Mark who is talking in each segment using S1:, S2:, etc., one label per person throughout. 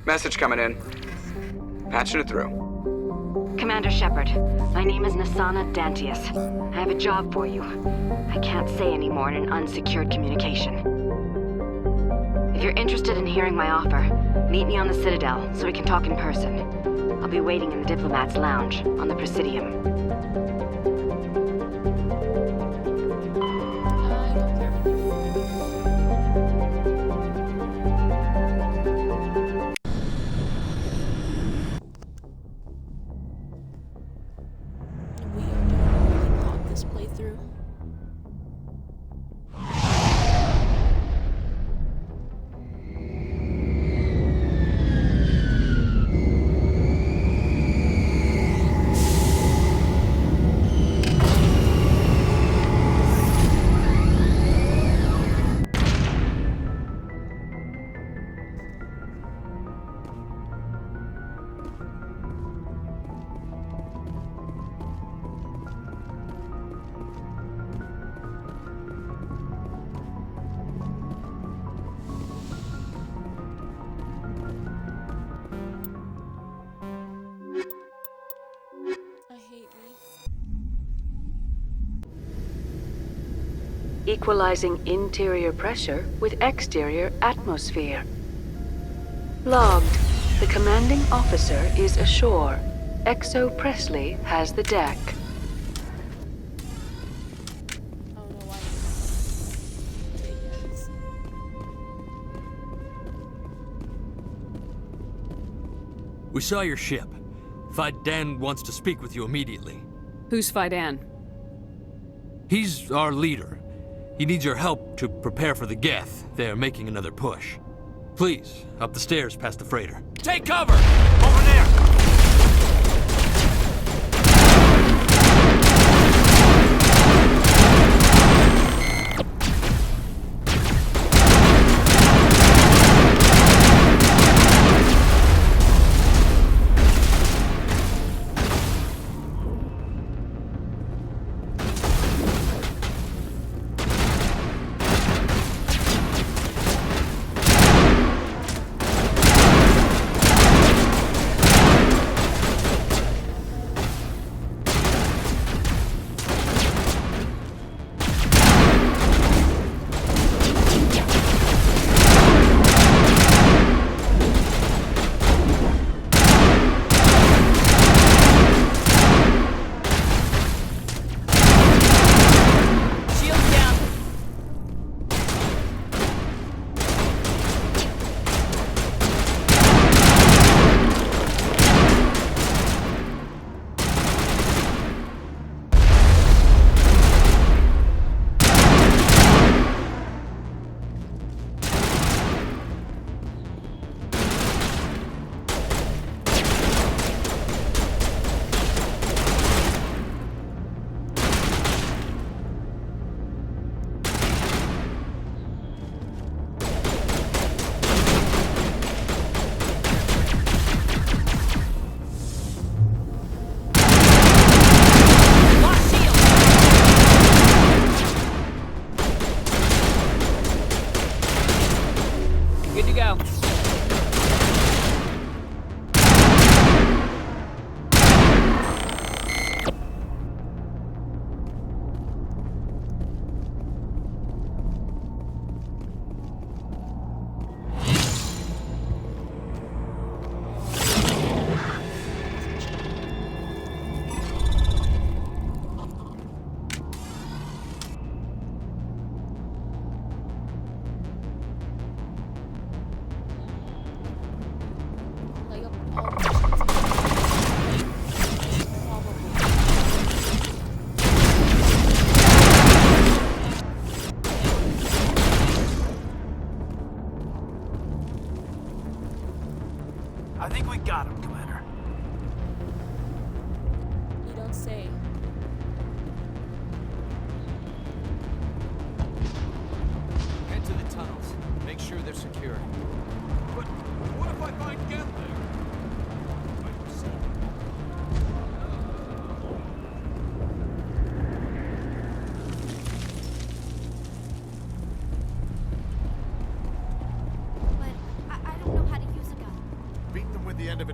S1: Message coming in. Patching it through.
S2: Commander Shepard, my name is Nassana Dantius. I have a job for you. I can't say any more in an unsecured communication. If you're interested in hearing my offer, meet me on the Citadel so we can talk in person. I'll be waiting in the Diplomat's Lounge on the Presidium. Equalizing interior pressure with exterior atmosphere. Logged. The commanding officer is ashore. Exo Presley has the deck.
S3: We saw your ship. Faidan wants to speak with you immediately.
S4: Who's Faidan?
S3: He's our leader. He needs your help to prepare for the Geth. They're making another push. Please, up the stairs past the freighter. Take cover! Over there!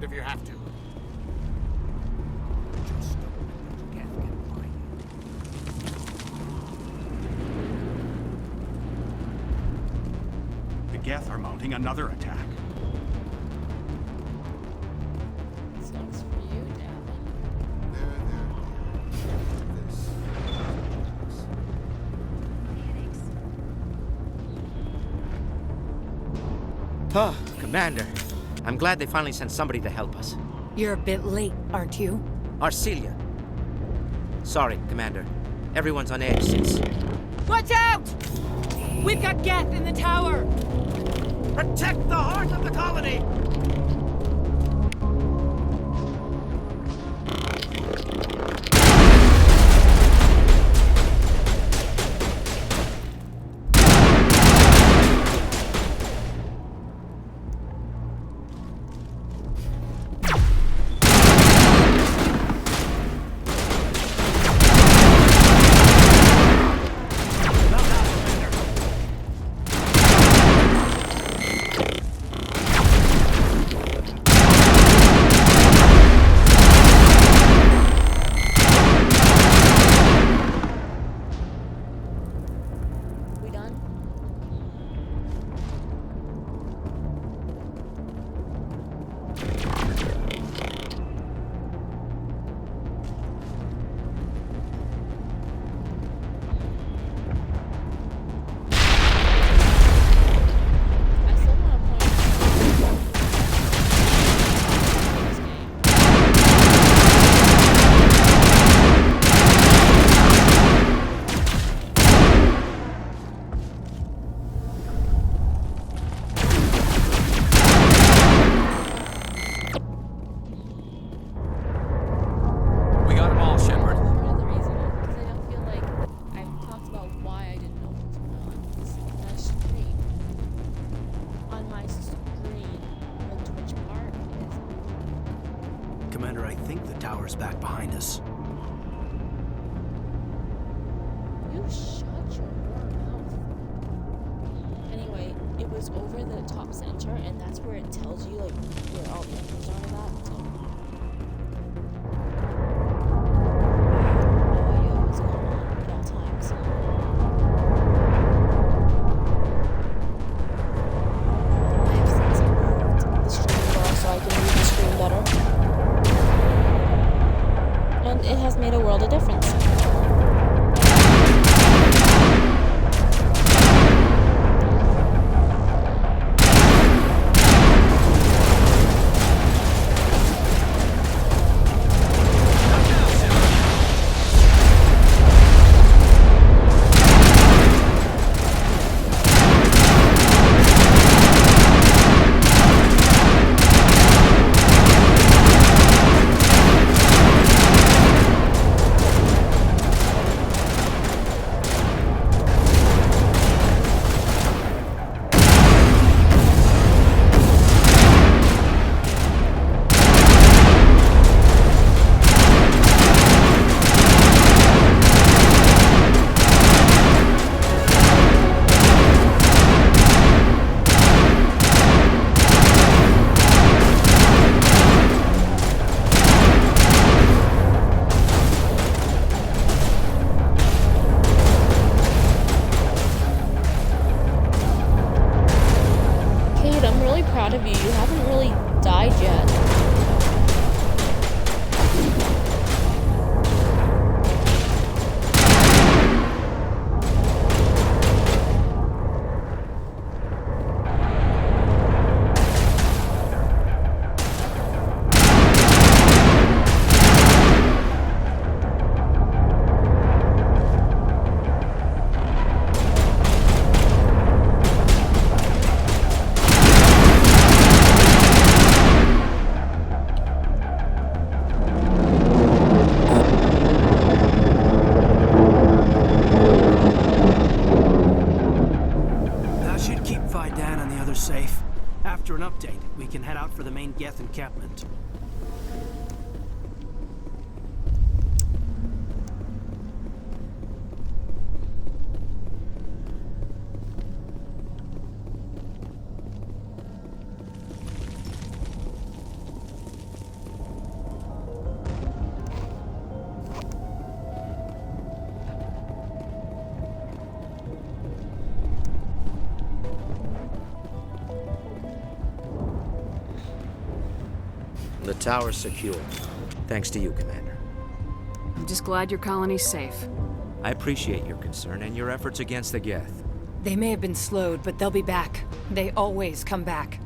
S4: it if you have to.
S5: Just don't let Geth get by you.
S4: The Geth are mounting another attack.
S6: Sucks for you, Davin.
S5: Ah, Commander. I'm glad they finally sent somebody to help us.
S7: You're a bit late, aren't you?
S5: Arcelia. Sorry, Commander. Everyone's on edge since...
S7: Watch out! We've got Geth in the tower!
S5: Protect the heart of the colony!
S6: We done? I still want to point out this game.
S3: We got them all, Shepard.
S6: Part of the reason is because I don't feel like I've talked about why I didn't know what was going on. My stream. On my screen, the Twitch part is.
S5: Commander, I think the tower's back behind us.
S6: You shut your mouth. Anyway, it was over the top center, and that's where it tells you like where all the enemies are and that. So. No idea what's going on at all times. I have since moved the stream bar so I can read the screen better. And it has made a world of difference. Kate, I'm really proud of you. You haven't really died yet.
S5: That should keep Vidan and the others safe. After an update, we can head out for the main Geth encampment.
S8: The tower's secure. Thanks to you, Commander.
S9: I'm just glad your colony's safe.
S8: I appreciate your concern and your efforts against the Geth.
S7: They may have been slowed, but they'll be back. They always come back.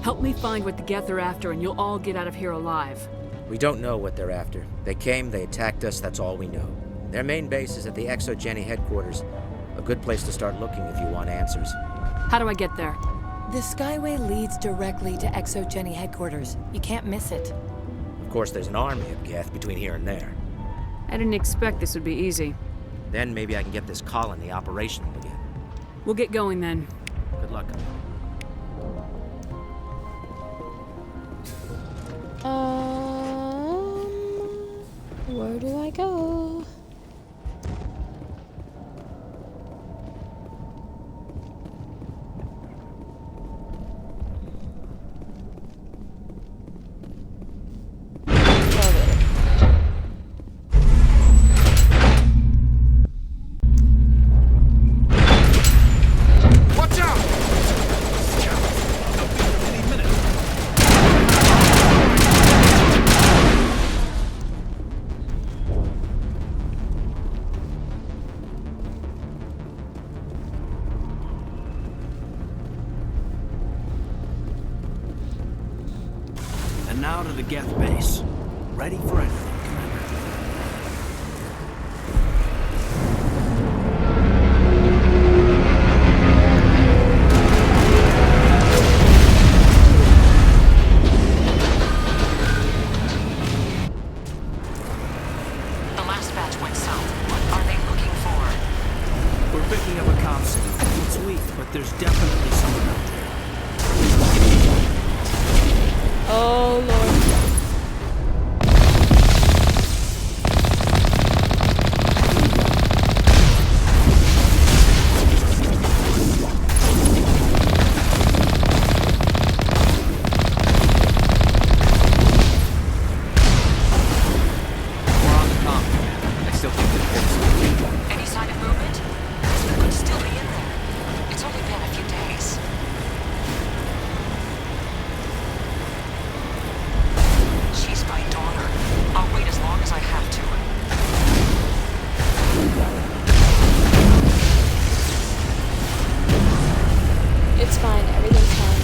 S9: Help me find what the Geth are after, and you'll all get out of here alive.
S8: We don't know what they're after. They came, they attacked us, that's all we know. Their main base is at the ExoGeni headquarters. A good place to start looking if you want answers.
S9: How do I get there?
S7: The Skyway leads directly to ExoGeni headquarters. You can't miss it.
S8: Of course, there's an army of Geth between here and there.
S9: I didn't expect this would be easy.
S8: Then maybe I can get this colony operational again.
S9: We'll get going then.
S8: Good luck.
S6: Where do I go?
S1: Watch out!
S5: And now to the Geth base. Ready for anything, Commander.
S2: The last batch went south. What are they looking for?
S5: We're picking up a comm signal. It's weak, but there's definitely someone out there.
S6: Oh lord.
S3: We're on the comm. I still think they're close.
S2: Any sign of movement? They could still be in there. It's only been a few days. She's my daughter. I'll wait as long as I have to.
S6: It's fine. Everything's fine.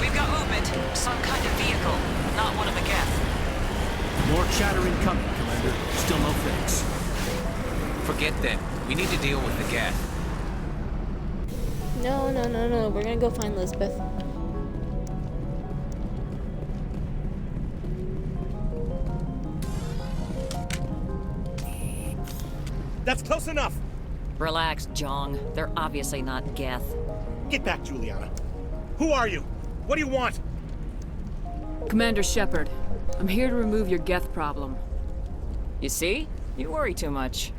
S2: We've got movement. Some kind of vehicle. Not one of the Geth.
S5: More chatter incoming, Commander. Still no fix.
S3: Forget them. We need to deal with the Geth.
S6: No. We're gonna go find Lisbeth.
S4: That's close enough.
S10: Relax, Jong. They're obviously not Geth.
S4: Get back, Juliana. Who are you? What do you want?
S9: Commander Shepard, I'm here to remove your Geth problem.
S10: You see? You worry too much.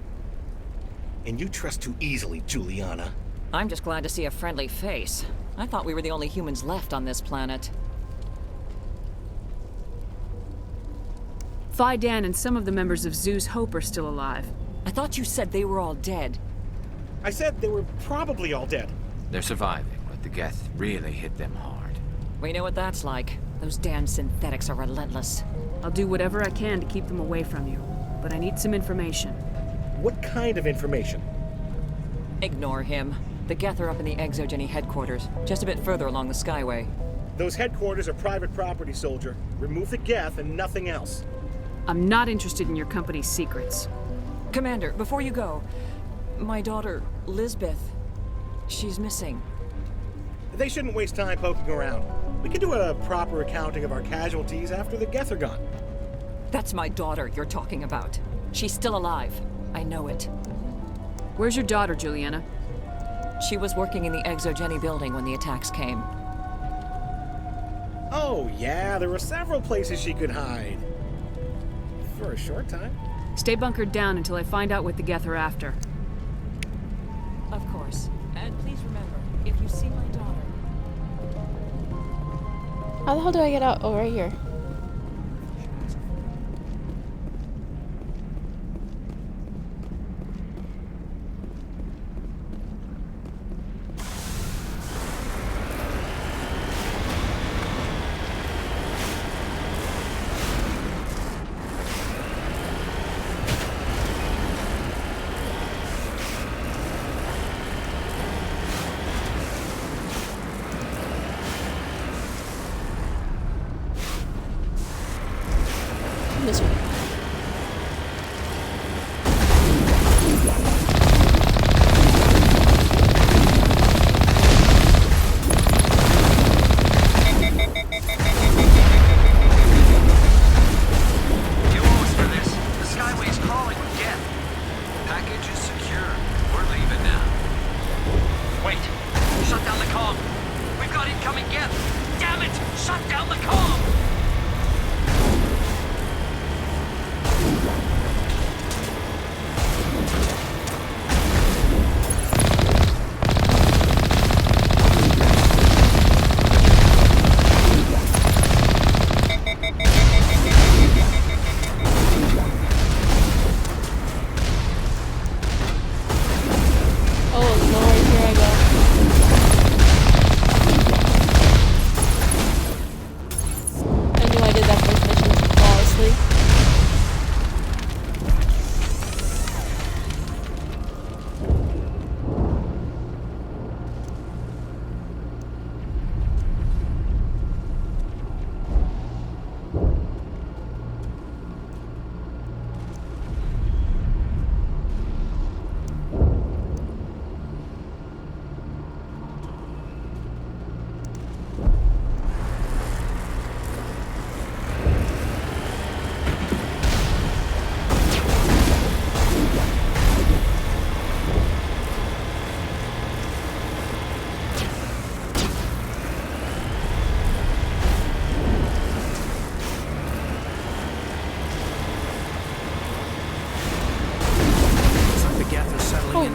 S4: And you trust too easily, Juliana.
S10: I'm just glad to see a friendly face. I thought we were the only humans left on this planet.
S9: Phi Dan and some of the members of Zoo's Hope are still alive.
S10: I thought you said they were all dead.
S4: I said they were probably all dead.
S3: They're surviving, but the Geth really hit them hard.
S10: We know what that's like. Those damn synthetics are relentless.
S9: I'll do whatever I can to keep them away from you, but I need some information.
S4: What kind of information?
S10: Ignore him. The Geth are up in the ExoGeni headquarters, just a bit further along the Skyway.
S4: Those headquarters are private property, soldier. Remove the Geth and nothing else.
S9: I'm not interested in your company's secrets.
S10: Commander, before you go, my daughter, Lisbeth, she's missing.
S4: They shouldn't waste time poking around. We can do a proper accounting of our casualties after the Geth are gone.
S10: That's my daughter you're talking about. She's still alive. I know it.
S9: Where's your daughter, Juliana?
S10: She was working in the ExoGeni building when the attacks came.
S4: Oh, yeah, there were several places she could hide. For a short time.
S9: Stay bunkered down until I find out what the Geth are after.
S10: Of course. And please remember, if you see my daughter...
S6: How the hell do I get out? Oh, right here.
S3: the comm! We've got incoming Geth! Damn it! Shut down the comm!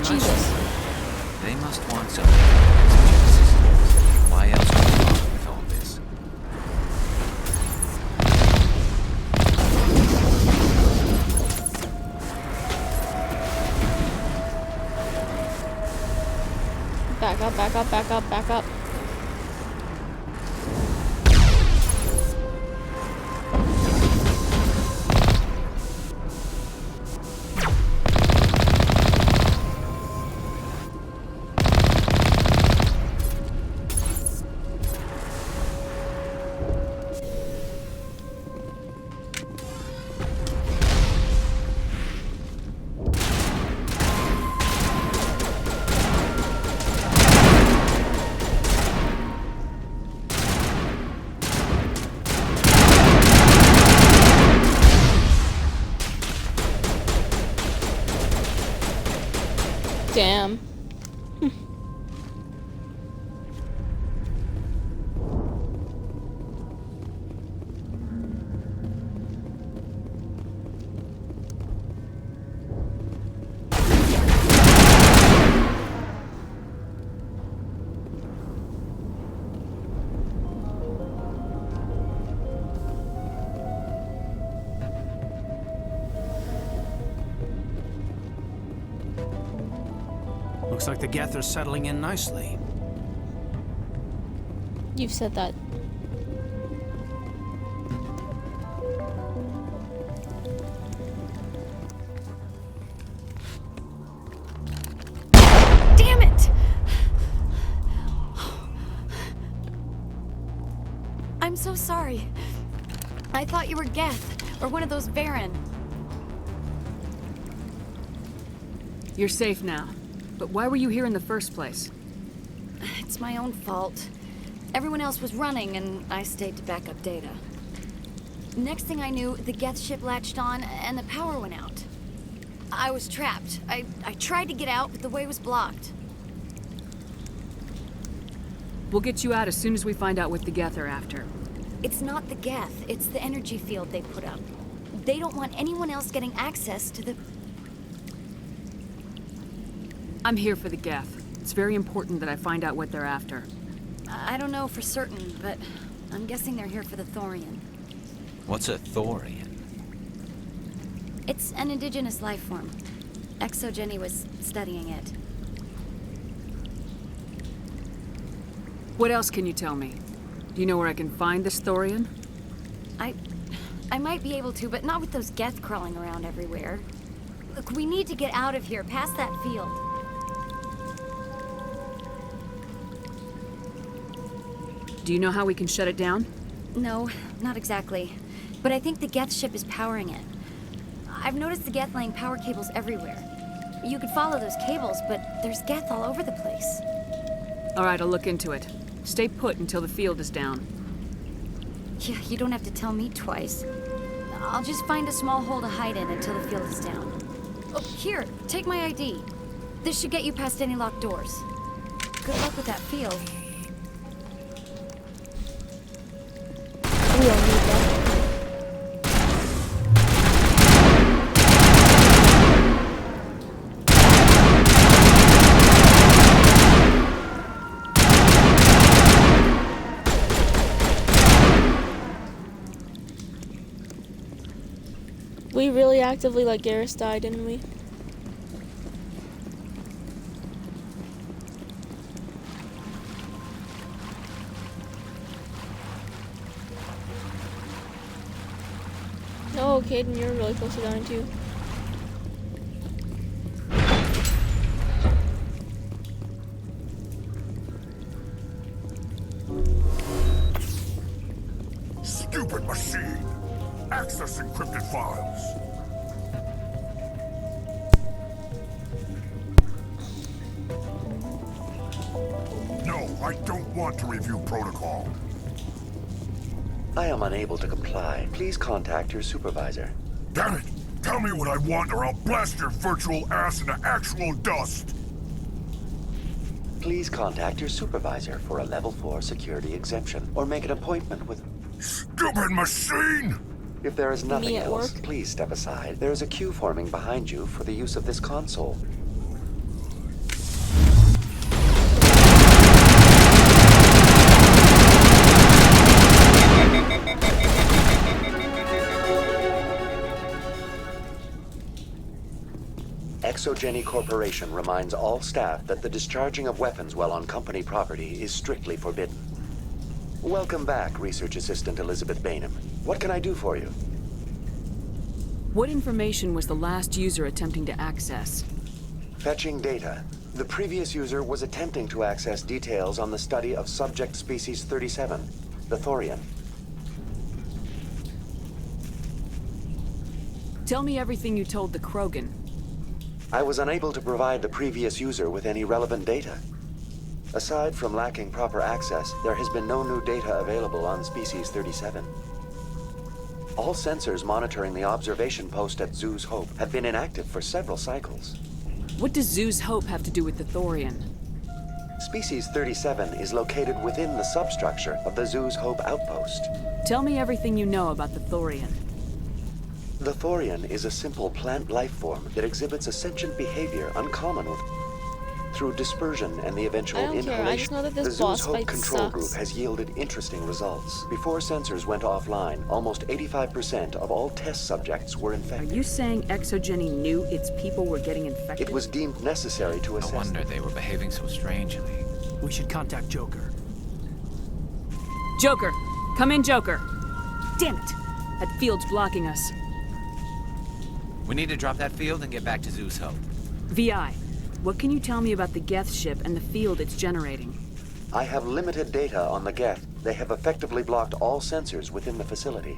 S6: Jesus.
S11: They must want something from Exogenesis. Why else would they bother with all this?
S6: Back up, back up, back up, back up. Damn.
S5: Looks like the Geth are settling in nicely.
S6: You've said that.
S7: Damn it! I'm so sorry. I thought you were Geth, or one of those Varen.
S9: You're safe now. But why were you here in the first place?
S7: It's my own fault. Everyone else was running, and I stayed to back up data. Next thing I knew, the Geth ship latched on, and the power went out. I was trapped. I tried to get out, but the way was blocked.
S9: We'll get you out as soon as we find out what the Geth are after.
S7: It's not the Geth, it's the energy field they put up. They don't want anyone else getting access to the...
S9: I'm here for the Geth. It's very important that I find out what they're after.
S7: I don't know for certain, but I'm guessing they're here for the Thorian.
S11: What's a Thorian?
S7: It's an indigenous life form. Exogeny was studying it.
S9: What else can you tell me? Do you know where I can find this Thorian?
S7: I might be able to, but not with those Geth crawling around everywhere. Look, we need to get out of here, past that field.
S9: Do you know how we can shut it down?
S7: No, not exactly. But I think the Geth ship is powering it. I've noticed the Geth laying power cables everywhere. You could follow those cables, but there's Geth all over the place.
S9: All right, I'll look into it. Stay put until the field is down.
S7: Yeah, you don't have to tell me twice. I'll just find a small hole to hide in until the field is down. Oh, here, take my ID. This should get you past any locked doors. Good luck with that field.
S6: We don't need that. We really actively let Garrus die, didn't we? Oh, Caden, you're really close to dying too.
S12: Stupid machine! Access encrypted files! No, I don't want to review protocol.
S13: I am unable to comply. Please contact your supervisor.
S12: Damn it! Tell me what I want or I'll blast your virtual ass into actual dust!
S13: Please contact your supervisor for a level 4 security exemption, or make an appointment with...
S12: Stupid machine!
S13: If there is nothing
S6: Me at
S13: else,
S6: work?
S13: please step aside. There is a queue forming behind you for the use of this console. Exogeny Corporation reminds all staff that the discharging of weapons while on company property is strictly forbidden. Welcome back, Research Assistant Elizabeth Bainham. What can I do for you?
S9: What information was the last user attempting to access?
S13: Fetching data. The previous user was attempting to access details on the study of subject species 37, the Thorian.
S9: Tell me everything you told the Krogan.
S13: I was unable to provide the previous user with any relevant data. Aside from lacking proper access, there has been no new data available on Species 37. All sensors monitoring the observation post at Zoo's Hope have been inactive for several cycles.
S9: What does Zoo's Hope have to do with the Thorian?
S13: Species 37 is located within the substructure of the Zoo's Hope outpost.
S9: Tell me everything you know about the Thorian.
S13: The Thorian is a simple plant life form that exhibits a sentient behavior uncommon with... Through dispersion and the eventual
S6: I don't care,
S13: inhalation,
S6: I just know that this
S13: the Zoo's
S6: boss
S13: Hope
S6: fight
S13: control
S6: sucks.
S13: group has yielded interesting results. Before sensors went offline, almost 85% of all test subjects were
S9: Are
S13: infected.
S9: you saying Exogeny knew its people were getting infected?
S13: It was deemed necessary to
S11: No
S13: assess...
S11: wonder they were behaving so strangely.
S5: We should contact Joker.
S9: Joker! Come in, Joker! Damn it! That field's blocking us.
S11: We need to drop that field and get back to Zeus Hope.
S9: VI, what can you tell me about the Geth ship and the field it's generating?
S13: I have limited data on the Geth. They have effectively blocked all sensors within the facility.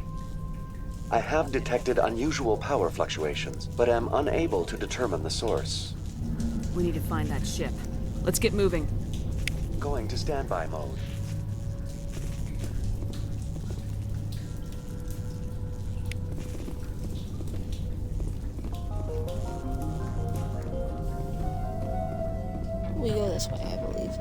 S13: I have detected unusual power fluctuations, but am unable to determine the source.
S9: We need to find that ship. Let's get moving.
S13: Going to standby mode.
S6: We go this way, I believe.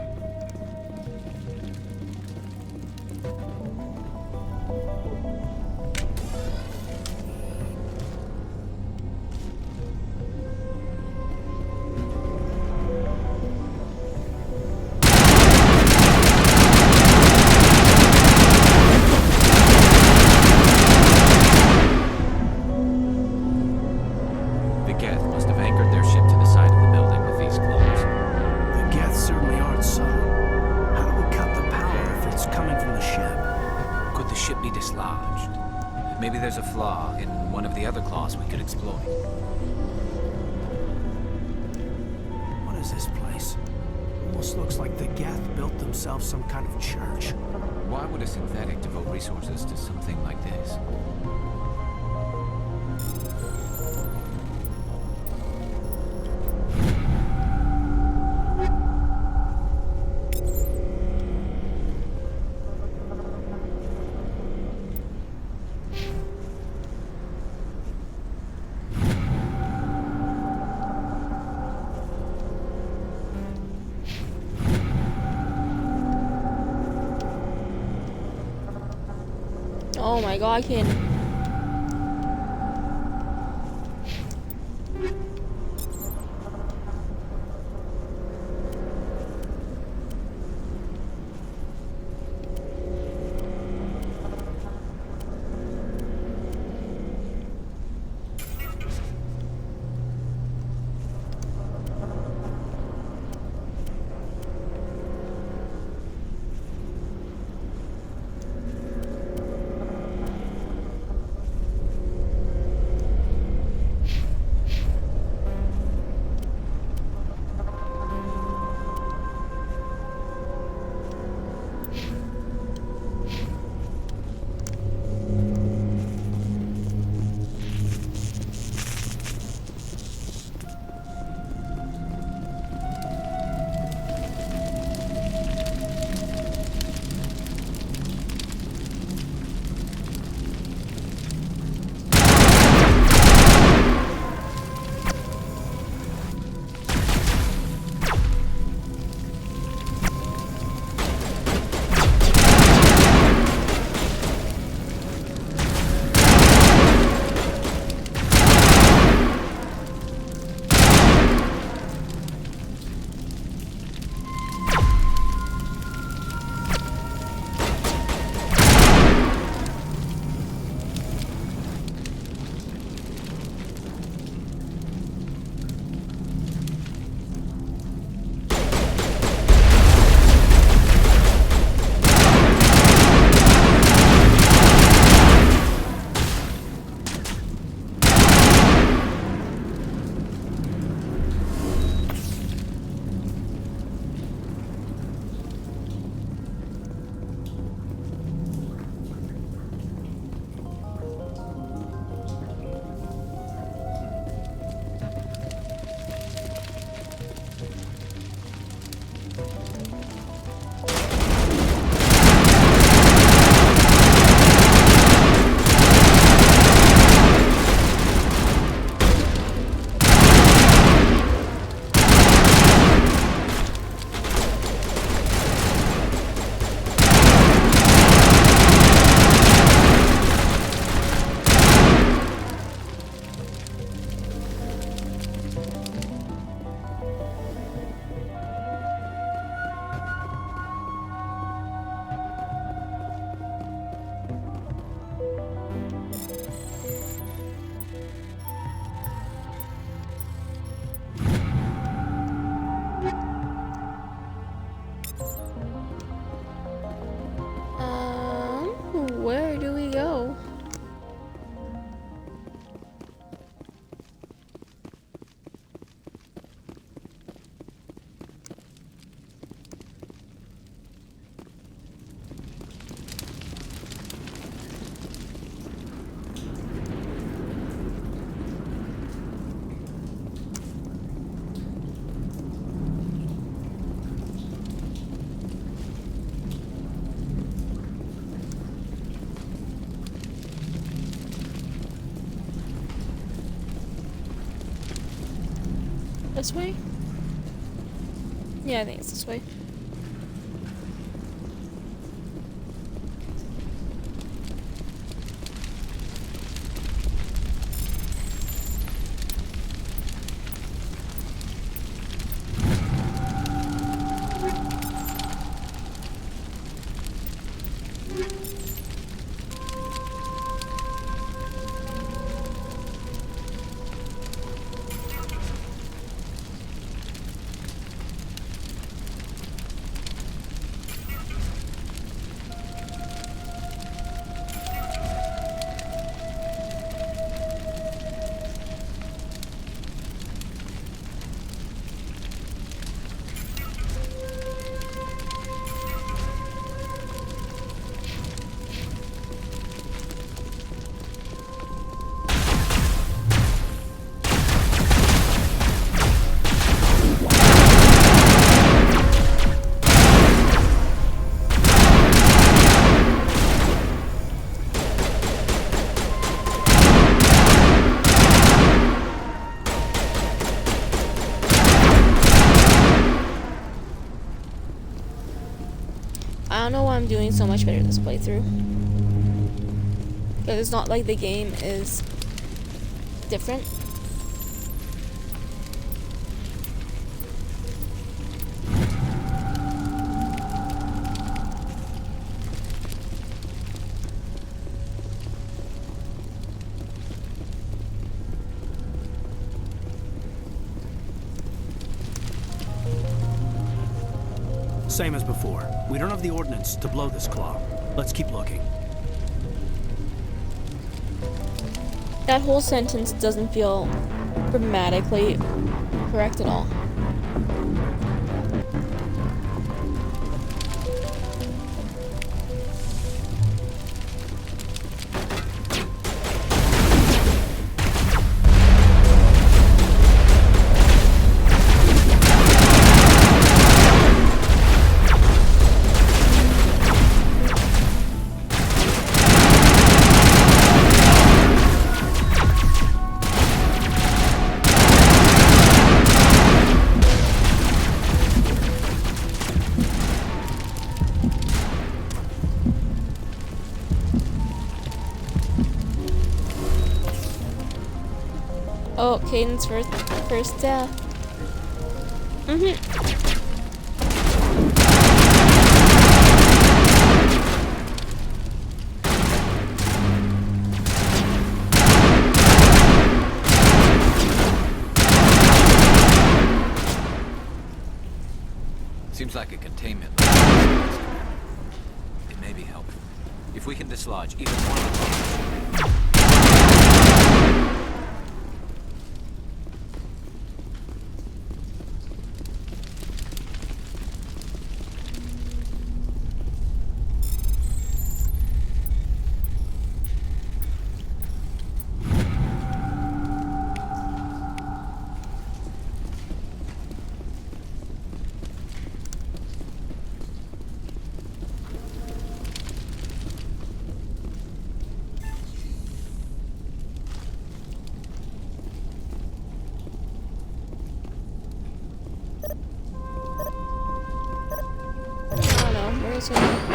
S11: The Geth must have anchored their ship to the side of the building with these claws.
S5: The Geth certainly aren't subtle. How do we cut the power if it's coming from the ship?
S11: Could the ship be dislodged? Maybe there's a flaw in one of the other claws we could exploit.
S5: What is this place? Almost looks like the Geth built themselves some kind of church.
S11: Why would a synthetic devote resources to something like this?
S6: Oh my god, I can. Where do we go? This way? Yeah, I think it's this way. I don't know why I'm doing so much better this playthrough. But it's not like the game is different.
S5: Same as before. We don't have the ordnance to blow this claw. Let's keep looking.
S6: That whole sentence doesn't feel grammatically correct at all. Oh, Caden's first death.
S11: Seems like a containment. It may be helpful. If we can dislodge even one of them.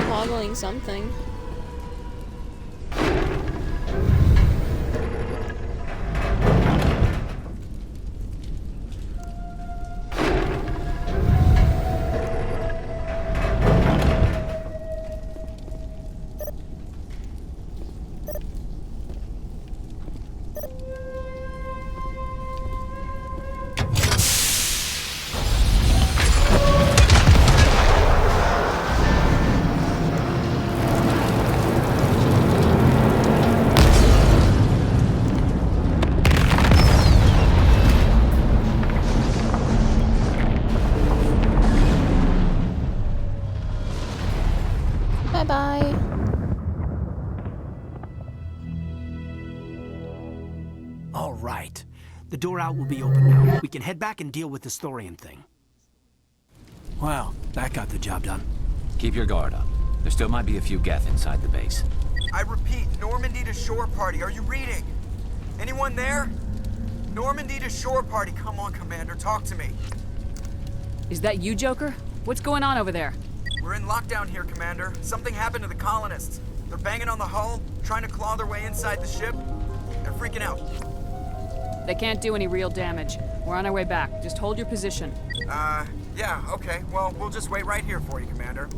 S11: Toggling something. Bye-bye.
S5: All right. The door out will be open now. We can head back and deal with this thorium thing. Well, that got the job done.
S11: Keep your guard up. There still might be a few Geth inside the base.
S1: I repeat, Normandy to shore party. Are you reading? Anyone there? Normandy to shore party. Come on, Commander, talk to me.
S9: Is that you, Joker? What's going on over there?
S1: We're in lockdown here, Commander. Something happened to the colonists. They're banging on the hull, trying to claw their way inside the ship. They're freaking out.
S9: They can't do any real damage. We're on our way back. Just hold your position.
S1: Yeah, okay. Well, we'll just wait right here for you, Commander.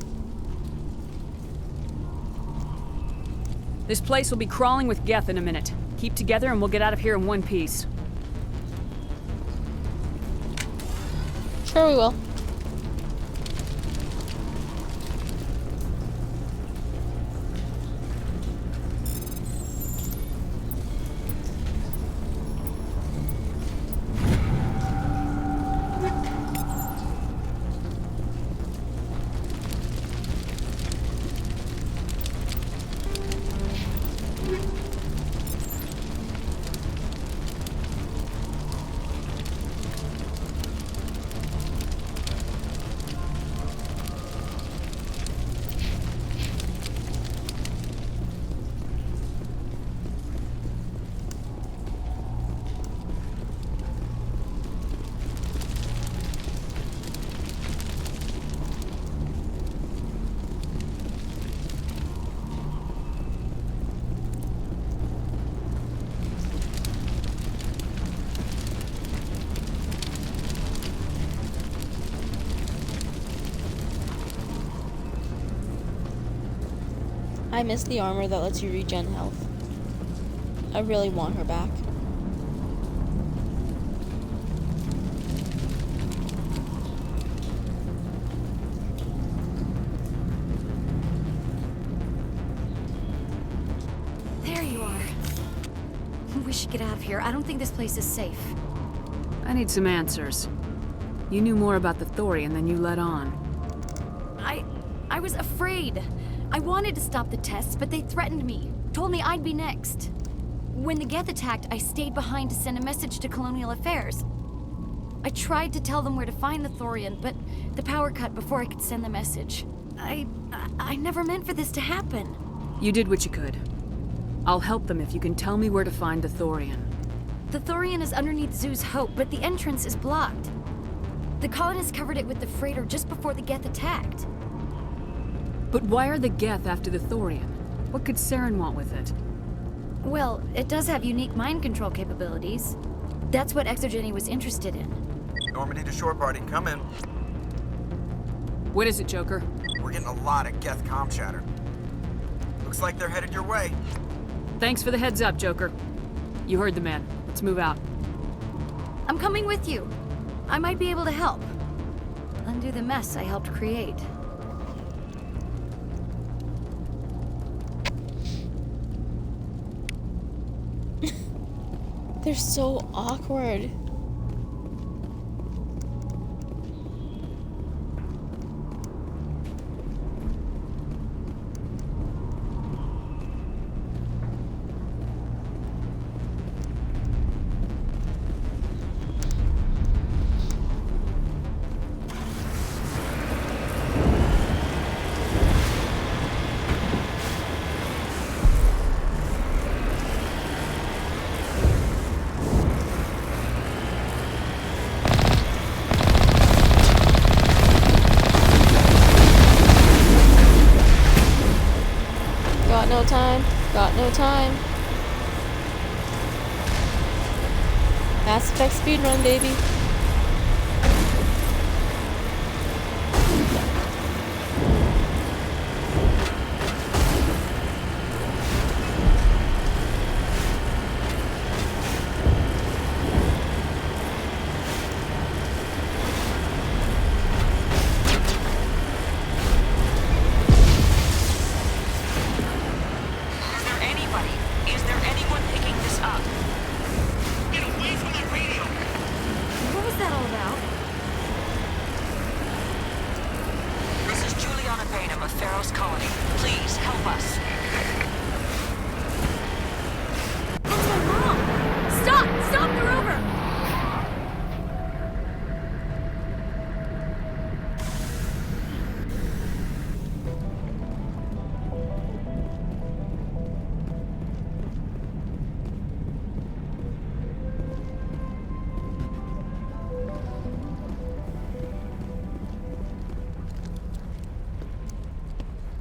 S9: This place will be crawling with Geth in a minute. Keep together and we'll get out of here in one piece.
S6: Sure we will. I miss the armor that lets you regen health. I really want her back.
S7: There you are. We should get out of here. I don't think this place is safe.
S9: I need some answers. You knew more about the Thorian than you let on.
S7: I was afraid. I wanted to stop the tests, but they threatened me. Told me I'd be next. When the Geth attacked, I stayed behind to send a message to Colonial Affairs. I tried to tell them where to find the Thorian, but the power cut before I could send the message. I never meant for this to happen.
S9: You did what you could. I'll help them if you can tell me where to find the Thorian.
S7: The Thorian is underneath Zoo's Hope, but the entrance is blocked. The colonists covered it with the freighter just before the Geth attacked.
S9: But why are the Geth after the Thorian? What could Saren want with it?
S7: Well, it does have unique mind control capabilities. That's what Exogeny was interested in.
S1: Normandy to shore party, come in.
S9: What is it, Joker?
S1: We're getting a lot of Geth comm chatter. Looks like they're headed your way.
S9: Thanks for the heads up, Joker. You heard the man. Let's move out.
S7: I'm coming with you. I might be able to help. Undo the mess I helped create.
S6: They're so awkward. Got no time. Mass Effect speedrun, baby.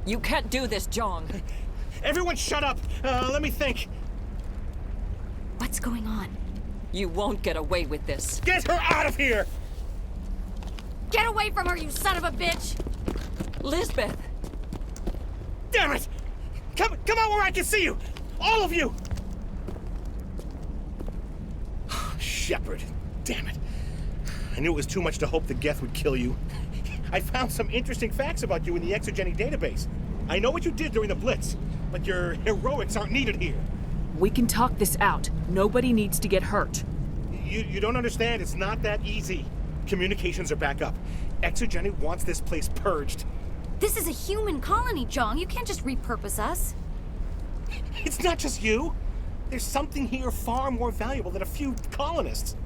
S10: You can't do this, Jong.
S4: Everyone shut up! Let me think.
S7: What's going on?
S10: You won't get away with this.
S4: Get her out of here!
S7: Get away from her, you son of a bitch!
S10: Lisbeth!
S4: Damn it! Come out where I can see you! All of you! Shepard, damn it. I knew it was too much to hope the Geth would kill you. I found some interesting facts about you in the Exogeny database. I know what you did during the Blitz, but your heroics aren't needed here.
S9: We can talk this out. Nobody needs to get hurt.
S4: You don't understand. It's not that easy. Communications are back up. Exogeny wants this place purged.
S7: This is a human colony, Jong. You can't just repurpose us.
S4: It's not just you. There's something here far more valuable than a few colonists.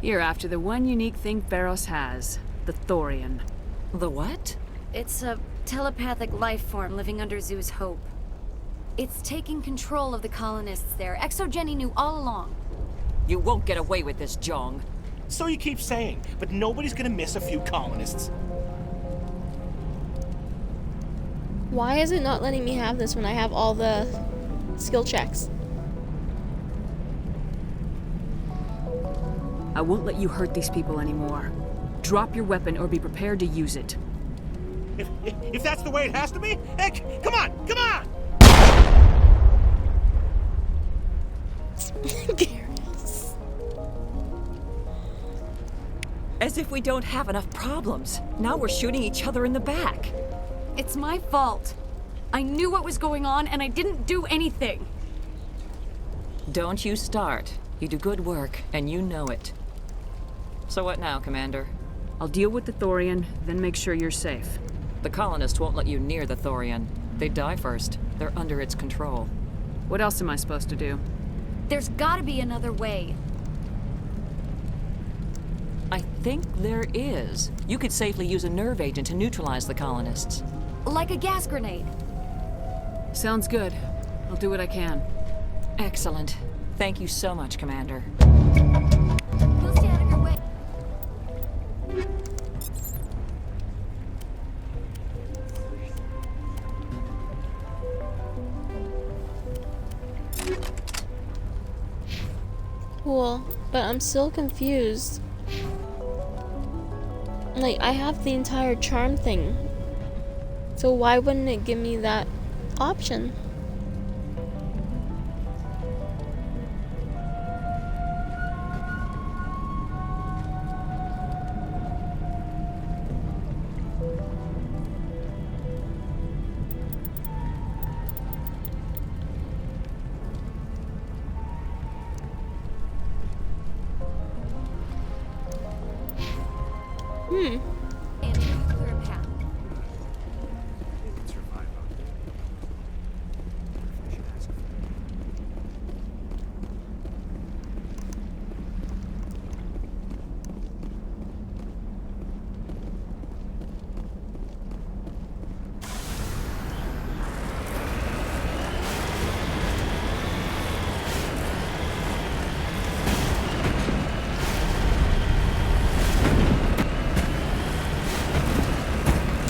S9: You're after the one unique thing Feros has. The Thorian.
S10: The what?
S7: It's a telepathic life form living under Zoo's Hope. It's taking control of the colonists there. Exogeny knew all along.
S10: You won't get away with this, Jong.
S4: So you keep saying, but nobody's gonna miss a few colonists.
S6: Why is it not letting me have this when I have all the skill checks?
S9: I won't let you hurt these people anymore. Drop your weapon or be prepared to use it.
S4: If that's the way it has to be, heck, come on, come on!
S6: Garrus.
S10: As if we don't have enough problems. Now we're shooting each other in the back.
S7: It's my fault. I knew what was going on and I didn't do anything.
S10: Don't you start. You do good work, and you know it. So what now, Commander?
S9: I'll deal with the Thorian, then make sure you're safe.
S10: The colonists won't let you near the Thorian. They die first. They're under its control.
S9: What else am I supposed to do?
S7: There's gotta be another way.
S10: I think there is. You could safely use a nerve agent to neutralize the colonists.
S7: Like a gas grenade.
S9: Sounds good. I'll do what I can.
S10: Excellent. Thank you so much, Commander.
S7: We'll stay out of your way.
S6: Cool, but I'm still confused. Like, I have the entire charm thing. So why wouldn't it give me that option?
S7: And clear a path.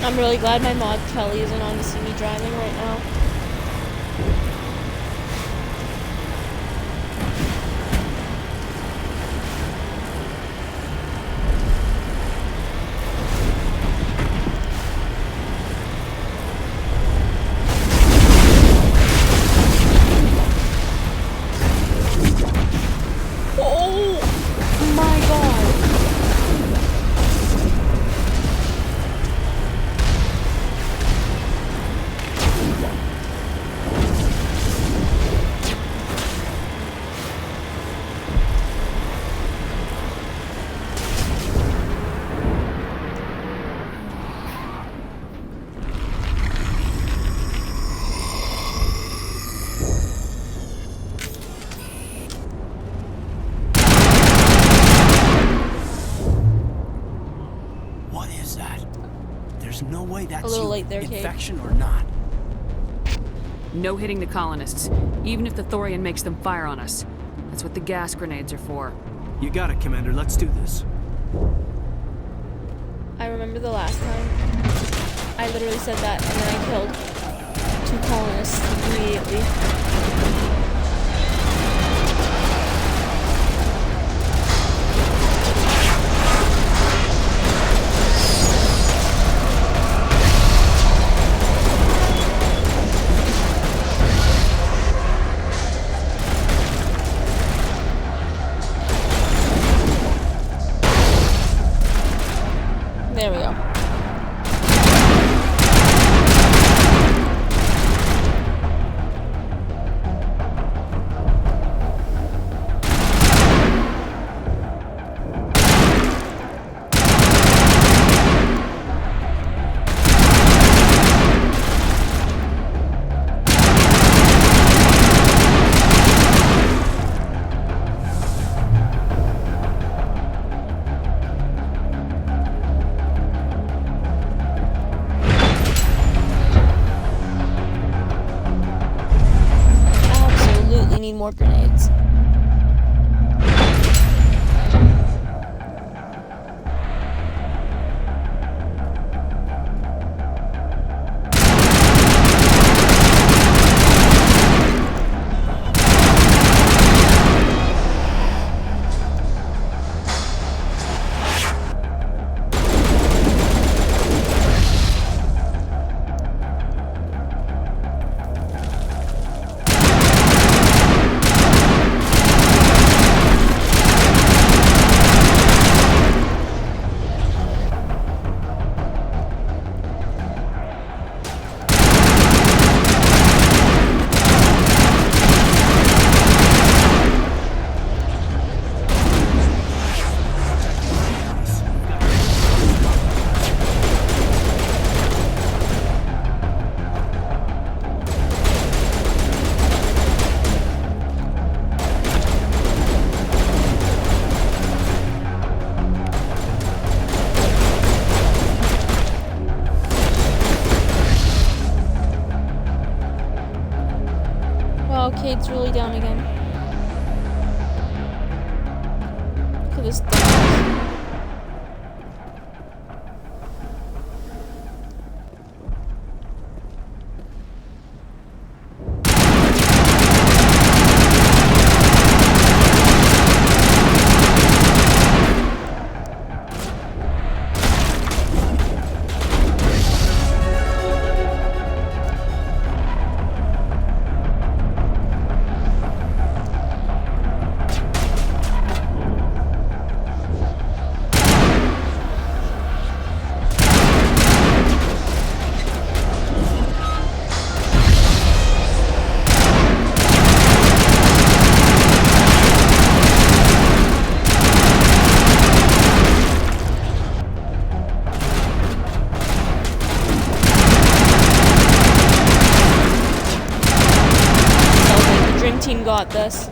S6: I'm really glad my mod Kelly isn't on to see me driving right now. Oh my god.
S5: What is that? There's no way that's
S6: A little
S5: you,
S6: late there, Kate.
S5: infection or not.
S9: No hitting the colonists, even if the Thorian makes them fire on us. That's what the gas grenades are for.
S5: You got it, Commander. Let's do this.
S6: I remember the last time I literally said that and then I killed 2 colonists immediately. There we go. Need more grenades. Oh, Kate's really down again. Look at this dog. Team got this.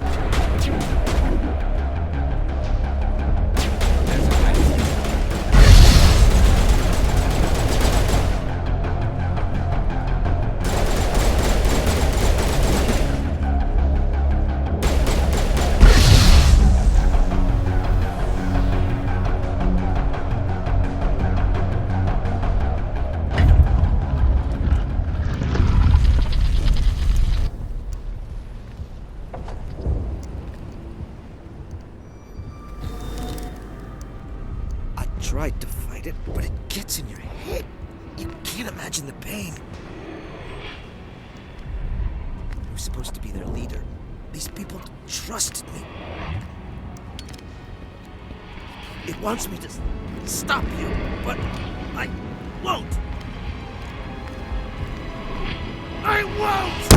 S8: Tried to fight it, but it gets in your head. You can't imagine the pain. I was supposed to be their leader. These people trusted me. It wants me to stop you, but I won't. I won't!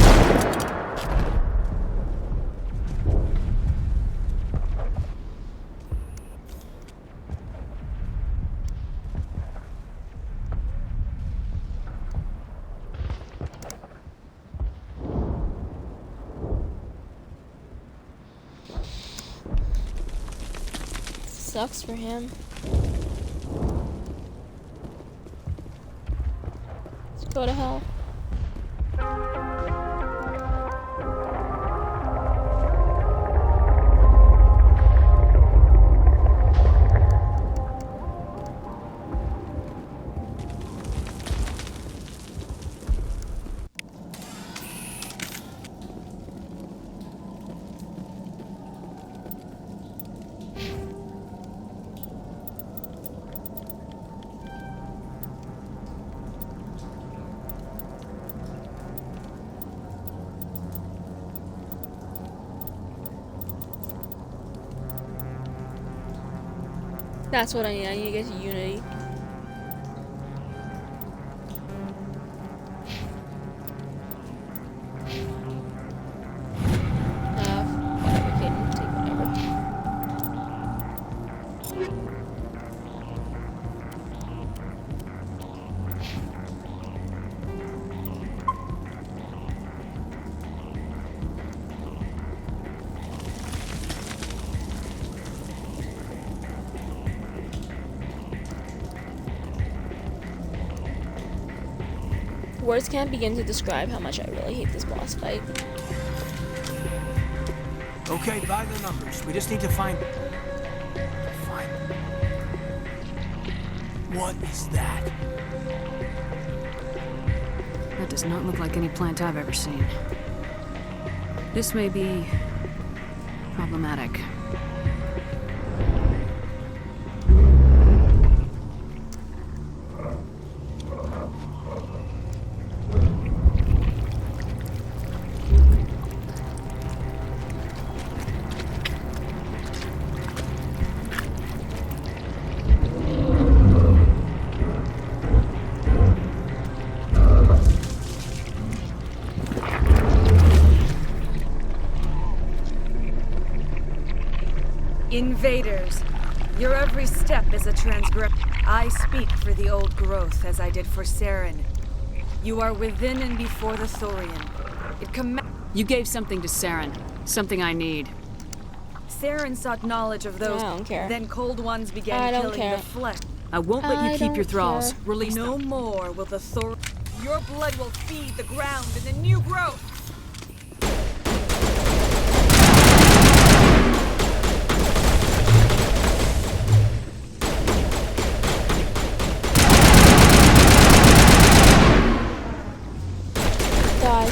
S6: Sucks for him. Let's go to hell. That's what I need. I need to get to Unity. Words can't begin to describe how much I really hate this boss fight.
S5: Okay, by the numbers. We just need to find... What is that?
S9: That does not look like any plant I've ever seen. This may be... problematic.
S14: Invaders, your every step is a transgression. I speak for the old growth as I did for Saren. You are within and before the Thorian.
S9: You gave something to Saren. Something I need.
S14: Saren sought knowledge of those.
S6: I don't care.
S14: Then cold ones began killing the flesh.
S9: I won't let you keep your thralls.
S14: Release no more will the Thor. Your blood will feed the ground and the new growth.
S6: Die.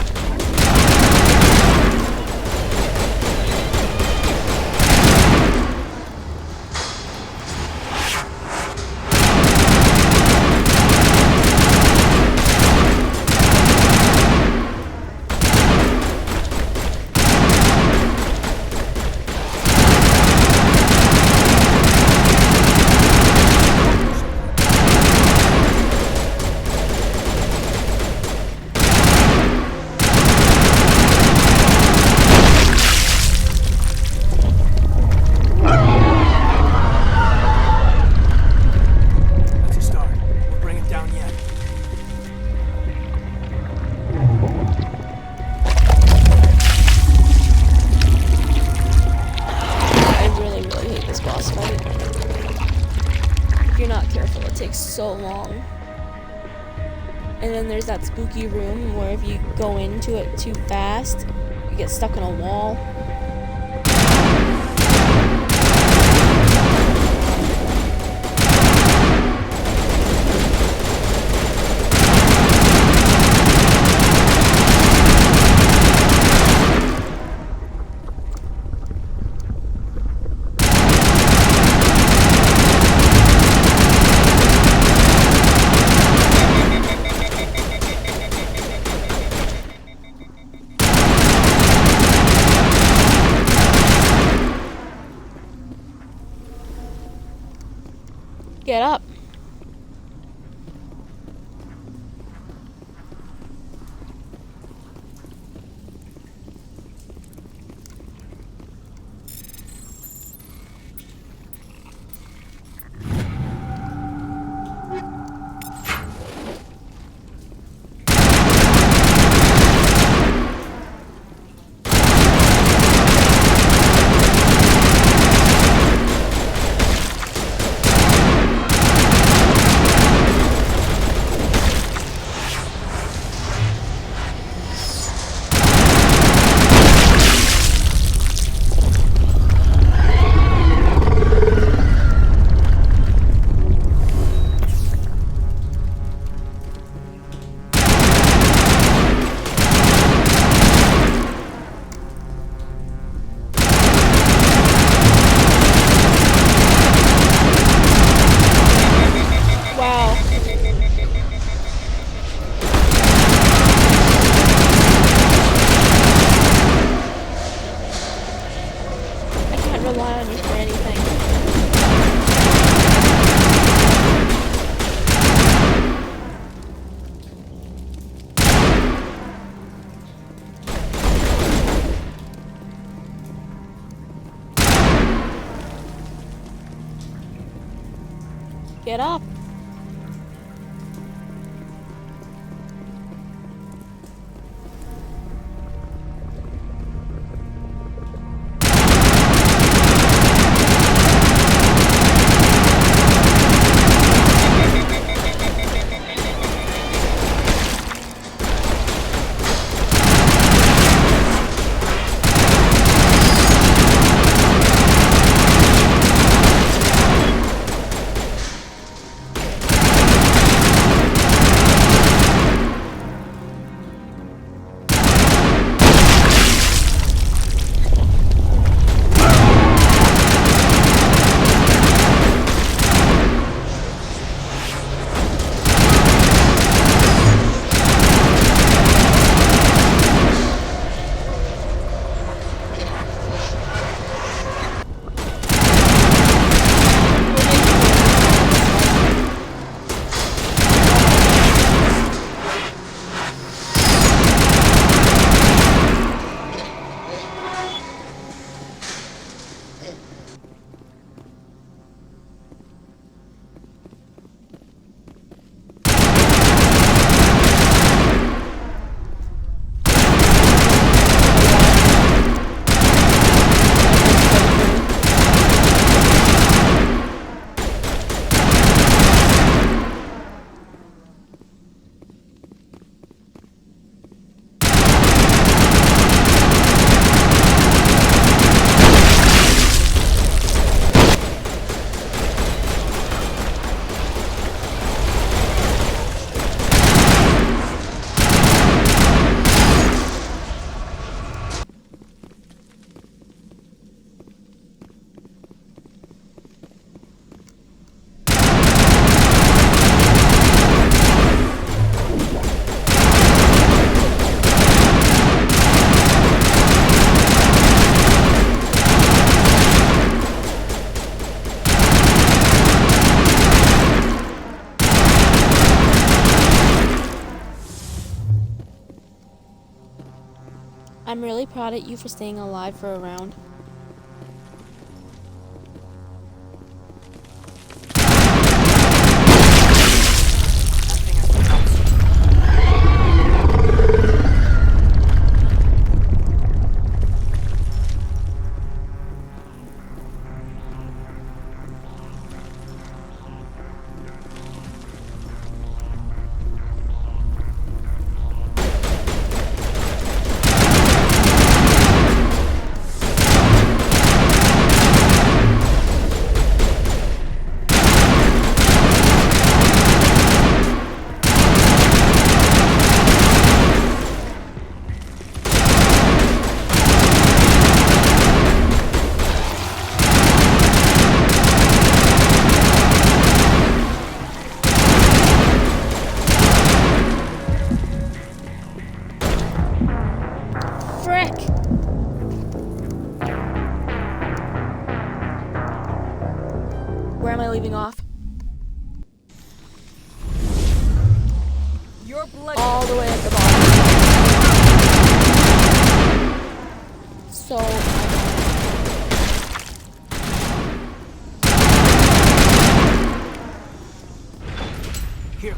S5: That's a start. We'll bring it down yet.
S6: I really, really hate this boss fight. If you're not careful, it takes so long. And then there's that spooky room where if you go into it too fast, you get stuck in a wall. Get up. Rely on you for anything. Get up. I'm really proud of you for staying alive for a round. Where am I leaving off?
S14: Your blood
S6: all the way at the bottom. So
S5: here.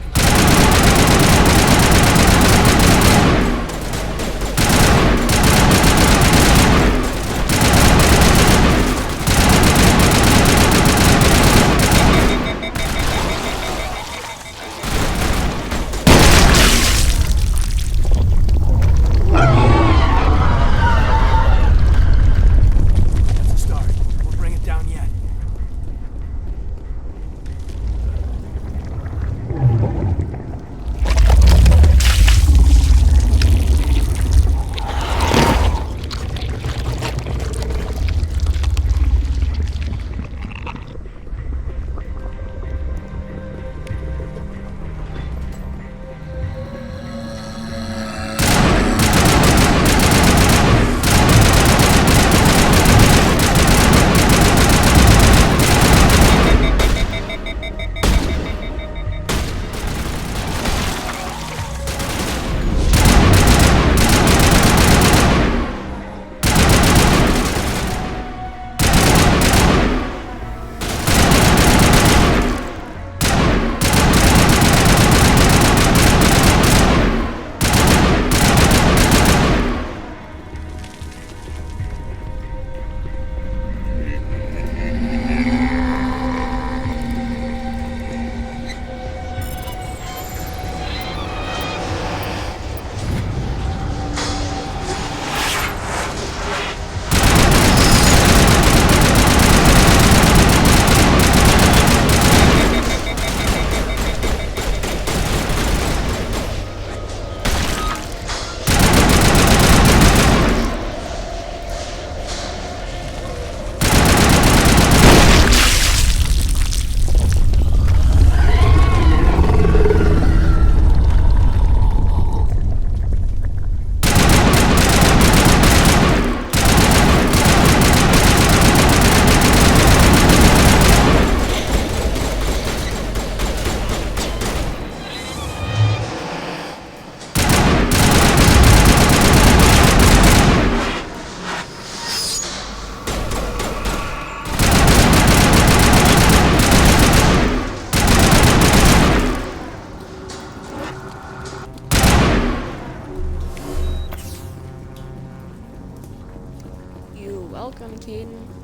S6: welcome, Caden.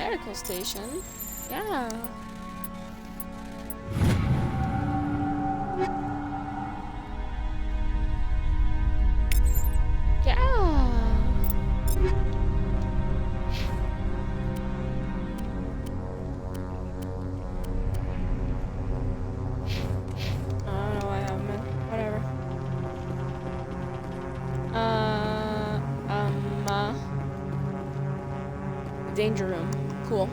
S6: medical station. Yeah. Danger room. Cool.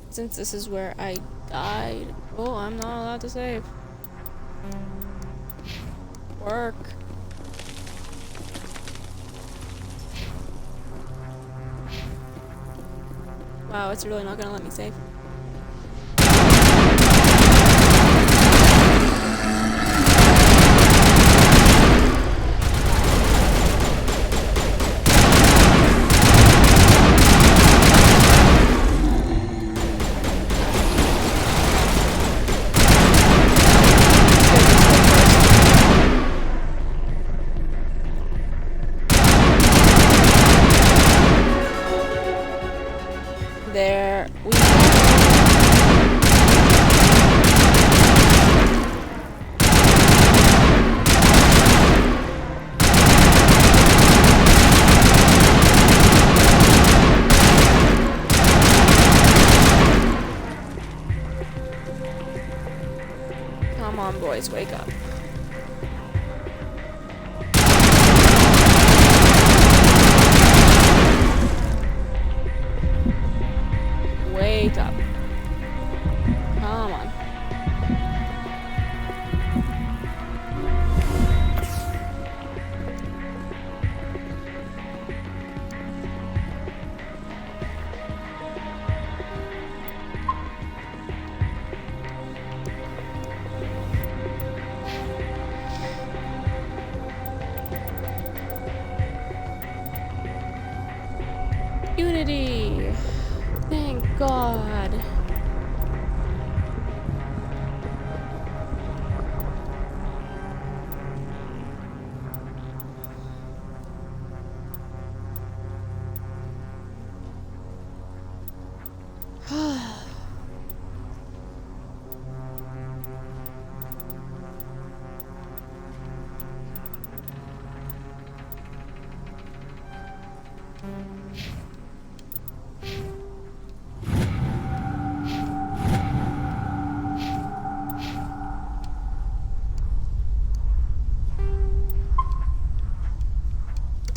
S6: Since this is where I died. Oh, I'm not allowed to save. Work. Wow, it's really not gonna let me save. There we go. Come on, boys, wake up. Wake up. Come on. Unity! Thank God.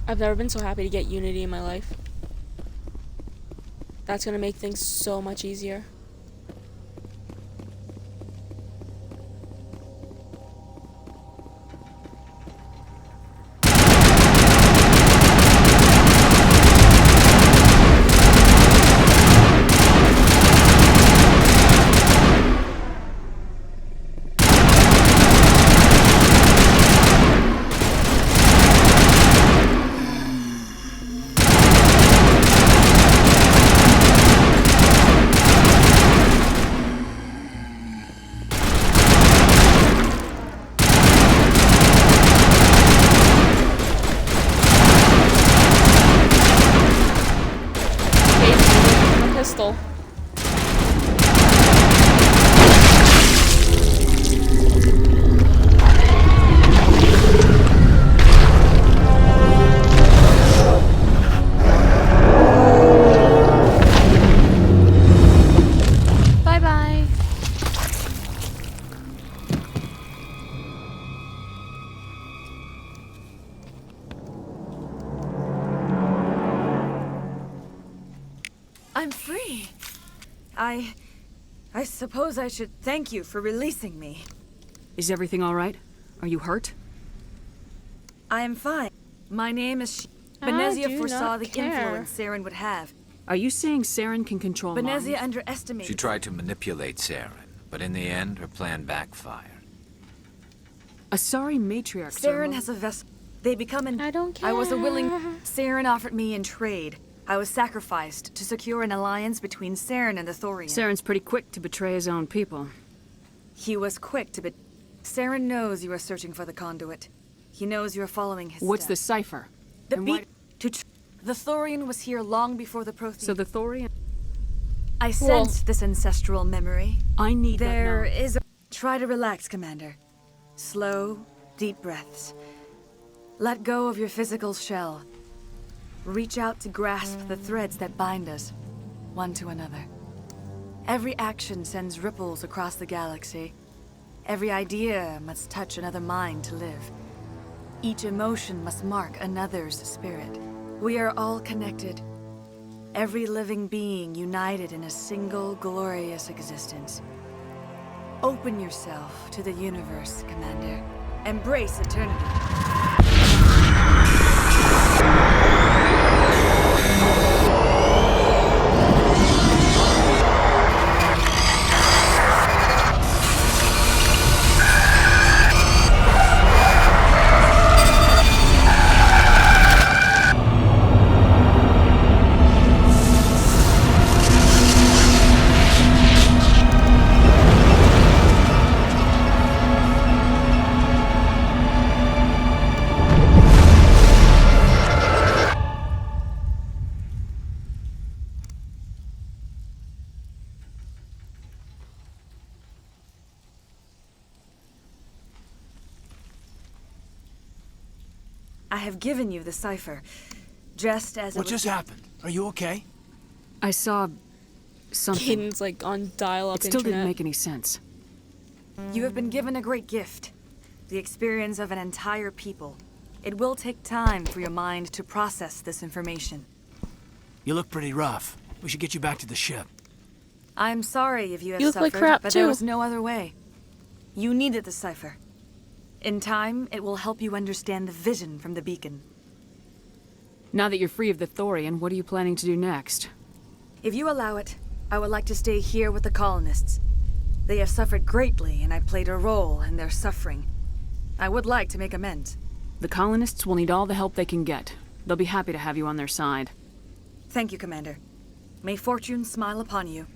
S6: I've never been so happy to get Unity in my life. That's gonna make things so much easier. pistol. Bye-bye.
S14: I'm free. I suppose I should thank you for releasing me.
S9: Is everything all right? Are you hurt?
S14: I am fine. My name is
S6: I
S14: Benezia
S6: do
S14: foresaw
S6: not
S14: the
S6: care.
S14: influence Saren would have.
S9: Are you saying Saren can control
S14: Benezia
S9: minds?
S14: underestimated.
S11: She tried to manipulate Saren, but in the end, her plan backfired.
S9: Asari matriarch.
S14: Saren has a vessel. They become an.
S6: I don't care.
S14: I was a willing. Saren offered me in trade. I was sacrificed to secure an alliance between Saren and the Thorian.
S9: Saren's pretty quick to betray his own people.
S14: He was quick to Saren knows you are searching for the conduit. He knows you are following his
S9: What's the
S14: steps.
S9: cipher?
S14: The
S9: And why-
S14: The Thorian was here long before the Prothean.
S9: So the Thorian...
S14: I sensed this ancestral memory.
S9: I need
S14: There
S9: that
S14: is a... Try to relax, Commander. Slow, deep breaths. Let go of your physical shell. Reach out to grasp the threads that bind us, one to another. Every action sends ripples across the galaxy. Every idea must touch another mind to live. Each emotion must mark another's spirit. We are all connected. Every living being united in a single glorious existence. Open yourself to the universe, Commander. Embrace eternity. I have given you the cipher, just as
S5: What just happened? Are you okay?
S9: I saw something.
S6: Caden's like on dial-up
S9: It still
S6: internet.
S9: didn't make any sense.
S14: You have been given a great gift, the experience of an entire people. It will take time for your mind to process this information.
S5: You look pretty rough. We should get you back to the ship.
S14: I'm sorry if you have
S6: You look
S14: suffered,
S6: like crap,
S14: but there
S6: too.
S14: was no other way. You needed the cipher. In time, it will help you understand the vision from the beacon.
S9: Now that you're free of the Thorian, what are you planning to do next?
S14: If you allow it, I would like to stay here with the colonists. They have suffered greatly, and I played a role in their suffering. I would like to make amends.
S9: The colonists will need all the help they can get. They'll be happy to have you on their side.
S14: Thank you, Commander. May fortune smile upon you.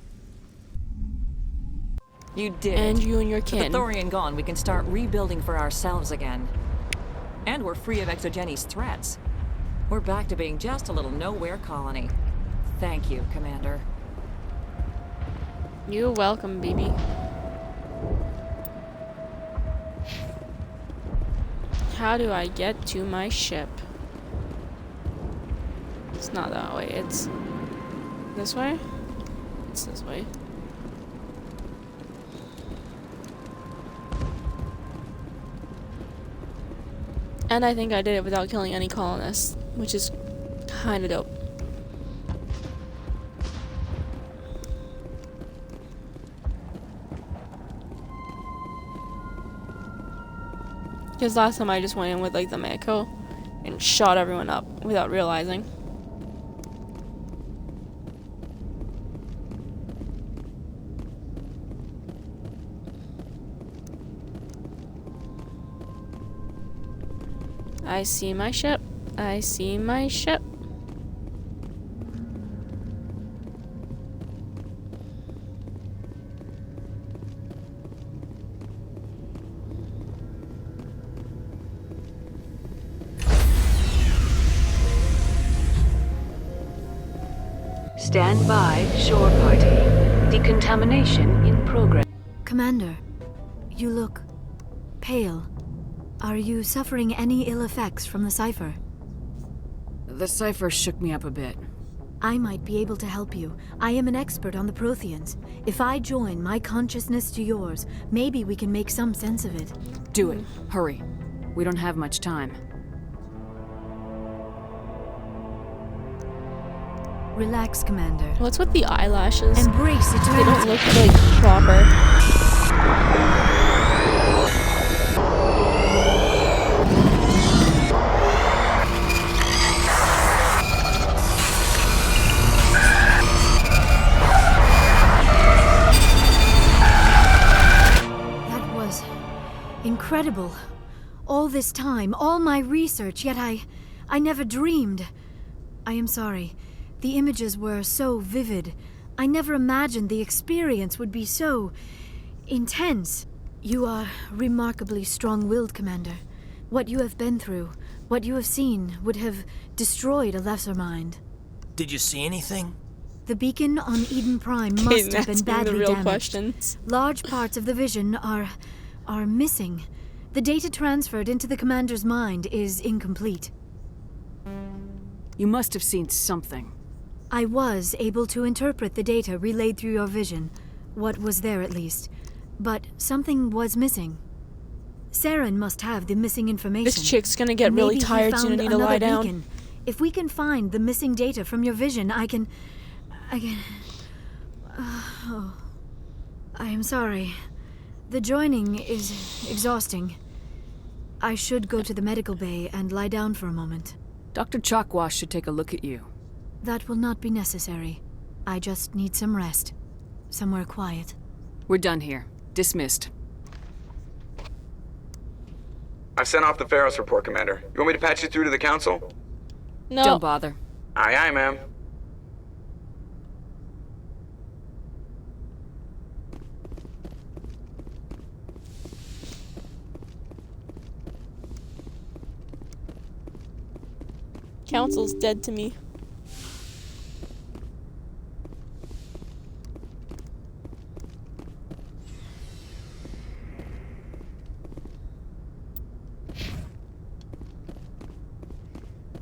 S10: You did.
S6: And you and your
S10: With
S6: kin.
S10: the Thorian gone, we can start rebuilding for ourselves again. And we're free of Exogeni's threats. We're back to being just a little nowhere colony. Thank you, Commander.
S6: You're welcome, baby. How do I get to my ship? It's not that way, it's this way? It's this way. And I think I did it without killing any colonists, which is kinda dope. Because last time I just went in with like the Mako and shot everyone up without realizing. I see my ship. I see my ship.
S9: Stand by, shore party. Decontamination in progress.
S7: Commander, you look pale. Are you suffering any ill effects from the cipher?
S9: The cipher shook me up a bit.
S7: I might be able to help you. I am an expert on the Protheans. If I join my consciousness to yours, maybe we can make some sense of it.
S9: Do it. Hurry. We don't have much time.
S7: Relax, Commander.
S6: What's with the eyelashes?
S7: Embrace eternity.
S6: They don't look like proper.
S7: That was incredible. All this time, all my research, yet I never dreamed. I am sorry. The images were so vivid. I never imagined the experience would be so intense. You are remarkably strong-willed, Commander. What you have been through, what you have seen, would have destroyed a lesser mind.
S5: Did you see anything?
S7: The beacon on Eden Prime must have been badly
S6: the real
S7: damaged.
S6: questions.
S7: Large parts of the vision are missing. The data transferred into the Commander's mind is incomplete.
S9: You must have seen something.
S7: I was able to interpret the data relayed through your vision, what was there at least, but something was missing. Saren must have the missing information.
S6: This chick's gonna get really
S7: Maybe he
S6: tired soon
S7: found
S6: and need to lie
S7: another
S6: down.
S7: beacon. If we can find the missing data from your vision, I can... Oh. I am sorry. The joining is exhausting. I should go to the medical bay and lie down for a moment.
S9: Dr. Chakwas should take a look at you.
S7: That will not be necessary. I just need some rest. Somewhere quiet.
S9: We're done here. Dismissed.
S1: I've sent off the Pharos report, Commander. You want me to patch you through to the Council?
S6: No.
S9: Don't bother.
S1: Aye, aye, ma'am.
S6: Council's dead to me.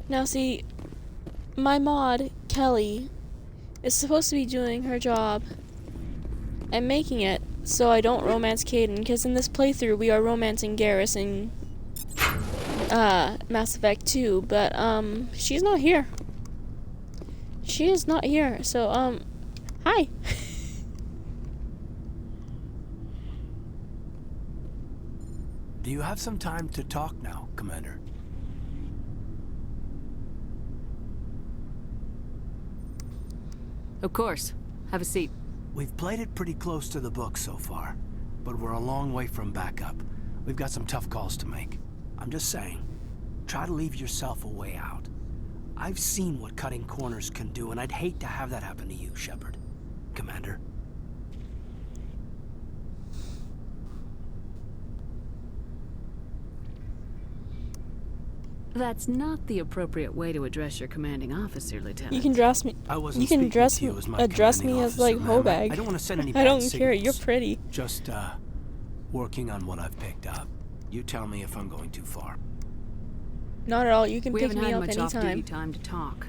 S6: Now see, my mod, Kelly, is supposed to be doing her job and making it so I don't romance Kaidan, because in this playthrough we are romancing Garrus in Mass Effect 2, but she's not here. She is not here, so hi.
S5: Do you have some time to talk now, Commander?
S9: Of course. Have a seat.
S5: We've played it pretty close to the book so far, but we're a long way from backup. We've got some tough calls to make. I'm just saying, try to leave yourself a way out. I've seen what cutting corners can do, and I'd hate to have that happen to you, Shepard. Commander.
S9: That's not the appropriate way to address your commanding officer, Lieutenant.
S6: You can address me.
S5: I wasn't
S6: You can
S5: speaking
S6: address
S5: to you as my
S6: address me
S5: commanding
S6: as like
S5: officer, ma'am.
S6: Hobag.
S5: I don't want to send any
S6: I
S5: bad
S6: don't care. You're
S5: signals.
S6: pretty.
S5: Just working on what I've picked up. You tell me if I'm going too far.
S6: Not at all. You can
S9: We
S6: pick
S9: haven't
S6: me
S9: had
S6: up
S9: much off-duty
S6: anytime.
S9: time to talk.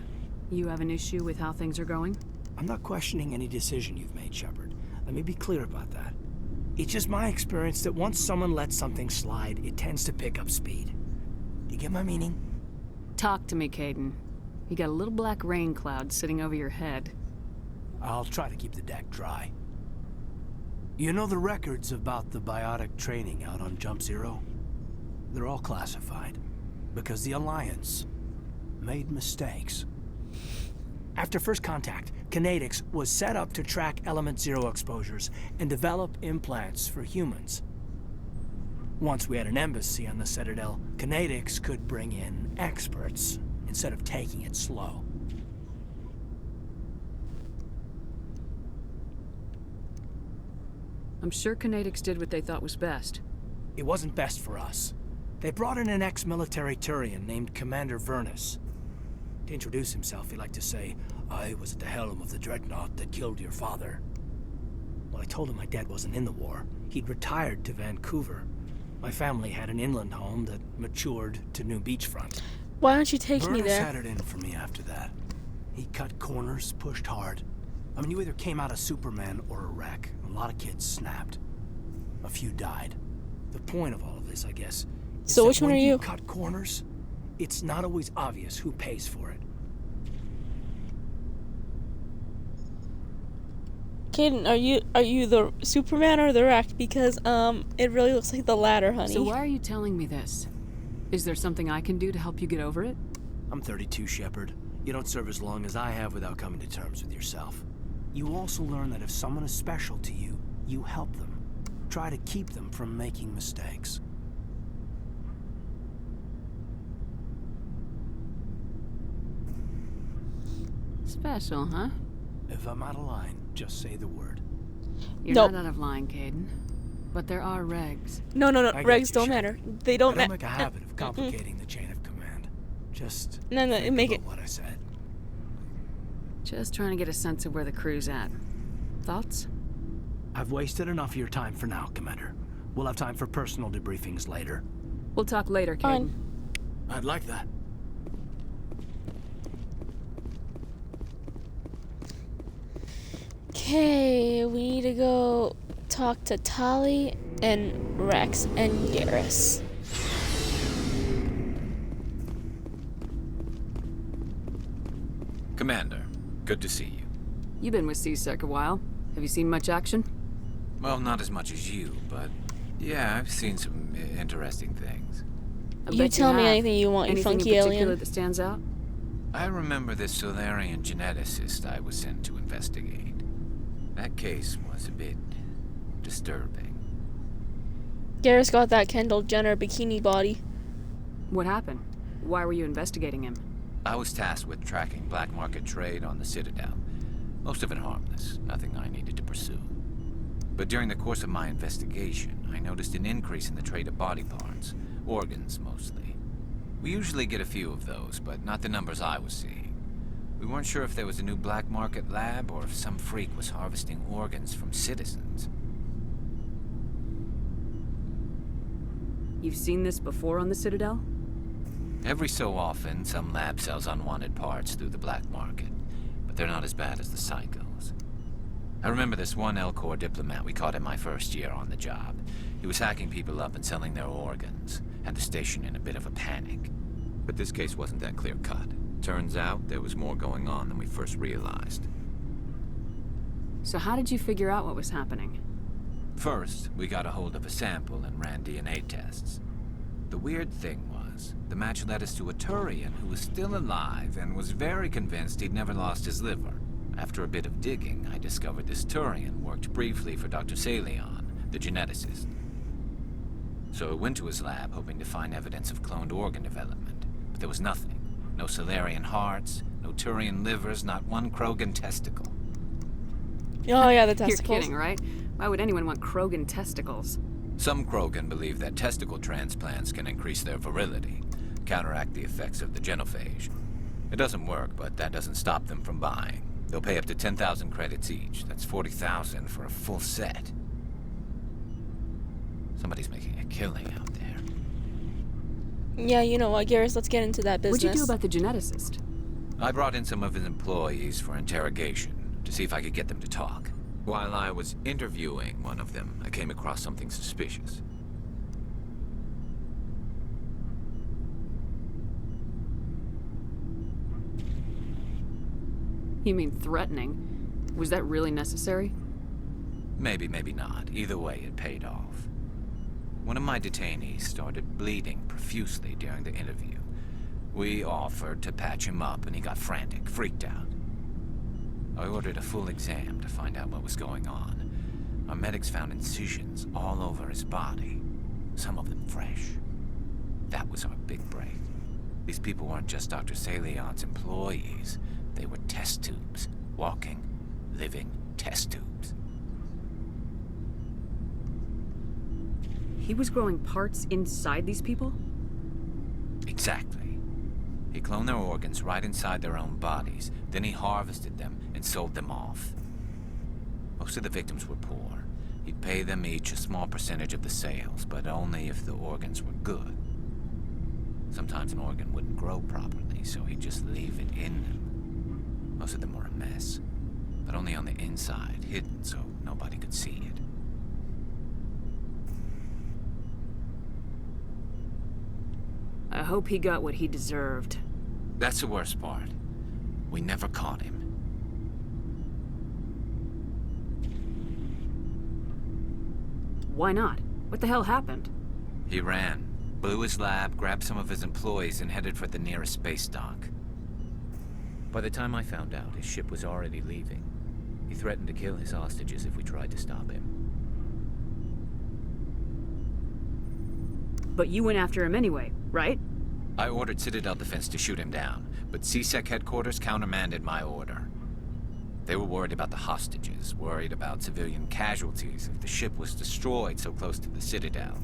S9: You have an issue with how things are going?
S5: I'm not questioning any decision you've made, Shepard. Let me be clear about that. It's just my experience that once someone lets something slide, it tends to pick up speed. Do you get my meaning?
S9: Talk to me, Kaidan. You got a little black rain cloud sitting over your head.
S5: I'll try to keep the deck dry. You know the records about the biotic training out on Jump Zero? They're all classified, because the Alliance made mistakes. After first contact, Kinetics was set up to track Element Zero exposures and develop implants for humans. Once we had an embassy on the Citadel, Kinetics could bring in experts instead of taking it slow.
S9: I'm sure Kinetics did what they thought was best.
S5: It wasn't best for us. They brought in an ex-military Turian named Commander Vernus. To introduce himself, he liked to say, "I was at the helm of the dreadnought that killed your father." Well, I told him my dad wasn't in the war. He'd retired to Vancouver. My family had an inland home that matured to new beachfront.
S6: Why don't you take me
S5: Burness
S6: there?
S5: had it in for me after that. He cut corners, pushed hard. I mean, you either came out a Superman or a wreck. A lot of kids snapped. A few died. The point of all of this, I guess, is
S6: So
S5: that
S6: which one
S5: when
S6: are you?
S5: cut corners, it's not always obvious who pays for it.
S6: Caden, are you the Superman or the wreck? Because it really looks like the latter, honey.
S9: So why are you telling me this? Is there something I can do to help you get over it?
S5: I'm 32, Shepard. You don't serve as long as I have without coming to terms with yourself. You also learn that if someone is special to you, you help them. Try to keep them from making mistakes.
S9: Special, huh?
S5: If I'm out of line, just say the word.
S9: You're
S6: Nope.
S9: not out of line, Caden. But there are regs.
S6: No.
S5: I get
S6: Regs
S5: you,
S6: don't
S5: Shepard.
S6: matter. They don't
S5: I don't
S6: matter.
S5: make a habit of complicating the chain of command. Just
S6: No,
S5: think
S6: make
S5: about
S6: it.
S5: what I said.
S9: Just trying to get a sense of where the crew's at. Thoughts?
S5: I've wasted enough of your time for now, Commander. We'll have time for personal debriefings later.
S9: We'll talk later, Caden.
S6: Fine.
S5: I'd like that.
S6: Okay, we need to go talk to Tali and Rex and Garrus.
S11: Commander, good to see you.
S9: You've been with CSEC a while. Have you seen much action?
S11: Well, not as much as you, but yeah, I've seen some interesting things.
S9: I
S6: You
S9: bet
S6: tell me
S9: have.
S6: anything you want, you
S9: Anything
S6: funky
S9: in particular
S6: alien.
S9: that stands out?
S11: I remember this Solarian geneticist I was sent to investigate. That case was a bit disturbing.
S6: Garrus got that Kendall Jenner bikini body.
S9: What happened? Why were you investigating him?
S11: I was tasked with tracking black market trade on the Citadel. Most of it harmless, nothing I needed to pursue. But during the course of my investigation, I noticed an increase in the trade of body parts, organs mostly. We usually get a few of those, but not the numbers I was seeing. We weren't sure if there was a new black market lab or if some freak was harvesting organs from citizens.
S9: You've seen this before on the Citadel?
S11: Every so often, some lab sells unwanted parts through the black market, but they're not as bad as the psychos. I remember this one Elcor diplomat we caught in my first year on the job. He was hacking people up and selling their organs, had the station in a bit of a panic. But this case wasn't that clear-cut. Turns out there was more going on than we first realized.
S9: So how did you figure out what was happening?
S11: First, we got a hold of a sample and ran DNA tests. The weird thing was, the match led us to a Turian who was still alive and was very convinced he'd never lost his liver. After a bit of digging, I discovered this Turian worked briefly for Dr. Salion, the geneticist. So I went to his lab hoping to find evidence of cloned organ development, but there was nothing. No Solarian hearts, no Turian livers, not one Krogan testicle.
S6: Oh yeah, the testicles.
S9: You're kidding, right? Why would anyone want Krogan testicles?
S11: Some Krogan believe that testicle transplants can increase their virility, counteract the effects of the genophage. It doesn't work, but that doesn't stop them from buying. They'll pay up to 10,000 credits each. That's 40,000 for a full set. Somebody's making a killing out there.
S6: Yeah, you know what, Garrus, let's get into that business.
S9: What'd you do about the geneticist?
S11: I brought in some of his employees for interrogation, to see if I could get them to talk. While I was interviewing one of them, I came across something suspicious.
S9: You mean threatening? Was that really necessary?
S11: Maybe, maybe not. Either way, it paid off. One of my detainees started bleeding profusely during the interview. We offered to patch him up, and he got frantic, freaked out. I ordered a full exam to find out what was going on. Our medics found incisions all over his body, some of them fresh. That was our big break. These people weren't just Dr. Salion's employees. They were test tubes. Walking, living test tubes.
S9: He was growing parts inside these people?
S11: Exactly. He cloned their organs right inside their own bodies. Then he harvested them and sold them off. Most of the victims were poor. He'd pay them each a small percentage of the sales, but only if the organs were good. Sometimes an organ wouldn't grow properly, so he'd just leave it in them. Most of them were a mess, but only on the inside, hidden so nobody could see it.
S9: I hope he got what he deserved.
S11: That's the worst part. We never caught him.
S9: Why not? What the hell happened?
S11: He ran, blew his lab, grabbed some of his employees, and headed for the nearest space dock. By the time I found out, his ship was already leaving. He threatened to kill his hostages if we tried to stop him.
S9: But you went after him anyway, right?
S11: I ordered Citadel Defense to shoot him down, but CSEC headquarters countermanded my order. They were worried about the hostages, worried about civilian casualties if the ship was destroyed so close to the Citadel.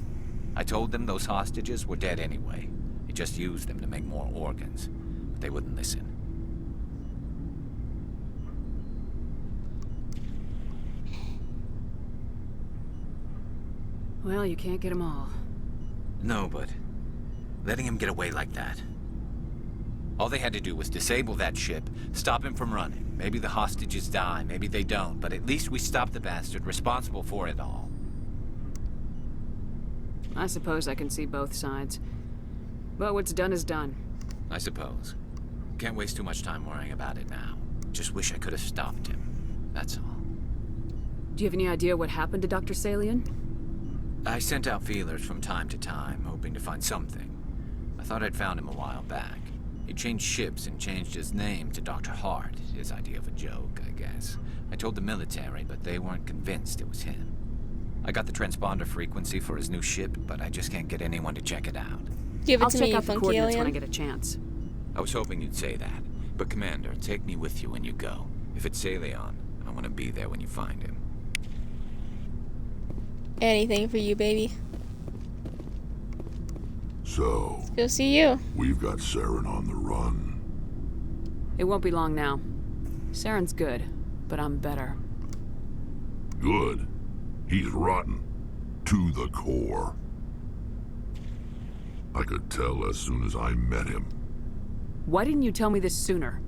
S11: I told them those hostages were dead anyway. He just used them to make more organs, but they wouldn't listen.
S9: Well, you can't get them all.
S11: No, but letting him get away like that. All they had to do was disable that ship, stop him from running. Maybe the hostages die, maybe they don't, but at least we stopped the bastard responsible for it all.
S9: I suppose I can see both sides. But what's done is done.
S11: I suppose. Can't waste too much time worrying about it now. Just wish I could have stopped him. That's all.
S9: Do you have any idea what happened to Dr. Salian?
S11: I sent out feelers from time to time, hoping to find something. I thought I'd found him a while back. He changed ships and changed his name to Dr. Hart, his idea of a joke, I guess. I told the military, but they weren't convinced it was him. I got the transponder frequency for his new ship, but I just can't get anyone to check it out.
S6: Give it
S9: I'll
S6: to
S9: check
S6: me,
S9: out the
S6: funky
S9: coordinates
S6: alien.
S9: when I get a chance.
S11: I was hoping you'd say that. But Commander, take me with you when you go. If it's Salion, I want to be there when you find him.
S6: Anything for you, baby.
S12: So,
S6: Go see you.
S12: we've got Saren on the run.
S9: It won't be long now. Saren's good, but I'm better.
S12: Good. He's rotten. To the core. I could tell as soon as I met him.
S9: Why didn't you tell me this sooner?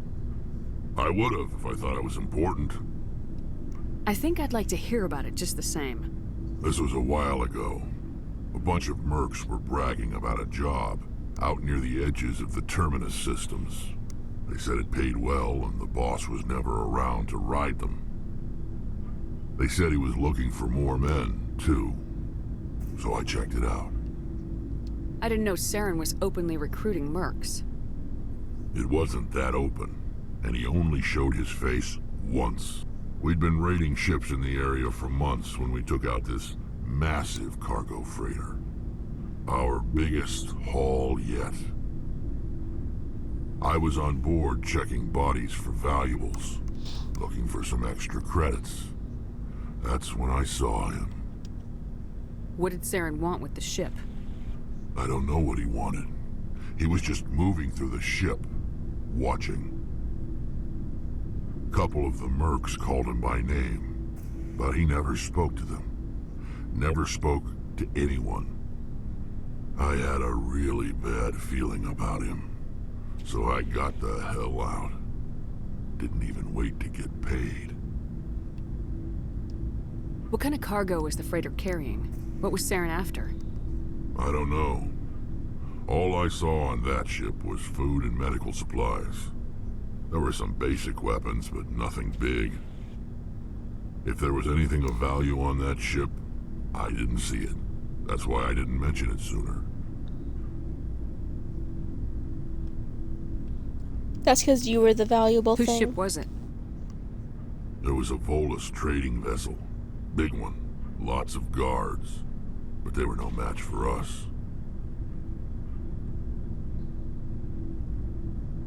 S12: I would have if I thought it was important.
S9: I think I'd like to hear about it just the same.
S12: This was a while ago. A bunch of mercs were bragging about a job out near the edges of the Terminus systems. They said it paid well and the boss was never around to ride them. They said he was looking for more men, too. So I checked it out.
S9: I didn't know Saren was openly recruiting mercs.
S12: It wasn't that open, and he only showed his face once. We'd been raiding ships in the area for months when we took out this massive cargo freighter. Our biggest haul yet. I was on board checking bodies for valuables, looking for some extra credits. That's when I saw him.
S9: What did Saren want with the ship?
S12: I don't know what he wanted. He was just moving through the ship, watching. Couple of the mercs called him by name, but he never spoke to them. Never spoke to anyone. I had a really bad feeling about him, so I got the hell out. Didn't even wait to get paid.
S9: What kind of cargo was the freighter carrying? What was Saren after?
S12: I don't know. All I saw on that ship was food and medical supplies. There were some basic weapons, but nothing big. If there was anything of value on that ship, I didn't see it. That's why I didn't mention it sooner.
S6: That's because you were the valuable
S9: Whose
S6: thing.
S9: ship was it?
S12: There was a Volus trading vessel. Big one. Lots of guards. But they were no match for us.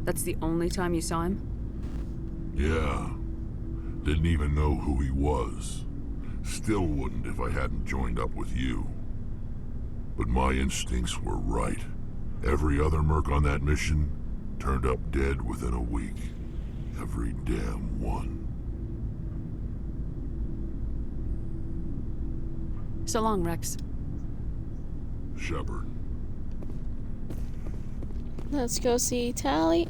S9: That's the only time you saw him?
S12: Yeah. Didn't even know who he was. Still wouldn't if I hadn't joined up with you. But my instincts were right. Every other merc on that mission Turned up dead within a week. Every damn one.
S9: So long, Rex.
S12: Shepard.
S6: Let's go see Tali.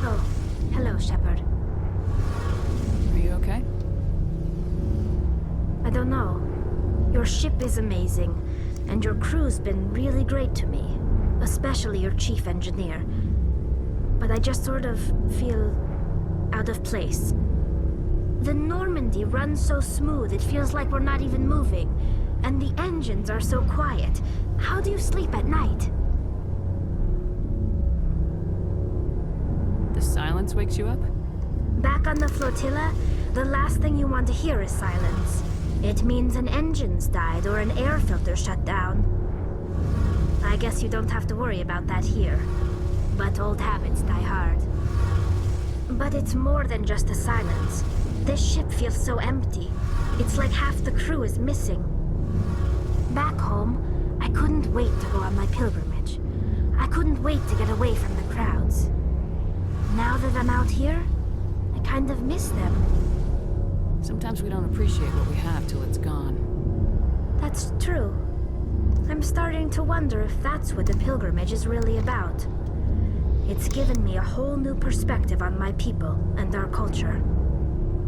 S15: Oh, hello, Shepard.
S9: Are you okay?
S15: I don't know. Your ship is amazing, and your crew's been really great to me, especially your chief engineer. But I just sort of feel out of place. The Normandy runs so smooth, it feels like we're not even moving. And the engines are so quiet. How do you sleep at night?
S9: The silence wakes you up?
S15: Back on the flotilla, the last thing you want to hear is silence. It means an engine's died or an air filter shut down. I guess you don't have to worry about that here. But old habits die hard. But it's more than just the silence. This ship feels so empty. It's like half the crew is missing. Back home, I couldn't wait to go on my pilgrimage. I couldn't wait to get away from the crowds. Now that I'm out here, I kind of miss them.
S9: Sometimes we don't appreciate what we have till it's gone.
S15: That's true. I'm starting to wonder if that's what the pilgrimage is really about. It's given me a whole new perspective on my people and our culture.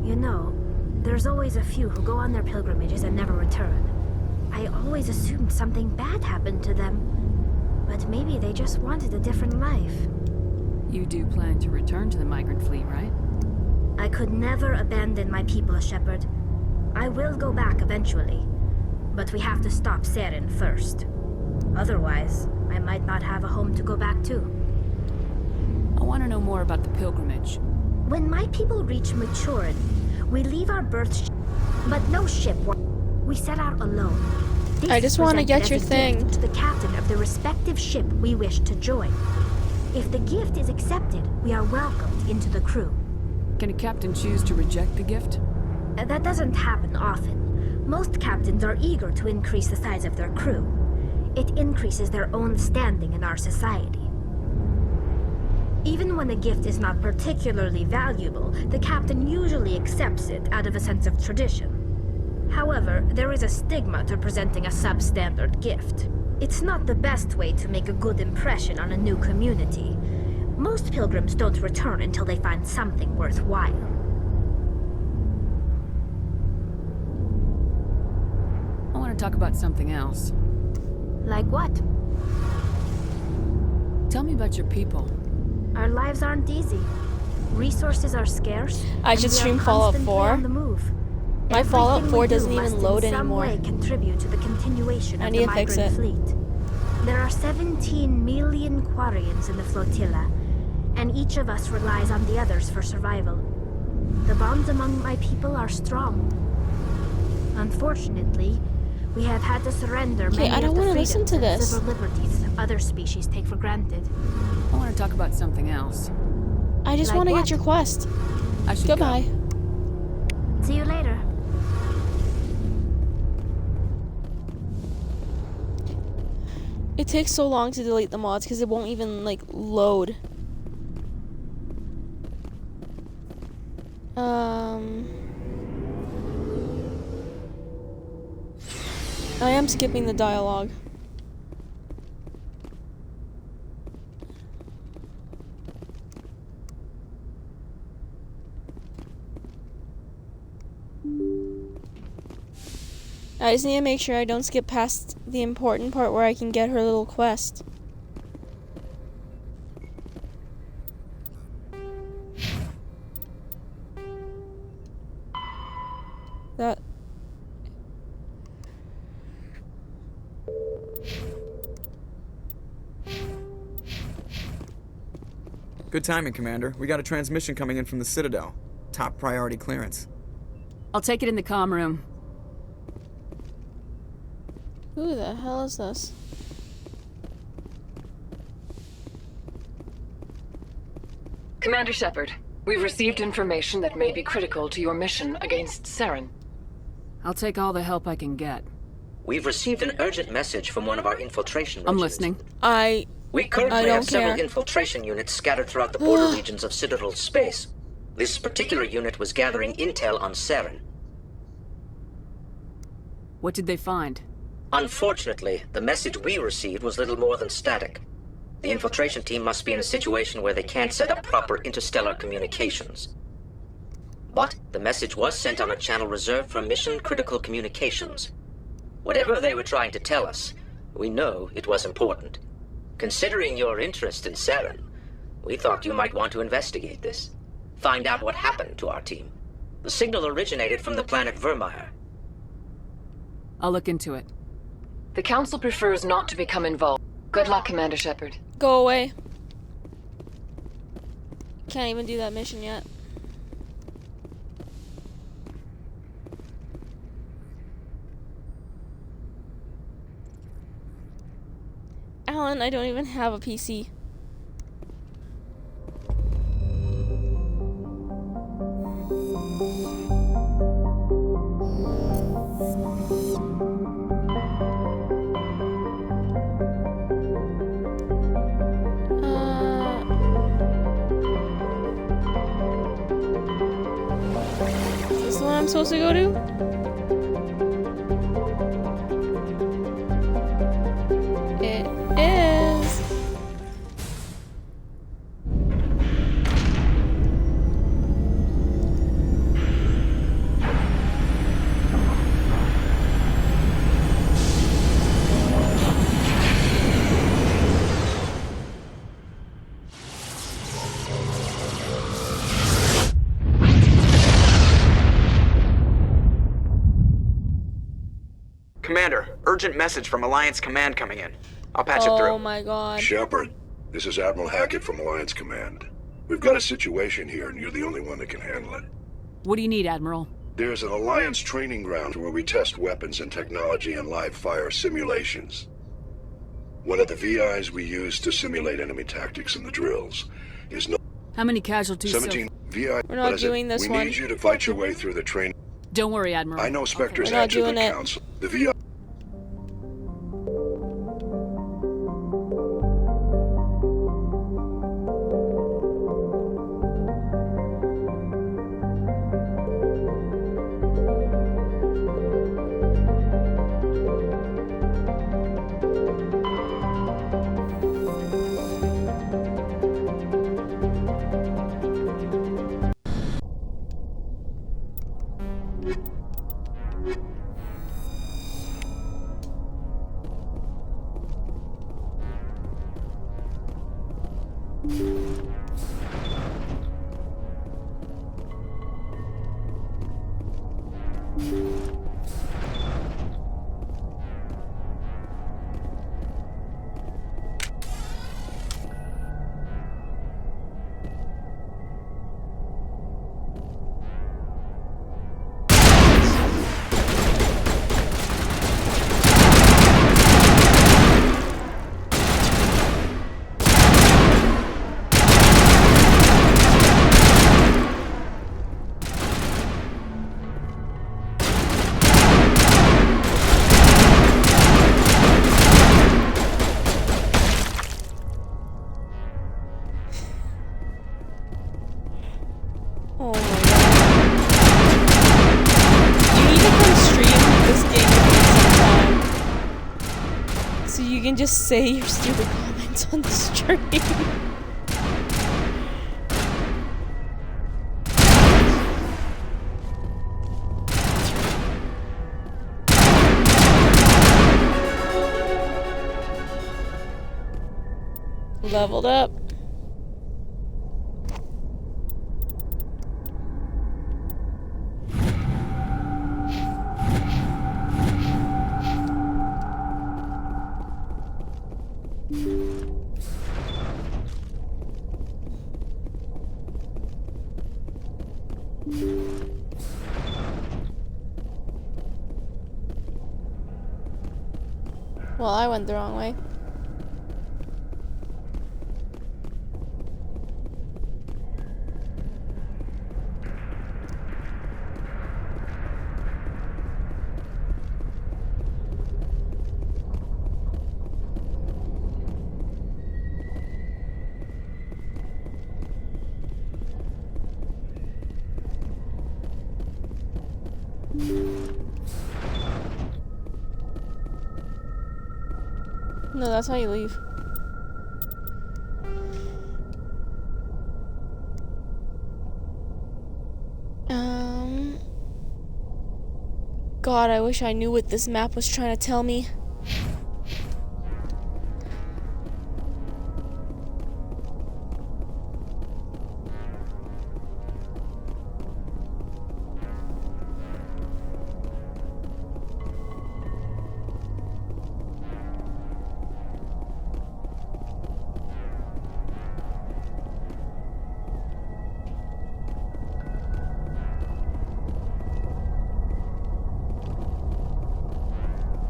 S15: You know, there's always a few who go on their pilgrimages and never return. I always assumed something bad happened to them, but maybe they just wanted a different life.
S9: You do plan to return to the migrant fleet, right?
S15: I could never abandon my people, Shepard. I will go back eventually, but we have to stop Saren first. Otherwise, I might not have a home to go back to.
S9: I want to know more about the pilgrimage.
S15: When my people reach maturity, we leave our birth but no ship. We set out alone. This
S6: I just want to get your
S15: as a
S6: thing.
S15: gift to the captain of the respective ship we wish to join. If the gift is accepted, we are welcomed into the crew.
S9: Can a captain choose to reject the gift?
S15: That doesn't happen often. Most captains are eager to increase the size of their crew. It increases their own standing in our society. Even when a gift is not particularly valuable, the captain usually accepts it out of a sense of tradition. However, there is a stigma to presenting a substandard gift. It's not the best way to make a good impression on a new community. Most pilgrims don't return until they find something worthwhile.
S9: I want to talk about something else.
S15: Like what?
S9: Tell me about your people.
S15: Our lives aren't easy. Resources are scarce.
S6: I should stream Fallout 4.
S15: On the move.
S6: My Fallout 4 doesn't
S15: Everything we
S6: even
S15: do
S6: load
S15: must in
S6: anymore.
S15: some way contribute to the continuation
S6: I
S15: of
S6: need
S15: the
S6: to fix
S15: migrant
S6: it.
S15: fleet. There are 17 million Quarians in the flotilla, and each of us relies on the others for survival. The bonds among my people are strong. Unfortunately, we have had to surrender
S6: Okay,
S15: many
S6: I don't
S15: of the
S6: wanna
S15: freedoms
S6: listen to
S15: and
S6: this.
S15: civil liberties other species take for granted.
S9: I want to talk about something else.
S6: I just
S15: Like
S6: want to
S15: what?
S6: get your quest.
S9: I should
S6: Goodbye.
S9: go.
S15: See you later.
S6: It takes so long to delete the mods because it won't even, like, load. I am skipping the dialogue. I just need to make sure I don't skip past the important part where I can get her little quest. That...
S1: Good timing, Commander. We got a transmission coming in from the Citadel. Top priority clearance.
S9: I'll take it in the comm room.
S6: Who the hell is this?
S16: Commander Shepard, we've received information that may be critical to your mission against Saren.
S9: I'll take all the help I can get.
S8: We've received an urgent message from one of our infiltration
S9: I'm
S8: regiments.
S9: listening.
S8: We currently
S6: don't
S8: have several
S6: care.
S8: infiltration units scattered throughout the border regions of Citadel space. This particular unit was gathering intel on Saren.
S9: What did they find?
S8: Unfortunately, the message we received was little more than static. The infiltration team must be in a situation where they can't set up proper interstellar communications. But the message was sent on a channel reserved for mission-critical communications. Whatever they were trying to tell us, we know it was important. Considering your interest in Saren, we thought you might want to investigate this. Find out what happened to our team. The signal originated from the planet Vermeer.
S9: I'll look into it.
S16: The Council prefers not to become involved. Good luck, Commander Shepard.
S6: Go away. Can't even do that mission yet. Alan, I don't even have a PC. Is this the one I'm supposed to go to? It is.
S1: Commander, urgent message from Alliance Command coming in. I'll patch it through.
S6: Oh my god.
S17: Shepard, this is Admiral Hackett from Alliance Command. We've got a situation here, and you're the only one that can handle it.
S9: What do you need, Admiral?
S17: There's an Alliance training ground where we test weapons and technology in live fire simulations. One of the VIs we use to simulate enemy tactics in the drills is no...
S9: How many casualties?
S17: 17 VI.
S6: We're not doing this
S17: we
S6: one.
S17: We need you to fight your way through the training.
S9: Don't worry, Admiral.
S17: I know Spectre's
S6: We're not
S17: answered the
S6: doing it.
S17: council. The VI...
S6: Oh my god. You need to come stream this game with me sometime. So you can just say your stupid comments on the stream. Leveled up. Well, I went the wrong way. No, that's how you leave. God, I wish I knew what this map was trying to tell me.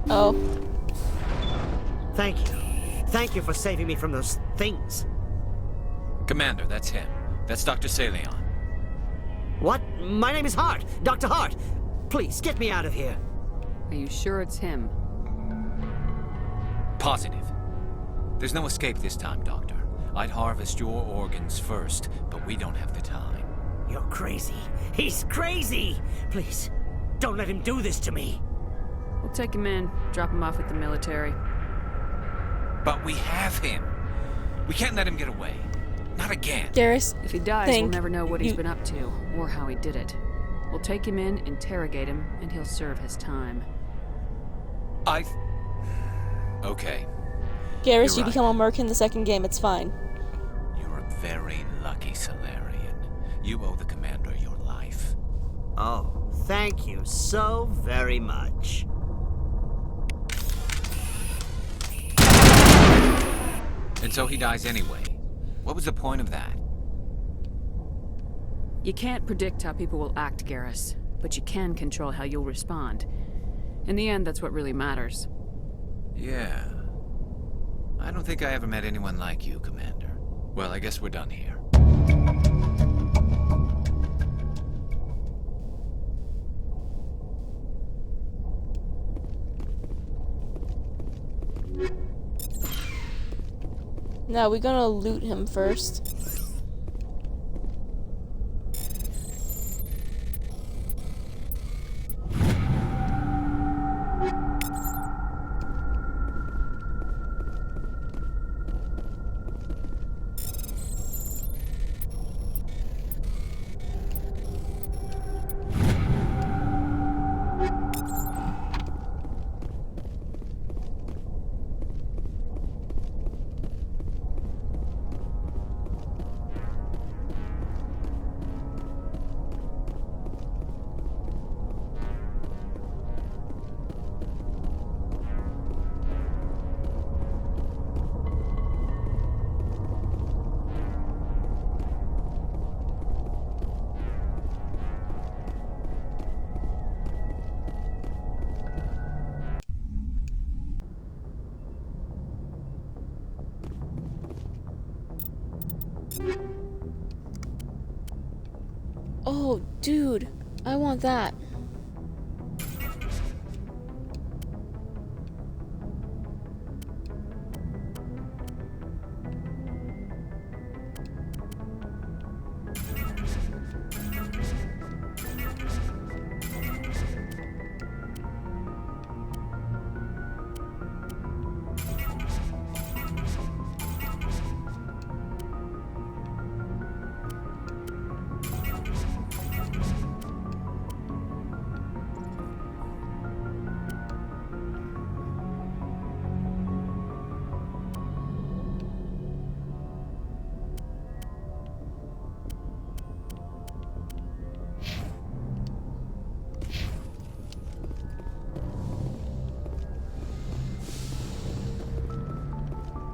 S6: Oh.
S18: Thank you. Thank you for saving me from those things.
S11: Commander, that's him. That's Dr. Saleon.
S18: What? My name is Hart. Dr. Hart. Please, get me out of here.
S9: Are you sure it's him?
S11: Positive. There's no escape this time, Doctor. I'd harvest your organs first, but we don't have the time.
S18: You're crazy. He's crazy! Please, don't let him do this to me.
S9: We'll take him in, drop him off at the military.
S11: But we have him. We can't let him get away. Not again.
S6: Garrus,
S9: if he dies, we'll never know what he's been up to, or how he did it. We'll take him in, interrogate him, and he'll serve his time.
S11: Okay.
S6: Garrus, you become a merc in the second game, it's fine.
S11: You're a very lucky Salarian. You owe the Commander your life.
S18: Oh, thank you so very much.
S11: And so he dies anyway. What was the point of that?
S9: You can't predict how people will act, Garrus, but you can control how you'll respond. In the end, that's what really matters.
S11: Yeah. I don't think I ever met anyone like you, Commander. Well, I guess we're done here.
S6: Now we're gonna loot him first. Oh, dude, I want that.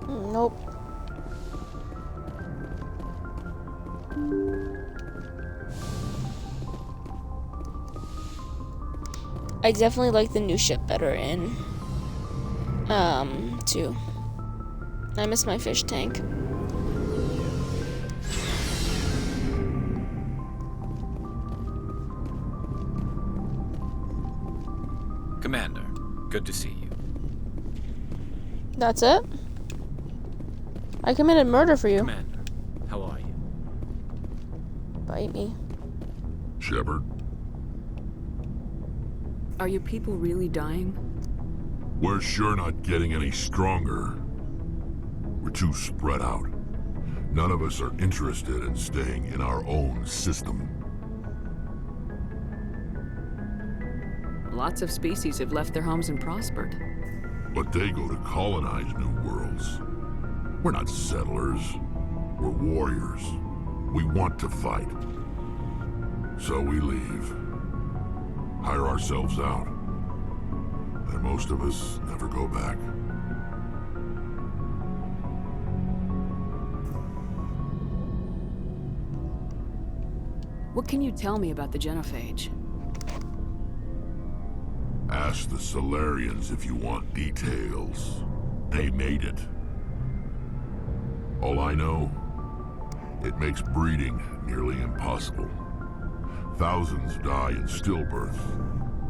S6: Nope. I definitely like the new ship better in 2. I miss my fish tank.
S11: Commander, good to see you.
S6: That's it? I committed murder for you.
S11: Commander, how are you?
S6: Bite me.
S12: Shepard?
S9: Are your people really dying?
S12: We're sure not getting any stronger. We're too spread out. None of us are interested in staying in our own system.
S9: Lots of species have left their homes and prospered.
S12: But they go to colonize new worlds. We're not settlers. We're warriors. We want to fight. So we leave. Hire ourselves out. And most of us never go back.
S9: What can you tell me about the Genophage?
S12: Ask the Solarians if you want details. They made it. All I know, it makes breeding nearly impossible. Thousands die in stillbirth,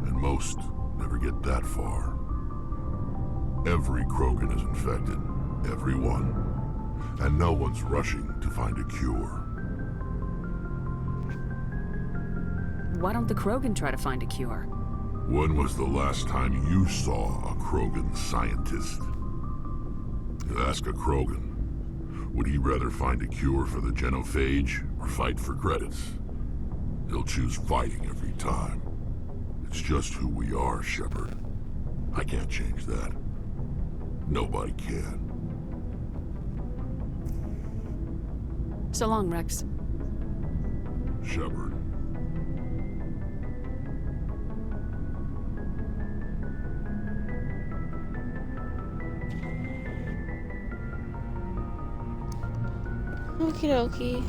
S12: and most never get that far. Every Krogan is infected, every one, and no one's rushing to find a cure.
S9: Why don't the Krogan try to find a cure?
S12: When was the last time you saw a Krogan scientist? You ask a Krogan, would he rather find a cure for the Genophage or fight for credits? He'll choose fighting every time. It's just who we are, Shepard. I can't change that. Nobody can.
S9: So long, Rex.
S12: Shepard.
S6: Okie dokie.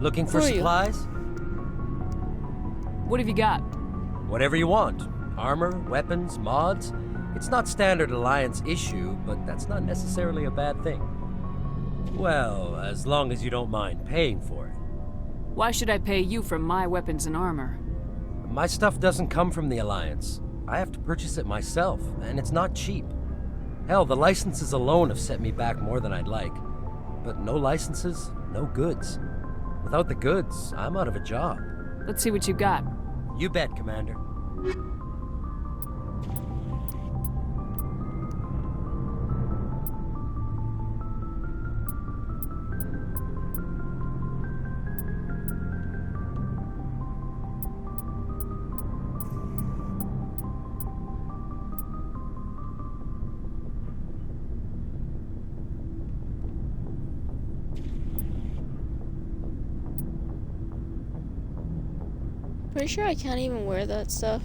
S19: Looking for
S6: Who are you?
S19: supplies?
S9: What have you got?
S19: Whatever you want. Armor, weapons, mods. It's not standard Alliance issue, but that's not necessarily a bad thing. Well, as long as you don't mind paying for it.
S9: Why should I pay you for my weapons and armor?
S19: My stuff doesn't come from the Alliance. I have to purchase it myself, and it's not cheap. Hell, the licenses alone have set me back more than I'd like. But no licenses, no goods. Without the goods, I'm out of a job.
S9: Let's see what you got.
S19: You bet, Commander.
S6: Pretty sure I can't even wear that stuff.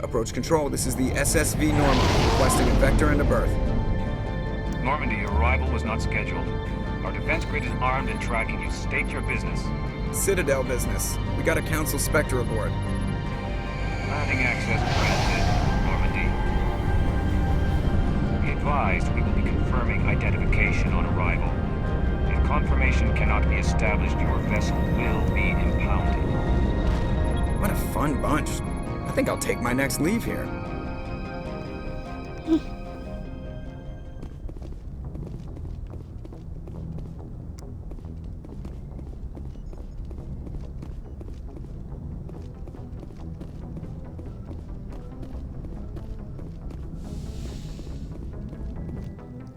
S1: Approach control, this is the SSV Normandy, requesting a vector and a berth.
S20: Normandy, your arrival was not scheduled. Our defense grid is armed and tracking you. State your business.
S1: Citadel business. We got a Council Spectre aboard.
S20: Landing access granted, Normandy. Be advised, we will be confirming identification on arrival. If confirmation cannot be established, your vessel will be impounded.
S1: What a fun bunch. I think I'll take my next leave here.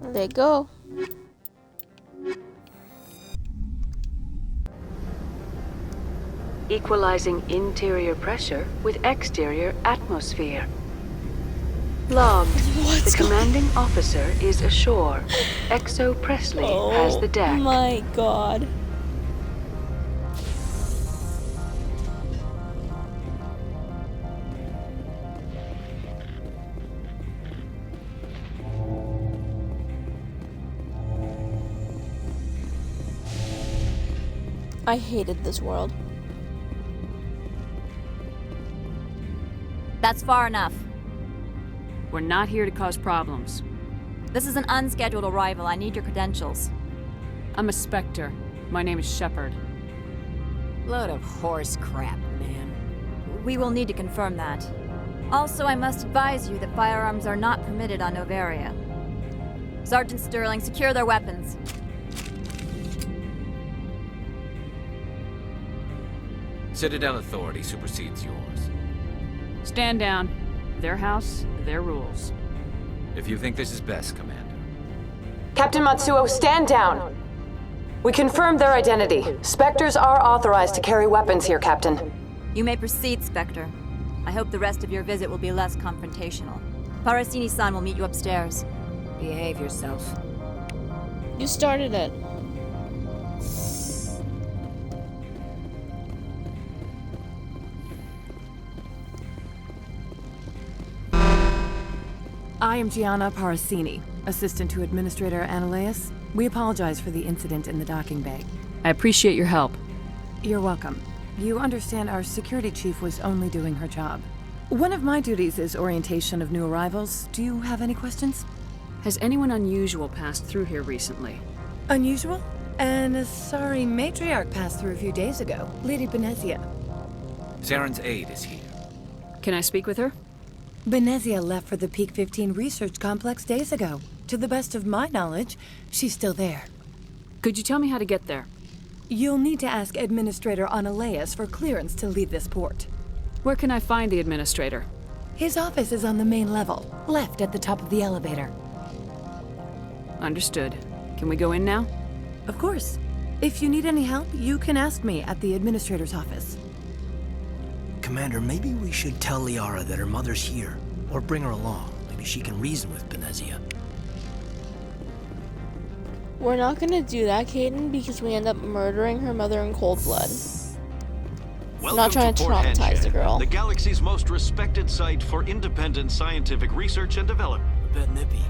S6: There you go.
S2: Equalizing interior pressure with exterior atmosphere. Logged. The commanding officer is ashore. Exo Presley has the deck.
S6: Oh my god. I hated this world.
S7: That's far enough.
S9: We're not here to cause problems.
S7: This is an unscheduled arrival. I need your credentials.
S9: I'm a Spectre. My name is Shepard.
S7: Load of horse crap, man. We will need to confirm that. Also, I must advise you that firearms are not permitted on Novaria. Sergeant Sterling, secure their weapons.
S11: Citadel authority supersedes yours.
S9: Stand down. Their house, their rules.
S11: If you think this is best, Commander.
S16: Captain Matsuo, stand down! We confirmed their identity. Spectres are authorized to carry weapons here, Captain.
S7: You may proceed, Spectre. I hope the rest of your visit will be less confrontational. Parasini-san will meet you upstairs. Behave yourself.
S6: You started it.
S21: I am Gianna Parasini, assistant to Administrator Ananias. We apologize for the incident in the docking bay.
S9: I appreciate your help.
S21: You're welcome. You understand our security chief was only doing her job. One of my duties is orientation of new arrivals. Do you have any questions?
S9: Has anyone unusual passed through here recently?
S21: Unusual? An Asari matriarch passed through a few days ago, Lady Benezia.
S11: Zaren's aide is here.
S9: Can I speak with her?
S21: Benezia left for the Peak 15 research complex days ago. To the best of my knowledge, she's still there.
S9: Could you tell me how to get there?
S21: You'll need to ask Administrator Ananias for clearance to leave this port.
S9: Where can I find the Administrator?
S21: His office is on the main level, left at the top of the elevator.
S9: Understood. Can we go in now?
S21: Of course. If you need any help, you can ask me at the Administrator's office.
S5: Commander, maybe we should tell Liara that her mother's here, or bring her along. Maybe she can reason with Benezia.
S6: We're not gonna do that, Caden, because we end up murdering her mother in cold blood. Not trying to traumatize the girl.
S22: The galaxy's most respected site for independent scientific research and development.
S5: A bit nippy.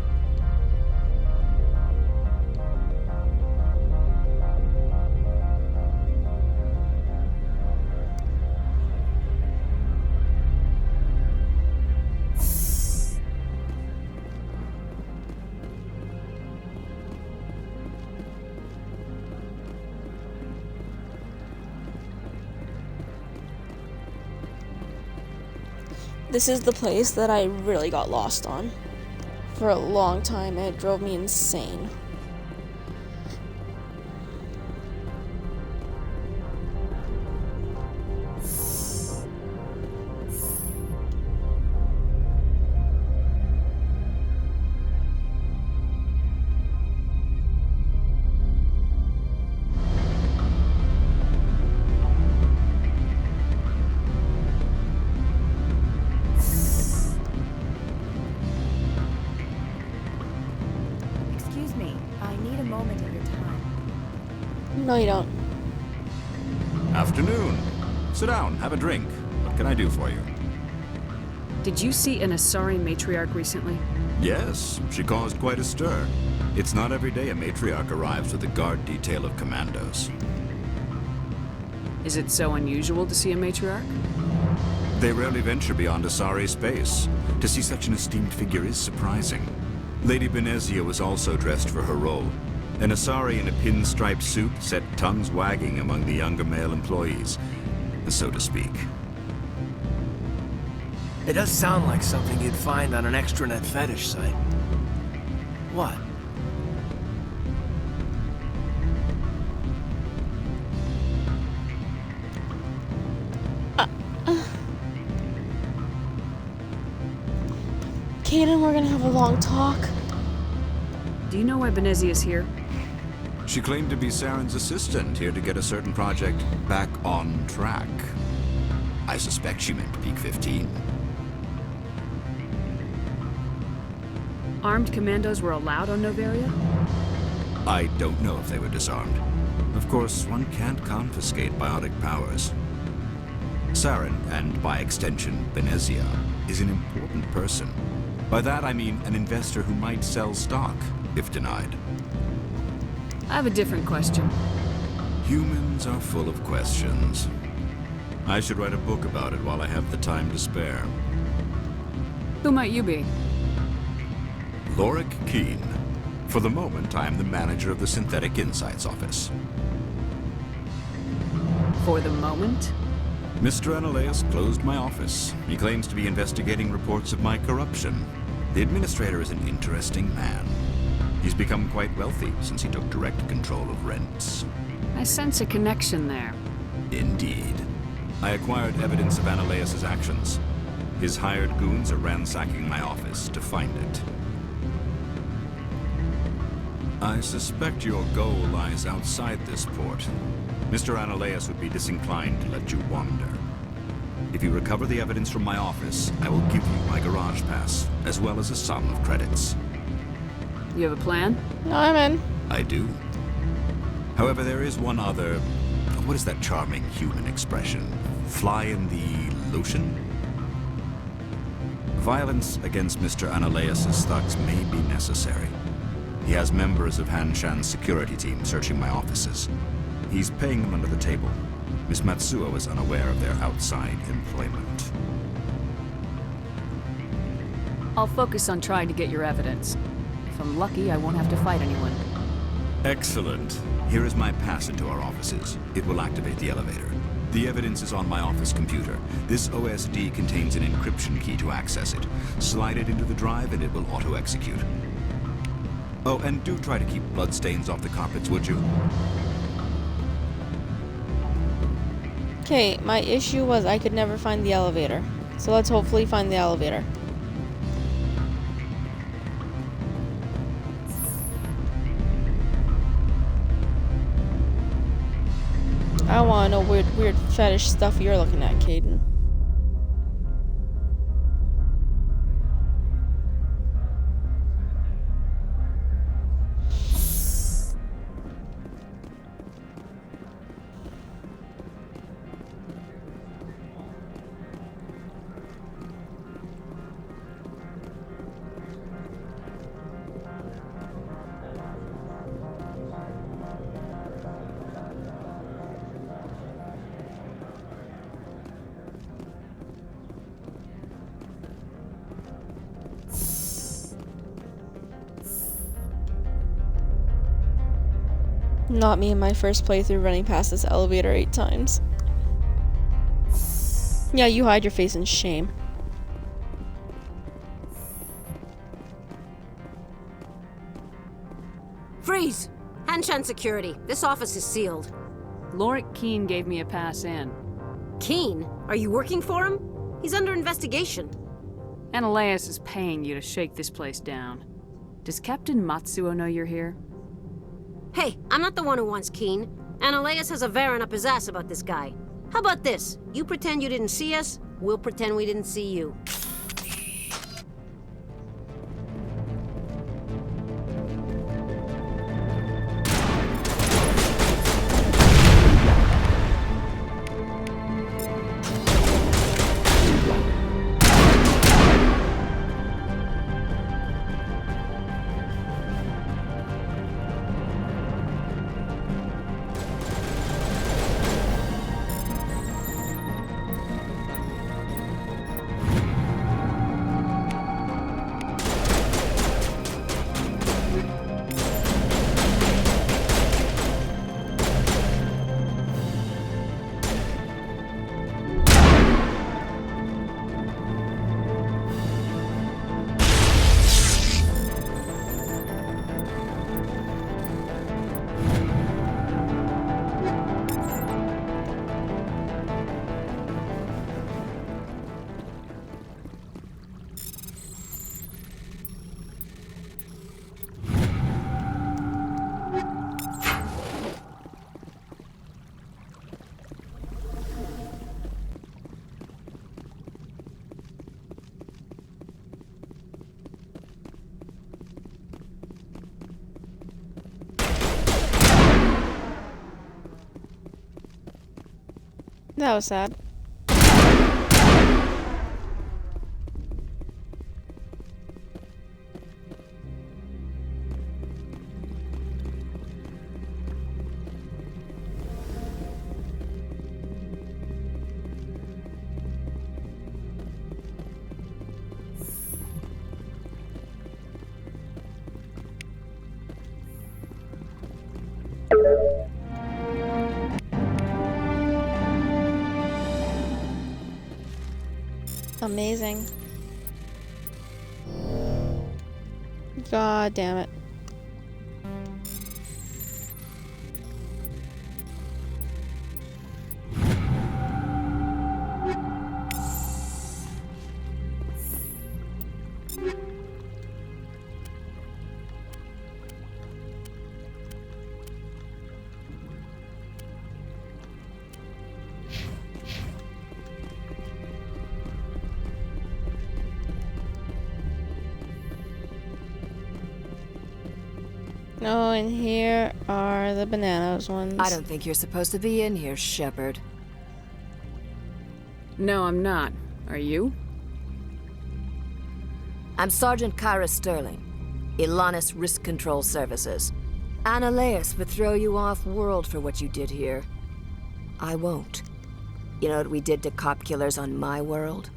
S6: This is the place that I really got lost on for a long time, and it drove me insane. No, you don't.
S23: Afternoon. Sit down, have a drink. What can I do for you?
S9: Did you see an Asari matriarch recently?
S23: Yes, she caused quite a stir. It's not every day a matriarch arrives with a guard detail of commandos.
S9: Is it so unusual to see a matriarch?
S23: They rarely venture beyond Asari space. To see such an esteemed figure is surprising. Lady Benezia was also dressed for her role. An Asari in a pinstripe suit set tongues wagging among the younger male employees, so to speak.
S5: It does sound like something you'd find on an extranet fetish site. What?
S6: Caden, we're gonna have a long talk.
S9: Do you know why Benezia's here?
S23: She claimed to be Saren's assistant, here to get a certain project back on track. I suspect she meant Peak 15.
S9: Armed commandos were allowed on Noveria?
S23: I don't know if they were disarmed. Of course, one can't confiscate biotic powers. Saren, and by extension, Benezia, is an important person. By that I mean an investor who might sell stock, if denied.
S9: I have a different question.
S23: Humans are full of questions. I should write a book about it while I have the time to spare.
S9: Who might you be?
S23: Lorik Keene. For the moment, I am the manager of the Synthetic Insights Office.
S9: For the moment?
S23: Mr. Analeas closed my office. He claims to be investigating reports of my corruption. The administrator is an interesting man. He's become quite wealthy since he took direct control of rents.
S9: I sense a connection there.
S23: Indeed. I acquired evidence of Analeas' actions. His hired goons are ransacking my office to find it. I suspect your goal lies outside this port. Mr. Analeas would be disinclined to let you wander. If you recover the evidence from my office, I will give you my garage pass, as well as a sum of credits.
S9: You have a plan?
S6: I'm in.
S23: I do. However, there is one other... What is that charming human expression? Fly in the lotion? Violence against Mr. Analeas' thugs may be necessary. He has members of Han Shan's security team searching my offices. He's paying them under the table. Miss Matsuo is unaware of their outside employment.
S9: I'll focus on trying to get your evidence. If I'm lucky, I won't have to fight anyone.
S23: Excellent. Here is my pass into our offices. It will activate the elevator. The evidence is on my office computer. This OSD contains an encryption key to access it. Slide it into the drive and it will auto-execute. Oh, and do try to keep bloodstains off the carpets, would you?
S6: Okay, my issue was I could never find the elevator. So let's hopefully find the elevator. I want to know weird fetish stuff you're looking at, Caden. Not me in my first playthrough running past this elevator 8 times. Yeah, you hide your face in shame.
S3: Freeze! Hanshan Security. This office is sealed.
S9: Lorik Keene gave me a pass in.
S3: Keene? Are you working for him? He's under investigation.
S9: Analeas is paying you to shake this place down. Does Captain Matsuo know you're here?
S3: Hey, I'm not the one who wants Keene. Analeas has a Varen up his ass about this guy. How about this? You pretend you didn't see us, we'll pretend we didn't see you.
S6: That was sad. Amazing. God damn it. Oh, and here are the bananas ones.
S4: I don't think you're supposed to be in here, Shepard.
S9: No, I'm not. Are you?
S4: I'm Sergeant Kyra Sterling, Ilanis Risk Control Services. Annaleus would throw you off-world for what you did here. I won't. You know what we did to cop killers on my world?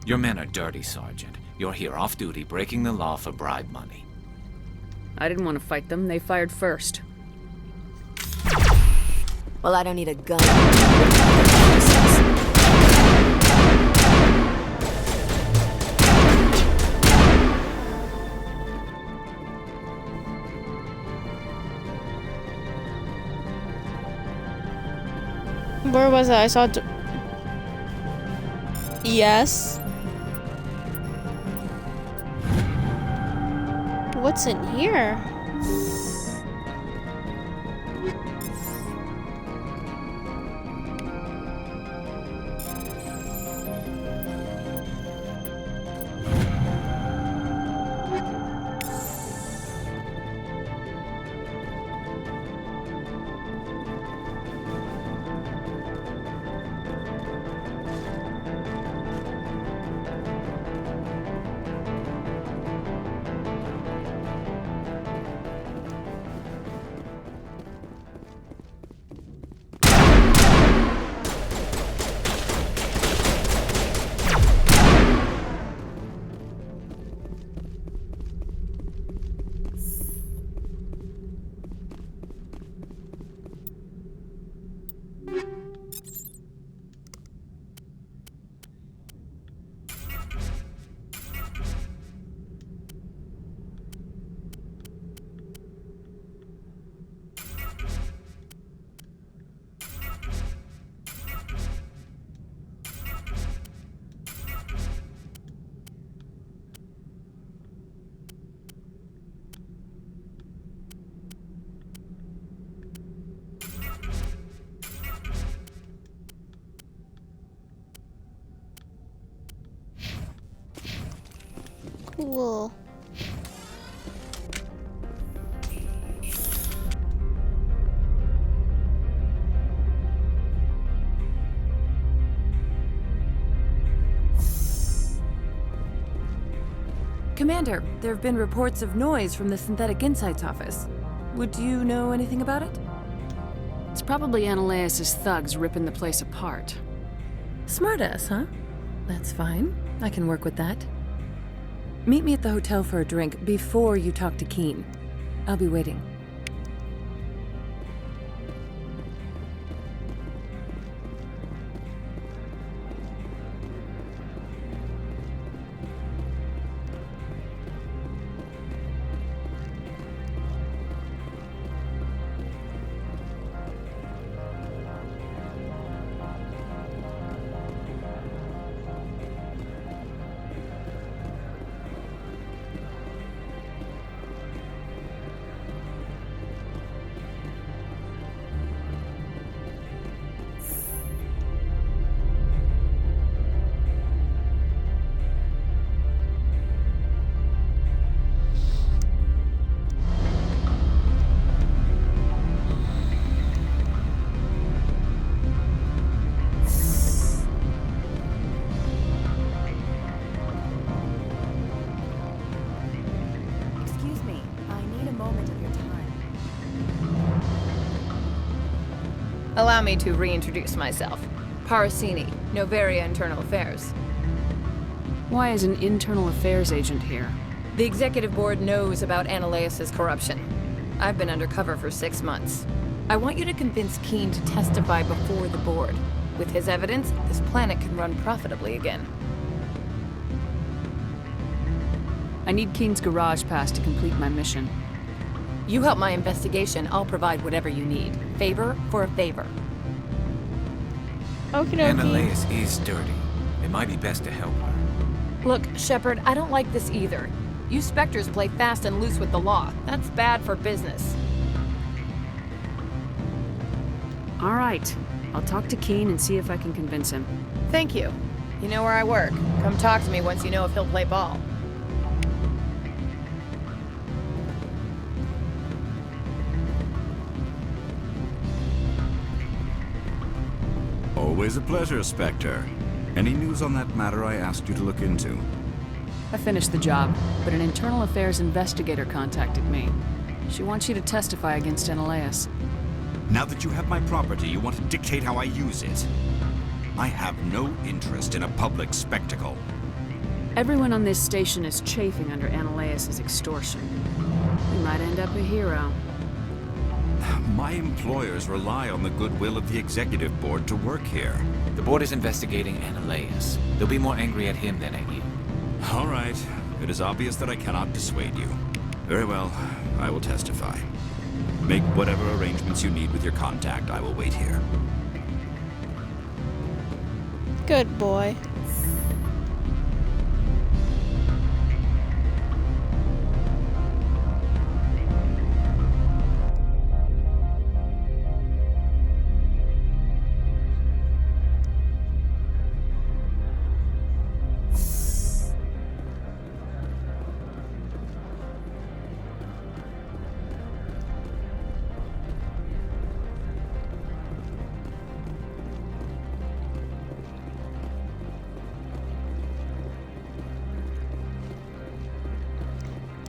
S11: Your men are dirty, Sergeant. You're here off-duty, breaking the law for bribe money.
S9: I didn't want to fight them. They fired first.
S4: Well, I don't need a gun.
S6: Where was I? I saw. Yes. What's in here? Cool.
S21: Commander, there have been reports of noise from the Synthetic Insights office. Would you know anything about it?
S9: It's probably Annaleus' thugs ripping the place apart.
S21: Smartass, huh? That's fine. I can work with that. Meet me at the hotel for a drink before you talk to Keen. I'll be waiting.
S7: moment of your time.
S10: Allow me to reintroduce myself. Parasini, Noveria Internal Affairs.
S9: Why is an internal affairs agent here?
S10: The executive board knows about Ananias' corruption. I've been undercover for 6 months. I want you to convince Keen to testify before the board. With his evidence, this planet can run profitably again.
S9: I need Keen's garage pass to complete my mission.
S10: You help my investigation, I'll provide whatever you need. Favor for a favor.
S6: Okay.
S11: Ananias is dirty. It might be best to help her.
S10: Look, Shepard, I don't like this either. You Spectres play fast and loose with the law. That's bad for business.
S9: All right. I'll talk to Keen and see if I can convince him.
S10: Thank you. You know where I work. Come talk to me once you know if he'll play ball.
S23: Always a pleasure, Spectre. Any news on that matter I asked you to look into?
S9: I finished the job, but an internal affairs investigator contacted me. She wants you to testify against Ananias.
S23: Now that you have my property, you want to dictate how I use it. I have no interest in a public spectacle.
S9: Everyone on this station is chafing under Ananias' extortion. You might end up a hero.
S23: My employers rely on the goodwill of the executive board to work here.
S11: The board is investigating Ananias. They'll be more angry at him than at you.
S23: All right. It is obvious that I cannot dissuade you. Very well. I will testify. Make whatever arrangements you need with your contact. I will wait here.
S6: Good boy.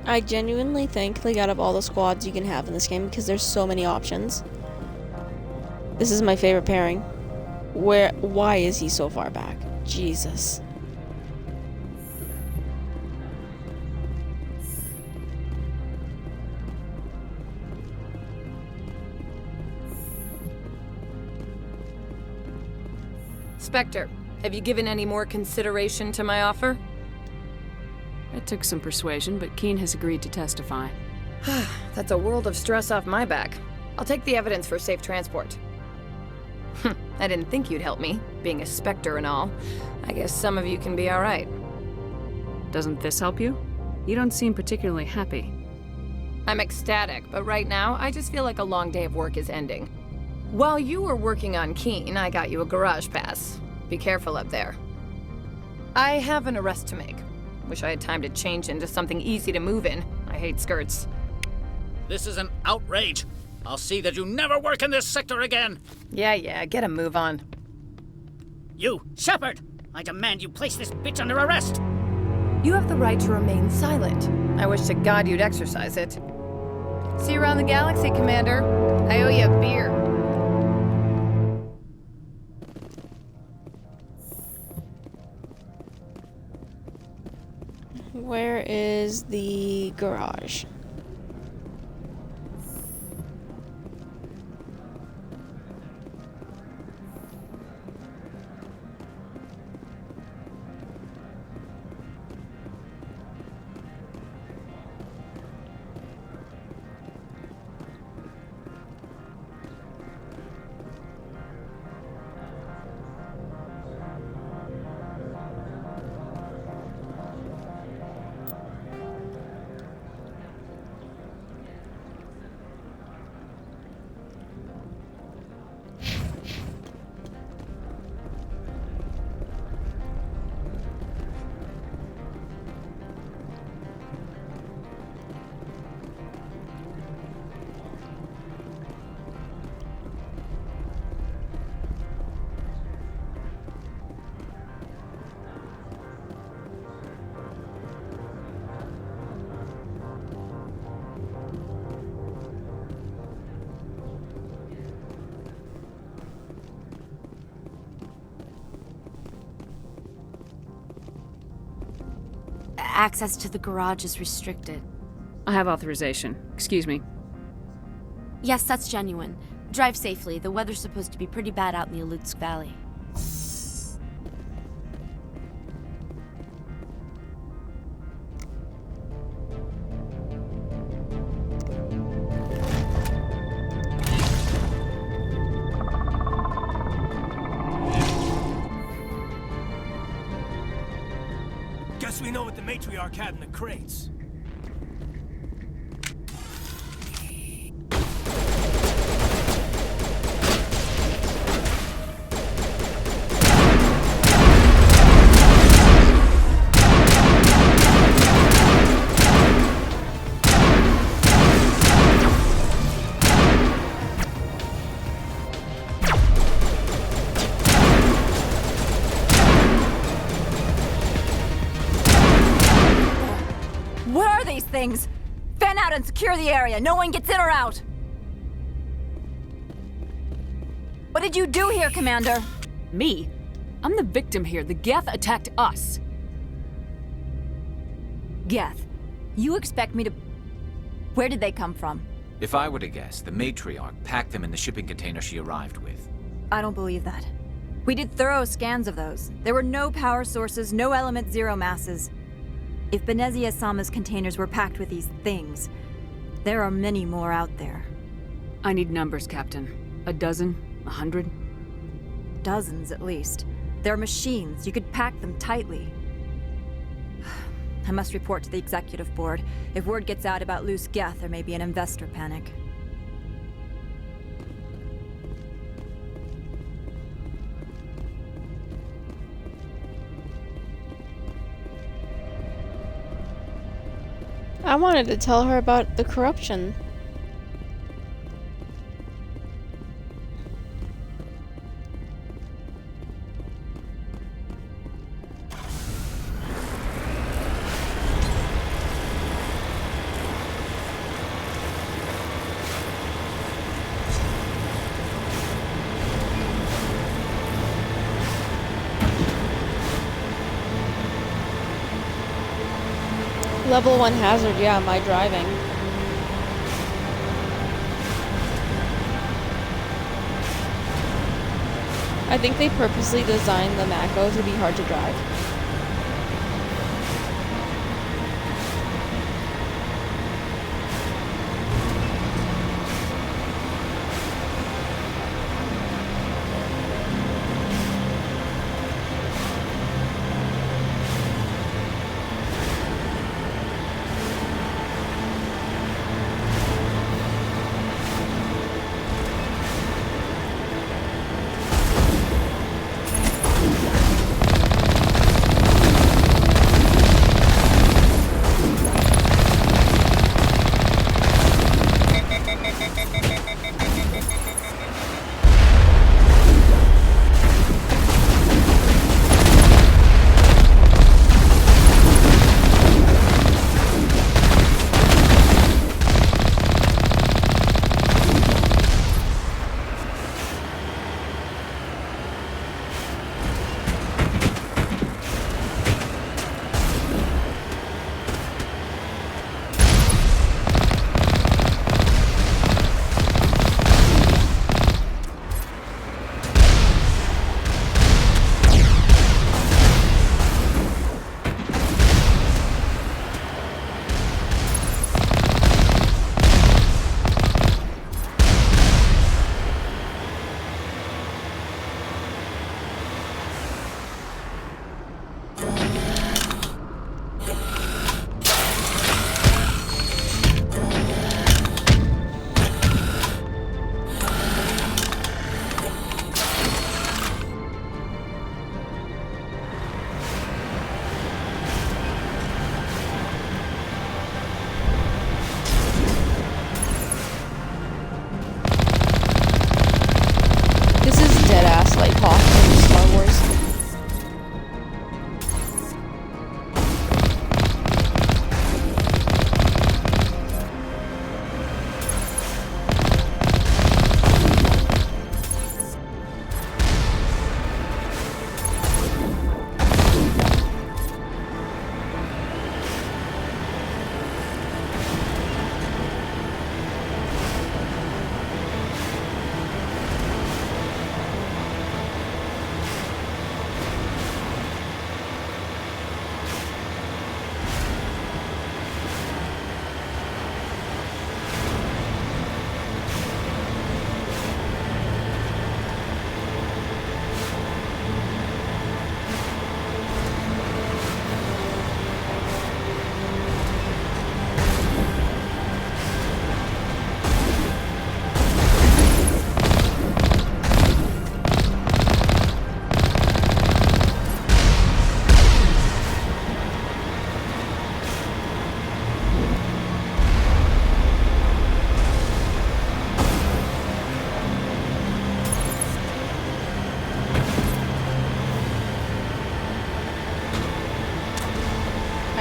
S6: I genuinely think, like, out of all the squads you can have in this game, because there's so many options, this is my favorite pairing. Why is he so far back? Jesus.
S10: Spectre, have you given any more consideration to my offer?
S9: It took some persuasion, but Keen has agreed to testify.
S10: That's a world of stress off my back. I'll take the evidence for safe transport. I didn't think you'd help me, being a Spectre and all. I guess some of you can be alright.
S9: Doesn't this help you? You don't seem particularly happy.
S10: I'm ecstatic, but right now, I just feel like a long day of work is ending. While you were working on Keen, I got you a garage pass. Be careful up there. I have an arrest to make. Wish I had time to change into something easy to move in. I hate skirts.
S18: This is an outrage. I'll see that you never work in this sector again.
S10: Yeah, get a move on.
S18: You, Shepard! I demand you place this bitch under arrest!
S10: You have the right to remain silent. I wish to God you'd exercise it. See you around the galaxy, Commander. I owe you a beer.
S6: Where is the garage?
S7: access to the garage is restricted.
S9: I have authorization. Excuse me.
S7: Yes, that's genuine. Drive safely. The weather's supposed to be pretty bad out in the Alutsk Valley.
S5: Guess we know what the matriarch had in the crates.
S7: What are these things? Fan out and secure the area. No one gets in or out. What did you do here, Commander?
S9: Me? I'm the victim here. The Geth attacked us.
S7: Geth, you expect me to... Where did they come from?
S11: If I were to guess, the matriarch packed them in the shipping container she arrived with.
S7: I don't believe that. We did thorough scans of those. There were no power sources, no element zero masses. If Benezia Sama's containers were packed with these things, there are many more out there.
S9: I need numbers, Captain. A dozen? 100?
S7: Dozens, at least. They're machines. You could pack them tightly. I must report to the executive board. If word gets out about loose Geth, there may be an investor panic.
S6: I wanted to tell her about the corruption. Level 1 hazard, yeah, my driving. I think they purposely designed the Mako to be hard to drive.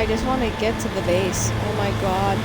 S6: I just want to get to the base. Oh my god.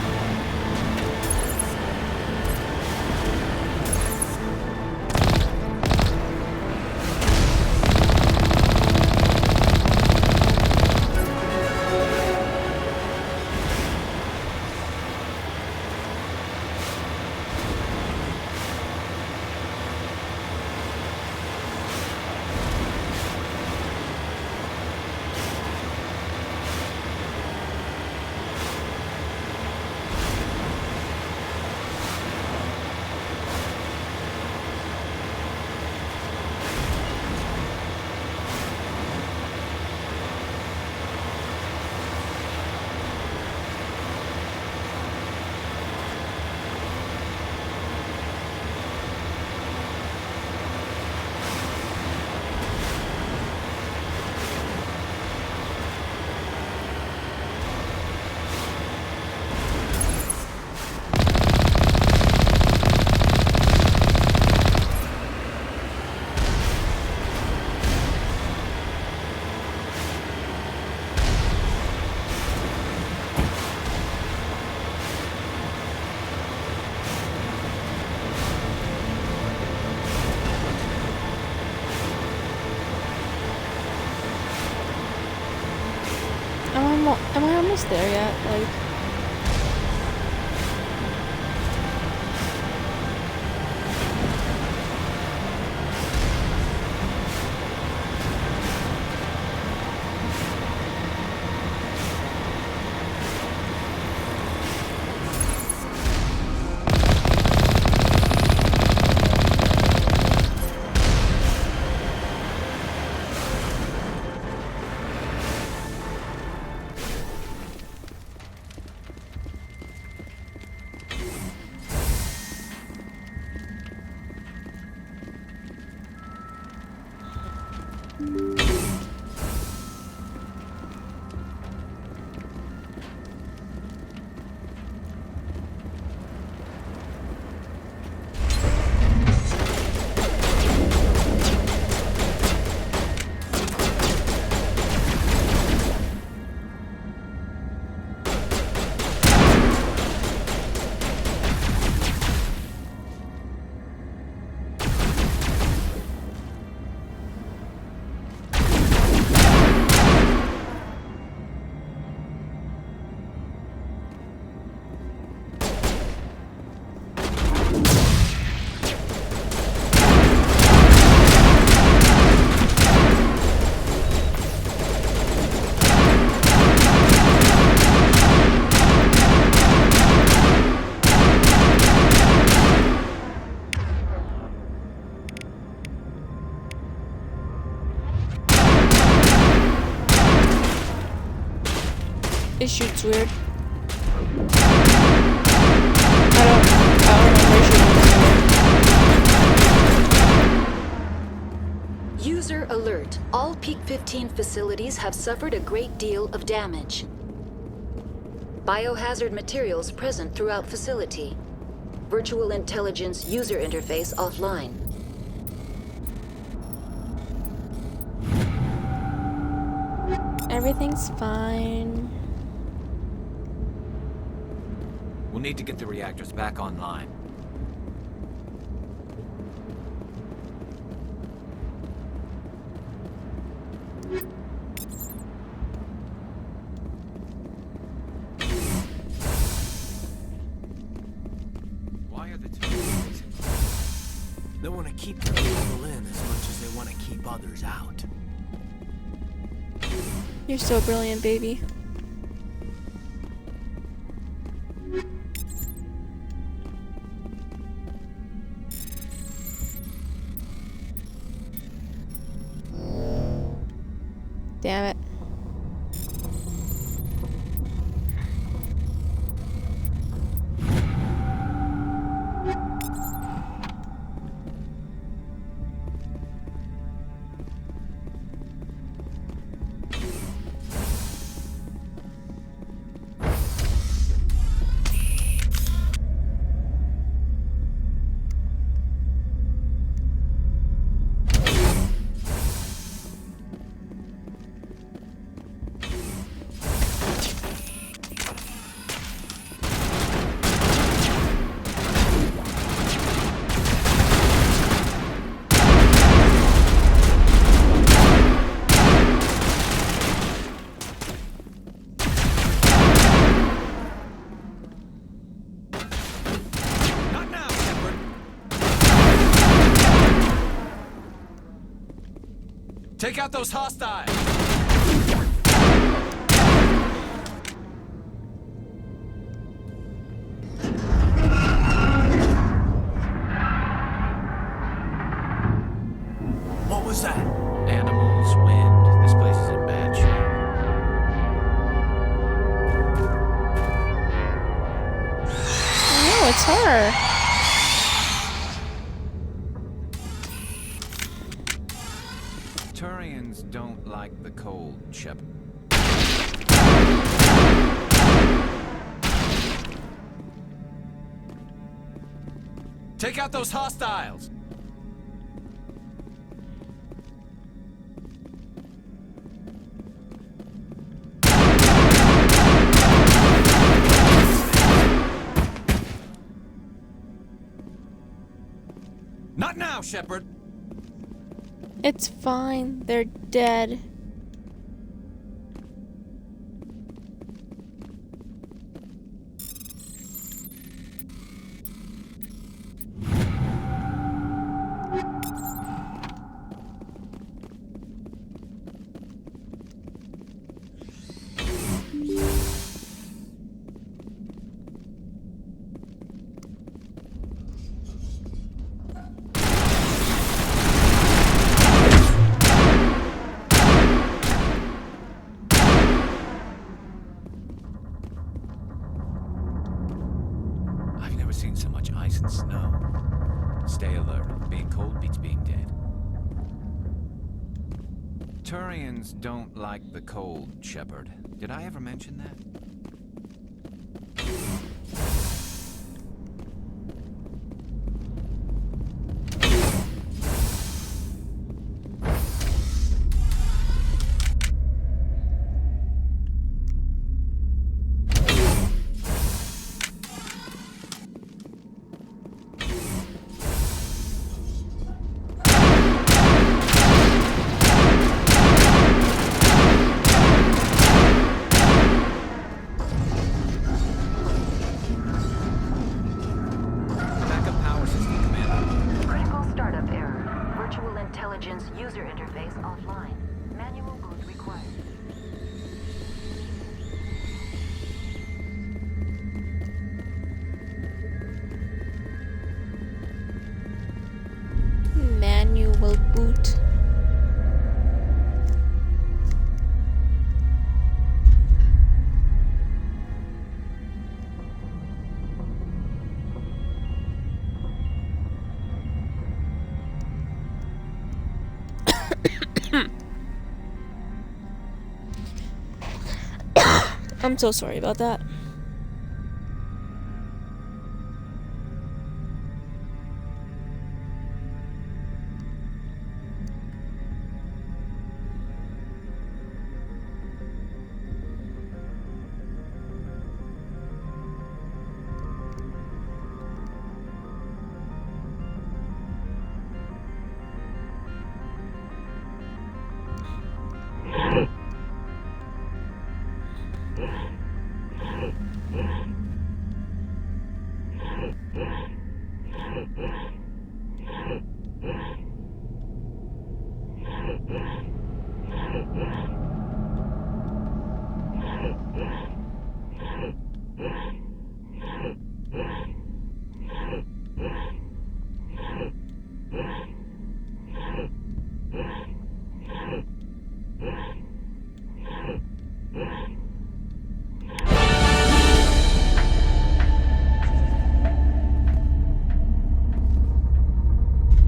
S6: Am I almost there yet? Like, it shoots weird. I don't remember shooting.
S13: User alert. All Peak 15 facilities have suffered a great deal of damage. Biohazard materials present throughout facility. Virtual intelligence user interface offline.
S6: Everything's fine.
S11: We'll need to get the reactors back online. Why are the two facing?
S5: They want to keep the people in as much as they want to keep others out.
S6: You're so brilliant, baby. Damn it.
S11: Take out those hostiles!
S5: What was that?
S11: Animals, wind. This place is in bad shape.
S6: No, it's her.
S11: Turians don't like the cold, Shepard. Take out those hostiles! Not now, Shepard!
S6: It's fine. They're dead.
S11: I've never seen so much ice and snow. Stay alert. Being cold beats being dead. Turians don't like the cold, Shepard. Did I ever mention that?
S13: Critical startup error. Virtual intelligence user interface offline. Manual boot required.
S6: Manual boot. I'm so sorry about that.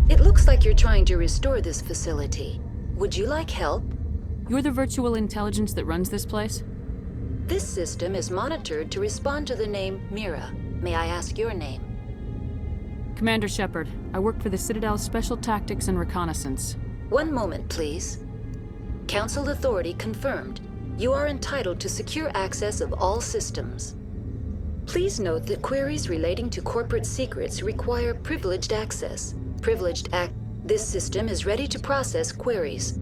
S13: It looks like you're trying to restore this facility. Would you like help?
S9: You're the virtual intelligence that runs this place?
S13: This system is monitored to respond to the name Mira. May I ask your name?
S9: Commander Shepard. I work for the Citadel's Special Tactics and Reconnaissance.
S13: One moment, please. Council authority confirmed. You are entitled to secure access of all systems. Please note that queries relating to corporate secrets require privileged access. This system is ready to process queries.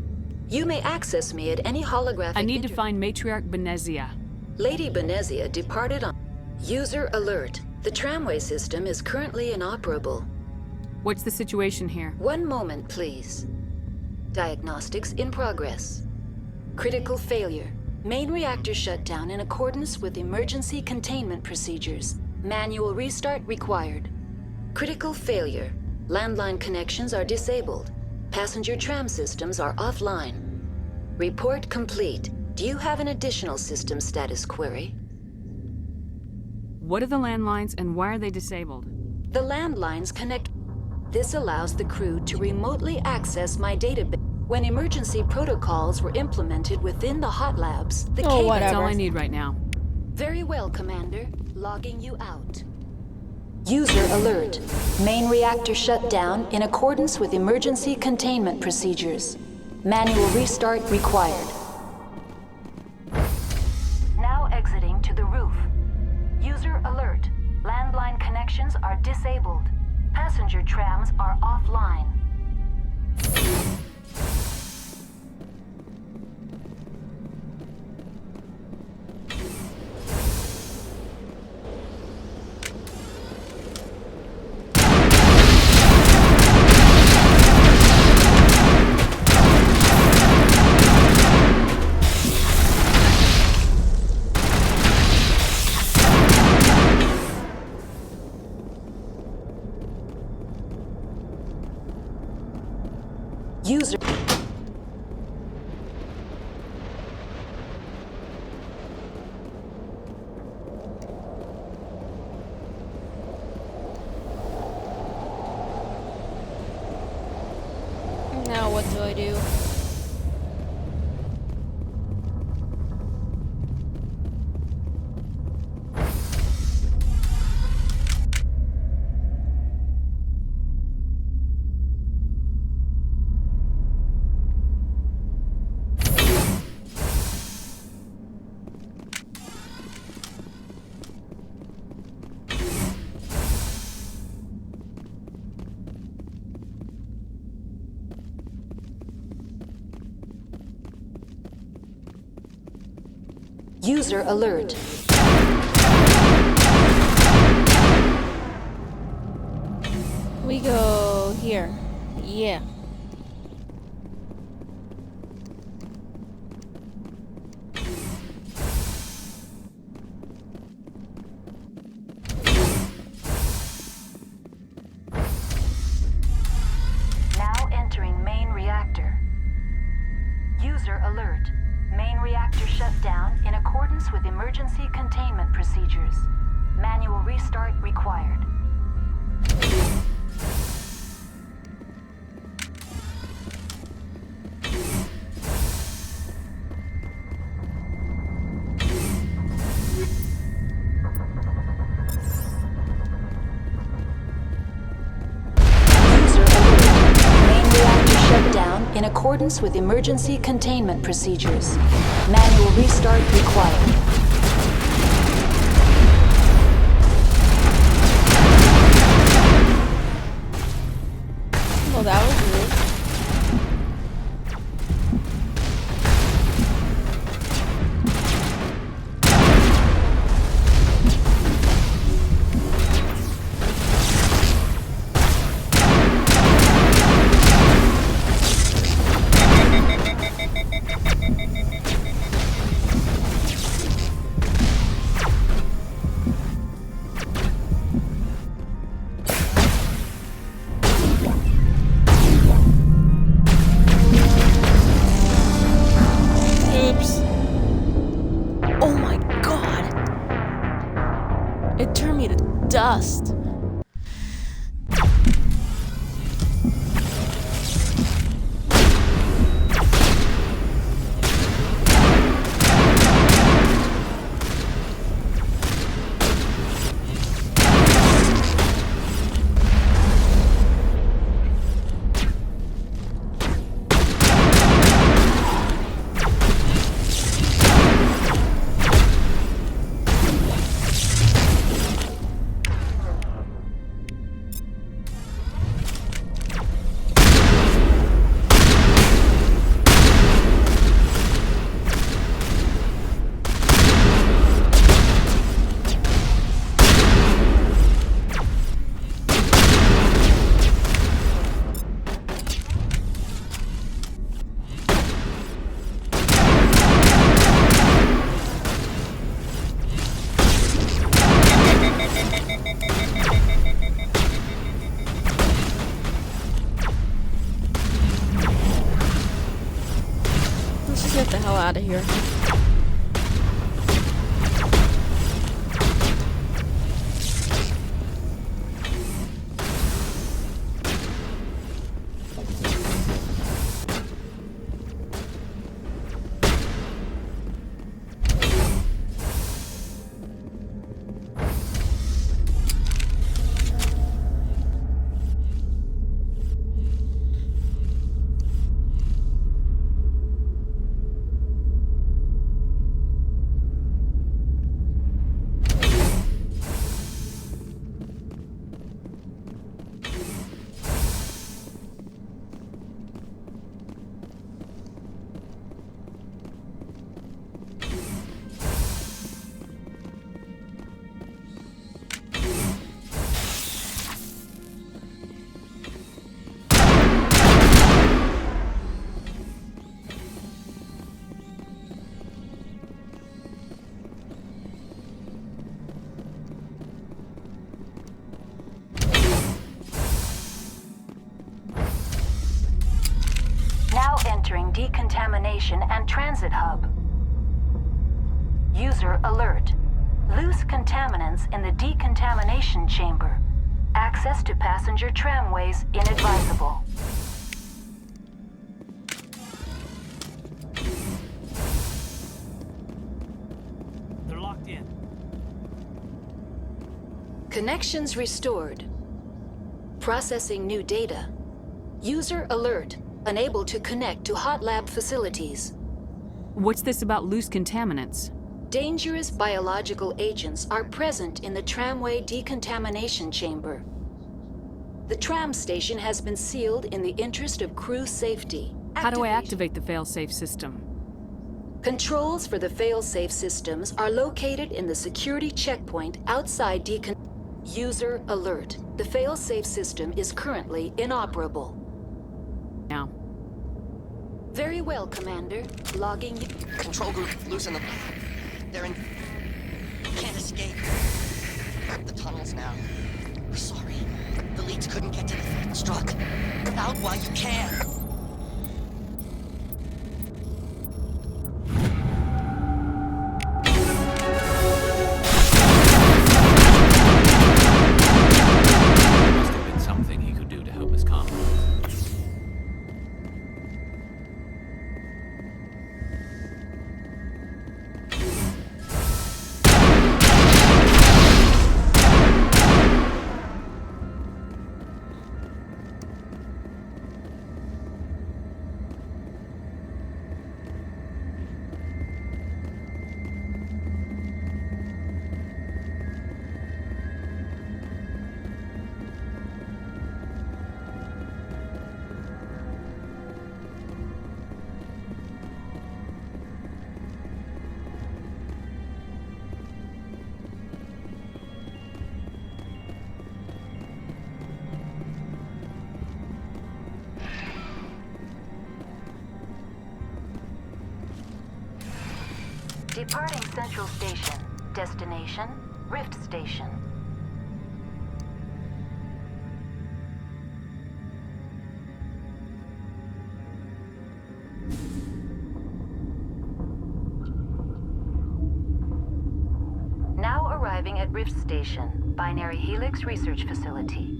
S13: You may access me at any holographic...
S9: I need to find Matriarch Benezia.
S13: Lady Benezia departed on... User alert. The tramway system is currently inoperable.
S9: What's the situation here?
S13: One moment, please. Diagnostics in progress. Critical failure. Main reactor shut down in accordance with emergency containment procedures. Manual restart required. Critical failure. Landline connections are disabled. Passenger tram systems are offline. Report complete. Do you have an additional system status query?
S9: What are the landlines and why are they disabled?
S13: The landlines connect. This allows the crew to remotely access my database. When emergency protocols were implemented within the hot labs, the cable...
S9: That's all I need right now.
S13: Very well, Commander. Logging you out. User alert. Main reactor shut down in accordance with emergency containment procedures. Manual restart required. Now exiting to the roof. User alert. Landline connections are disabled. Passenger trams are offline. User.
S6: Now what do I do?
S13: User alert.
S6: We go here. Yeah.
S13: Now entering main reactor. User alert. Main reactor shut down in accordance with emergency containment procedures. Manual restart required. In accordance with emergency containment procedures. Manual restart required.
S6: Well, that was weird. out of here.
S13: Now entering decontamination and transit hub. User alert. Loose contaminants in the decontamination chamber. Access to passenger tramways inadvisable.
S5: They're locked in.
S13: Connections restored. Processing new data. User alert. Unable to connect to hot lab facilities.
S9: What's this about loose contaminants?
S13: Dangerous biological agents are present in the tramway decontamination chamber. The tram station has been sealed in the interest of crew safety.
S9: How do I activate the failsafe system?
S13: Controls for the failsafe systems are located in the security checkpoint outside User alert. The failsafe system is currently inoperable.
S9: Now.
S13: Very well, Commander. Logging you.
S8: Control group, loosen them. They're in... Can't escape. The tunnels now. We're sorry. The leads couldn't get to the struck. Get out while you can.
S11: Must have been something he could do to help his comrade.
S13: Departing Central Station. Destination, Rift Station. Now arriving at Rift Station, Binary Helix Research Facility.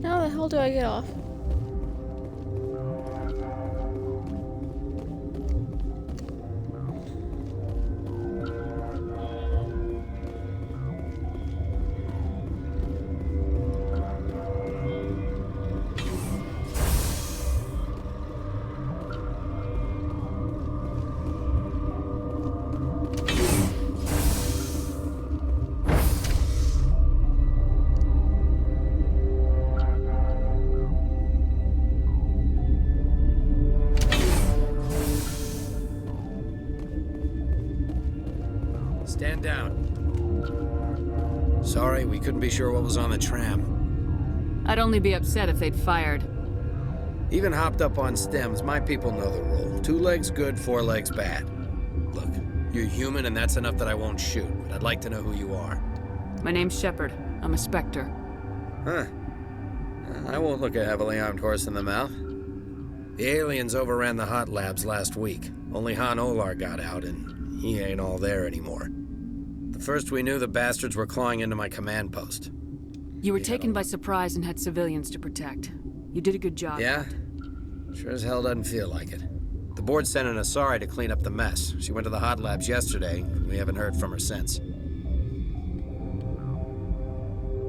S6: How the hell do I get off?
S11: Stand down.
S14: Sorry, we couldn't be sure what was on the tram.
S9: I'd only be upset if they'd fired.
S14: Even hopped up on stems, my people know the rule. 2 legs good, 4 legs bad. Look, you're human and that's enough that I won't shoot, but I'd like to know who you are.
S9: My name's Shepard. I'm a Spectre.
S14: Huh. I won't look a heavily armed horse in the mouth. The aliens overran the hot labs last week. Only Han Olar got out, and he ain't all there anymore. The first we knew, the bastards were clawing into my command post.
S9: You were taken by surprise and had civilians to protect. You did a good job.
S14: Yeah? Sure as hell doesn't feel like it. The board sent an Asari to clean up the mess. She went to the hot labs yesterday. We haven't heard from her since.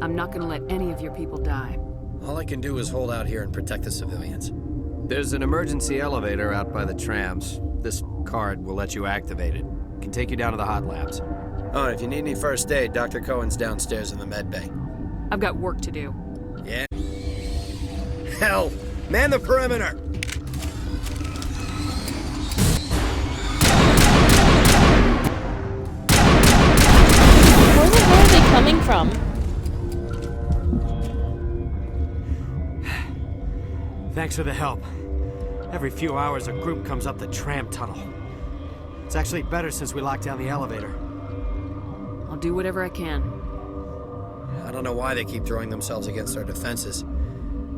S9: I'm not gonna let any of your people die.
S14: All I can do is hold out here and protect the civilians. There's an emergency elevator out by the trams. This card will let you activate it. It can take you down to the hot labs. Oh, and if you need any first aid, Dr. Cohen's downstairs in the med bay.
S9: I've got work to do.
S14: Yeah? Hell! Man the perimeter!
S6: Where the hell are they coming from?
S18: Thanks for the help. Every few hours, a group comes up the tram tunnel. It's actually better since we locked down the elevator.
S9: I'll do whatever I can.
S14: I don't know why they keep throwing themselves against our defenses.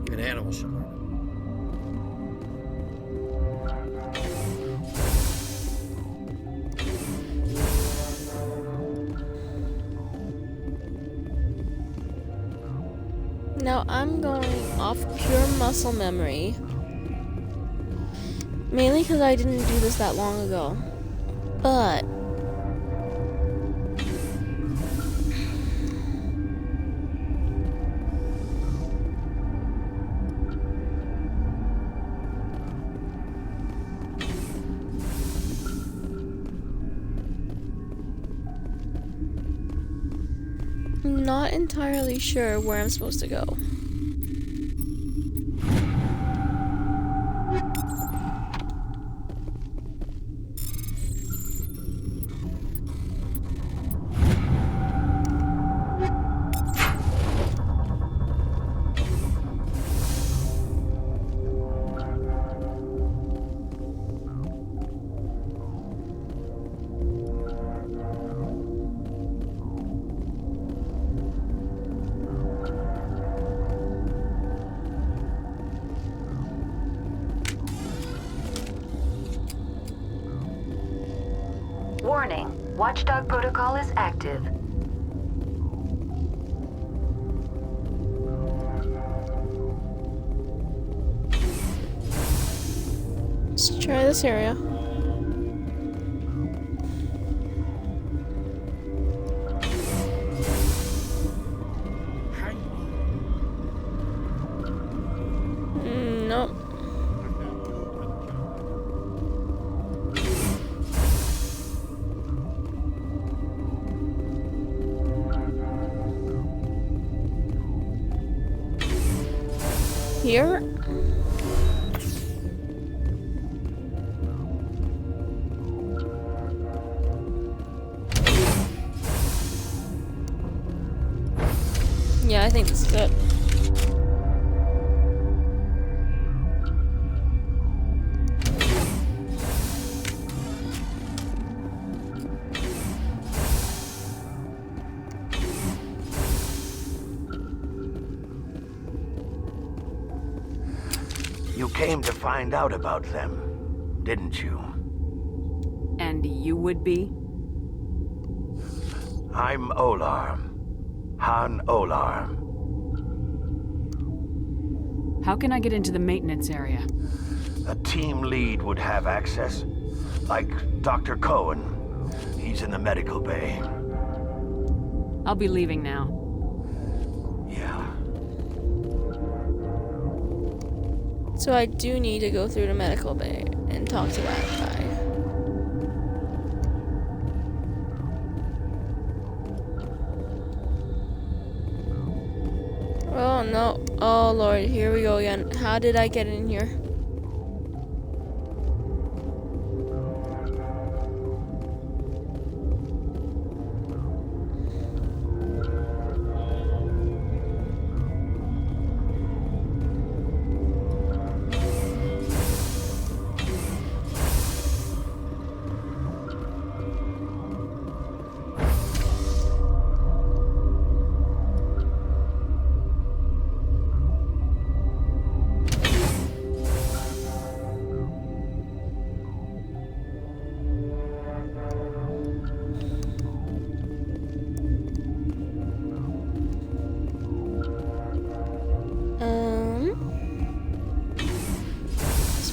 S14: Even animals should learn.
S6: Now I'm going off pure muscle memory. Mainly because I didn't do this that long ago. But I'm not entirely sure where I'm supposed to go.
S2: Warning, Watchdog protocol is active.
S6: Let's try this area. Nope. Here? Yeah, I think this is it.
S15: You came to find out about them, didn't you?
S9: And you would be?
S15: I'm Olar. Han Olar.
S9: How can I get into the maintenance area?
S15: A team lead would have access. Like Dr. Cohen. He's in the medical bay.
S9: I'll be leaving now.
S6: So I do need to go through the medical bay and talk to that guy. Oh no. Oh Lord, here we go again. How did I get in here?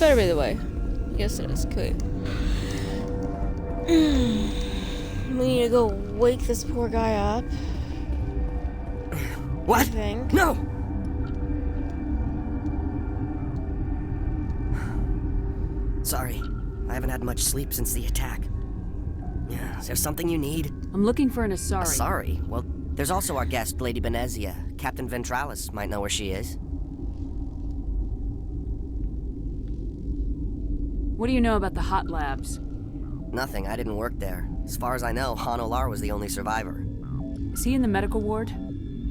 S6: better be the way. Yes, it is. Good. We need to go wake this poor guy up.
S12: What?
S6: I think.
S12: No! Sorry, I haven't had much sleep since the attack. Yeah, is there something you need?
S21: I'm looking for an Asari.
S12: Asari? Well, there's also our guest, Lady Benezia. Captain Ventralis might know where she is.
S21: What do you know about the hot labs?
S12: Nothing, I didn't work there. As far as I know, Han Olar was the only survivor.
S21: Is he in the medical ward?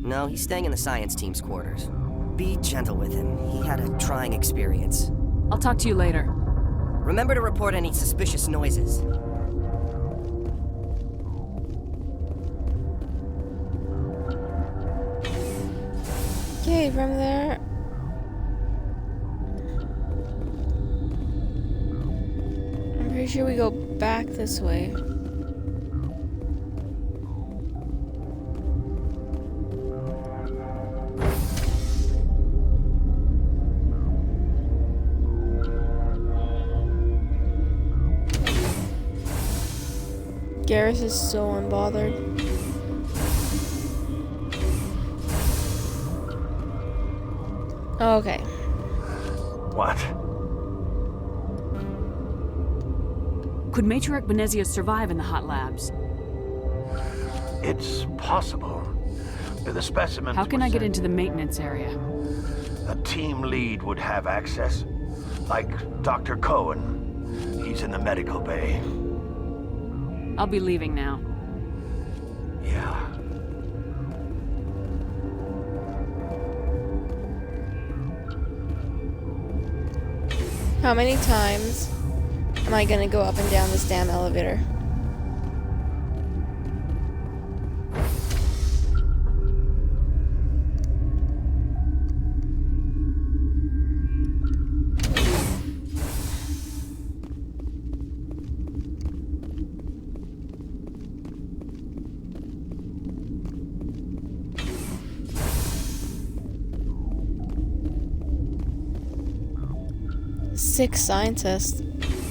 S12: No, he's staying in the science team's quarters. Be gentle with him. He had a trying experience.
S21: I'll talk to you later.
S12: Remember to report any suspicious noises.
S6: Okay, from there. I'm pretty sure we go back this way. Garrus is so unbothered. Okay.
S15: What?
S21: Could Matriarch Benezia survive in the hot labs?
S15: It's possible. The specimens.
S21: How can I get into the maintenance area?
S15: A team lead would have access. Like Dr. Cohen. He's in the medical bay.
S21: I'll be leaving now.
S15: Yeah.
S6: How many times am I gonna go up and down this damn elevator? Six scientists.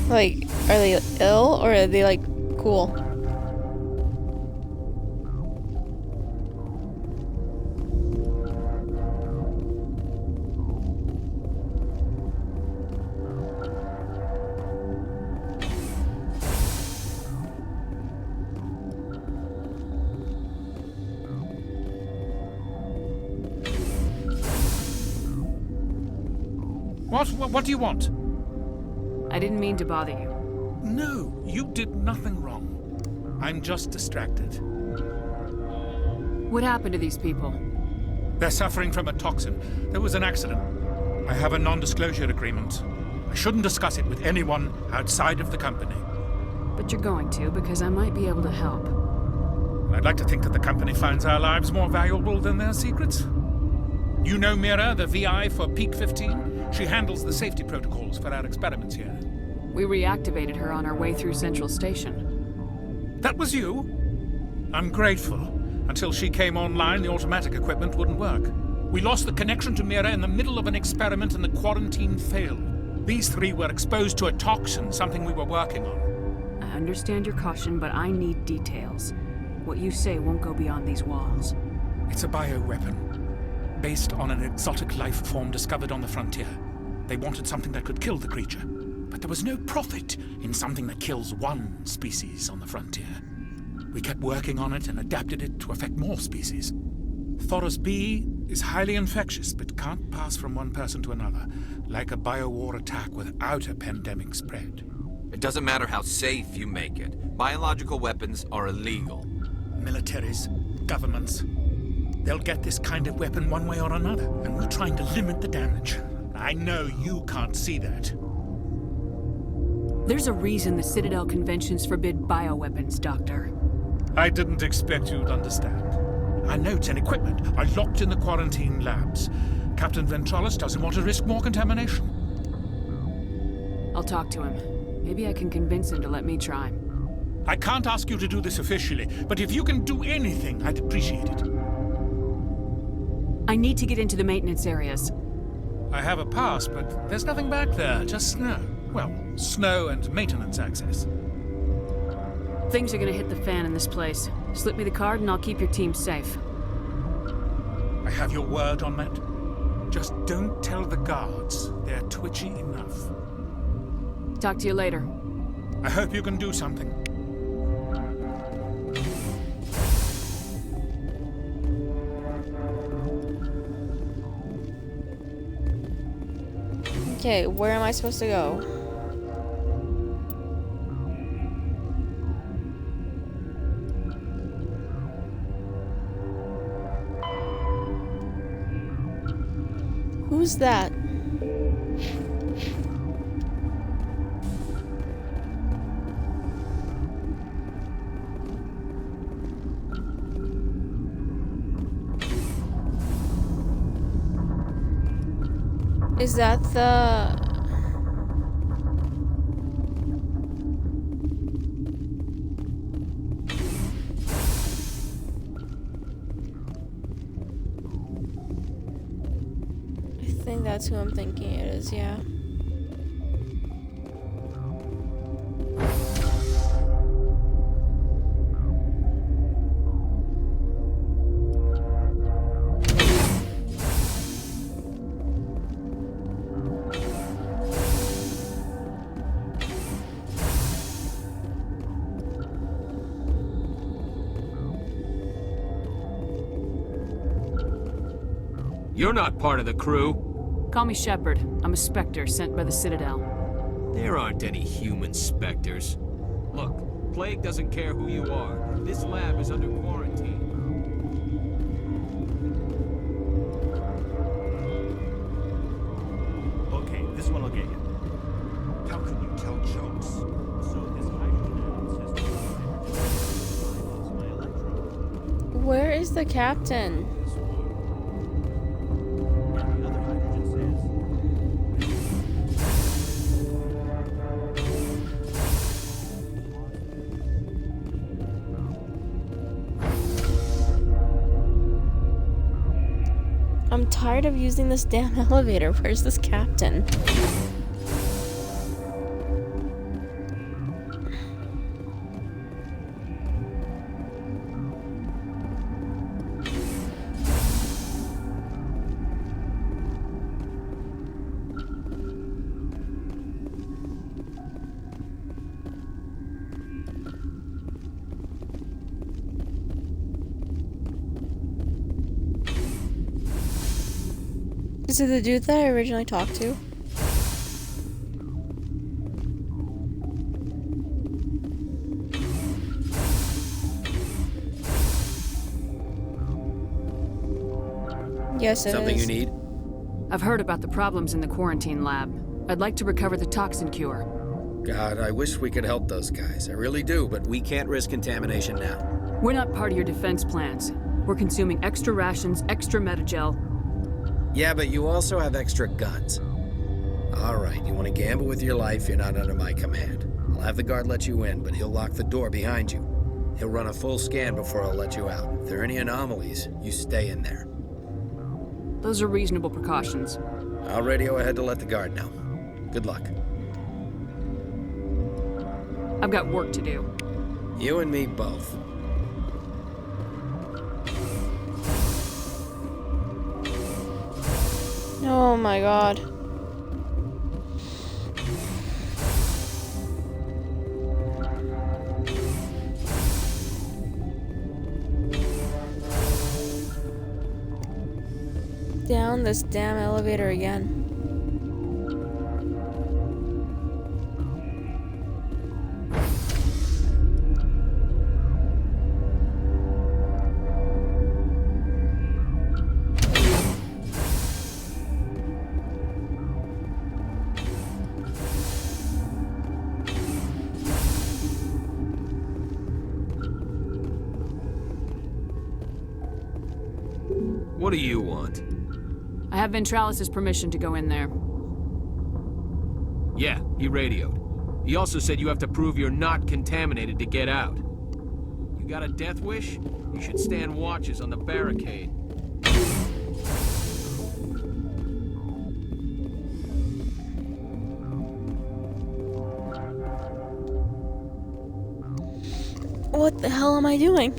S6: Like, are they ill or are they like cool?
S17: What do you want?
S21: I didn't mean to bother you.
S17: No, you did nothing wrong. I'm just distracted.
S21: What happened to these people?
S17: They're suffering from a toxin. There was an accident. I have a non-disclosure agreement. I shouldn't discuss it with anyone outside of the company.
S21: But you're going to, because I might be able to help.
S17: I'd like to think that the company finds our lives more valuable than their secrets. You know Mira, the VI for Peak 15? She handles the safety protocols for our experiments here.
S21: We reactivated her on our way through Central Station.
S17: That was you? I'm grateful. Until she came online, the automatic equipment wouldn't work. We lost the connection to Mira in the middle of an experiment and the quarantine failed. These three were exposed to a toxin, something we were working on.
S21: I understand your caution, but I need details. What you say won't go beyond these walls.
S17: It's a bioweapon. Based on an exotic life form discovered on the frontier. They wanted something that could kill the creature, but there was no profit in something that kills one species on the frontier. We kept working on it and adapted it to affect more species. Thoros B is highly infectious, but can't pass from one person to another, like a biowar attack without a pandemic spread.
S11: It doesn't matter how safe you make it. Biological weapons are illegal.
S17: Militaries, governments, they'll get this kind of weapon one way or another, and we're trying to limit the damage. I know you can't see that.
S21: There's a reason the Citadel conventions forbid bioweapons, Doctor.
S17: I didn't expect you'd understand. Our notes and equipment are locked in the quarantine labs. Captain Ventralis doesn't want to risk more contamination.
S21: I'll talk to him. Maybe I can convince him to let me try.
S17: I can't ask you to do this officially, but if you can do anything, I'd appreciate it.
S21: I need to get into the maintenance areas.
S17: I have a pass, but there's nothing back there, just snow. Well, snow and maintenance access.
S21: Things are gonna hit the fan in this place. Slip me the card and I'll keep your team safe.
S17: I have your word on that. Just don't tell the guards. They're twitchy enough.
S21: Talk to you later.
S17: I hope you can do something.
S6: Okay, where am I supposed to go? Who's that? Is that the... I think that's who I'm thinking it is, yeah.
S1: You're not part of the crew.
S21: Call me Shepard. I'm a Spectre sent by the Citadel.
S1: There aren't any human Spectres. Look, Plague doesn't care who you are. This lab is under quarantine.
S19: Okay, this one will get you. How can you tell jokes? So this hydrogen system.
S6: Where is the captain? I'm tired of using this damn elevator. Where's this captain? Is it the dude that I originally talked to? Yes, it is.
S14: Something you need?
S21: I've heard about the problems in the quarantine lab. I'd like to recover the toxin cure.
S14: God, I wish we could help those guys. I really do, but we can't risk contamination now.
S21: We're not part of your defense plans. We're consuming extra rations, extra Metagel.
S14: Yeah, but you also have extra guns. All right, you want to gamble with your life, you're not under my command. I'll have the guard let you in, but he'll lock the door behind you. He'll run a full scan before I'll let you out. If there are any anomalies, you stay in there.
S21: Those are reasonable precautions.
S14: I'll radio ahead to let the guard know. Good luck.
S21: I've got work to do.
S14: You and me both.
S6: Oh my god. Down this damn elevator again.
S1: What do you want?
S21: I have Ventralis' permission to go in there.
S1: Yeah, he radioed. He also said you have to prove you're not contaminated to get out. You got a death wish? You should stand watches on the barricade.
S6: What the hell am I doing?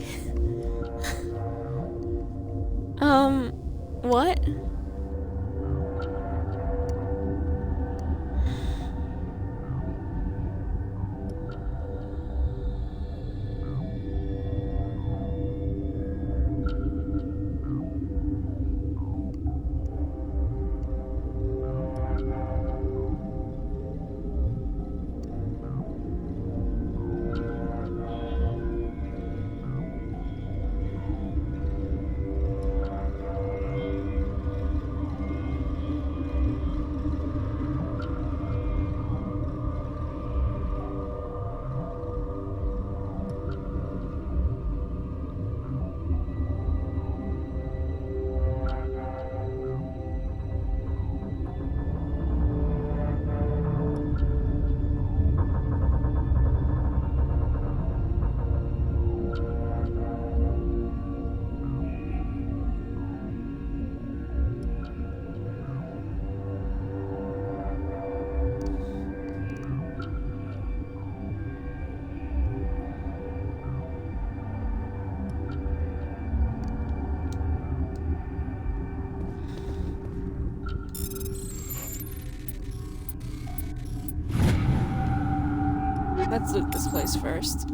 S6: What? Let's loot this place first.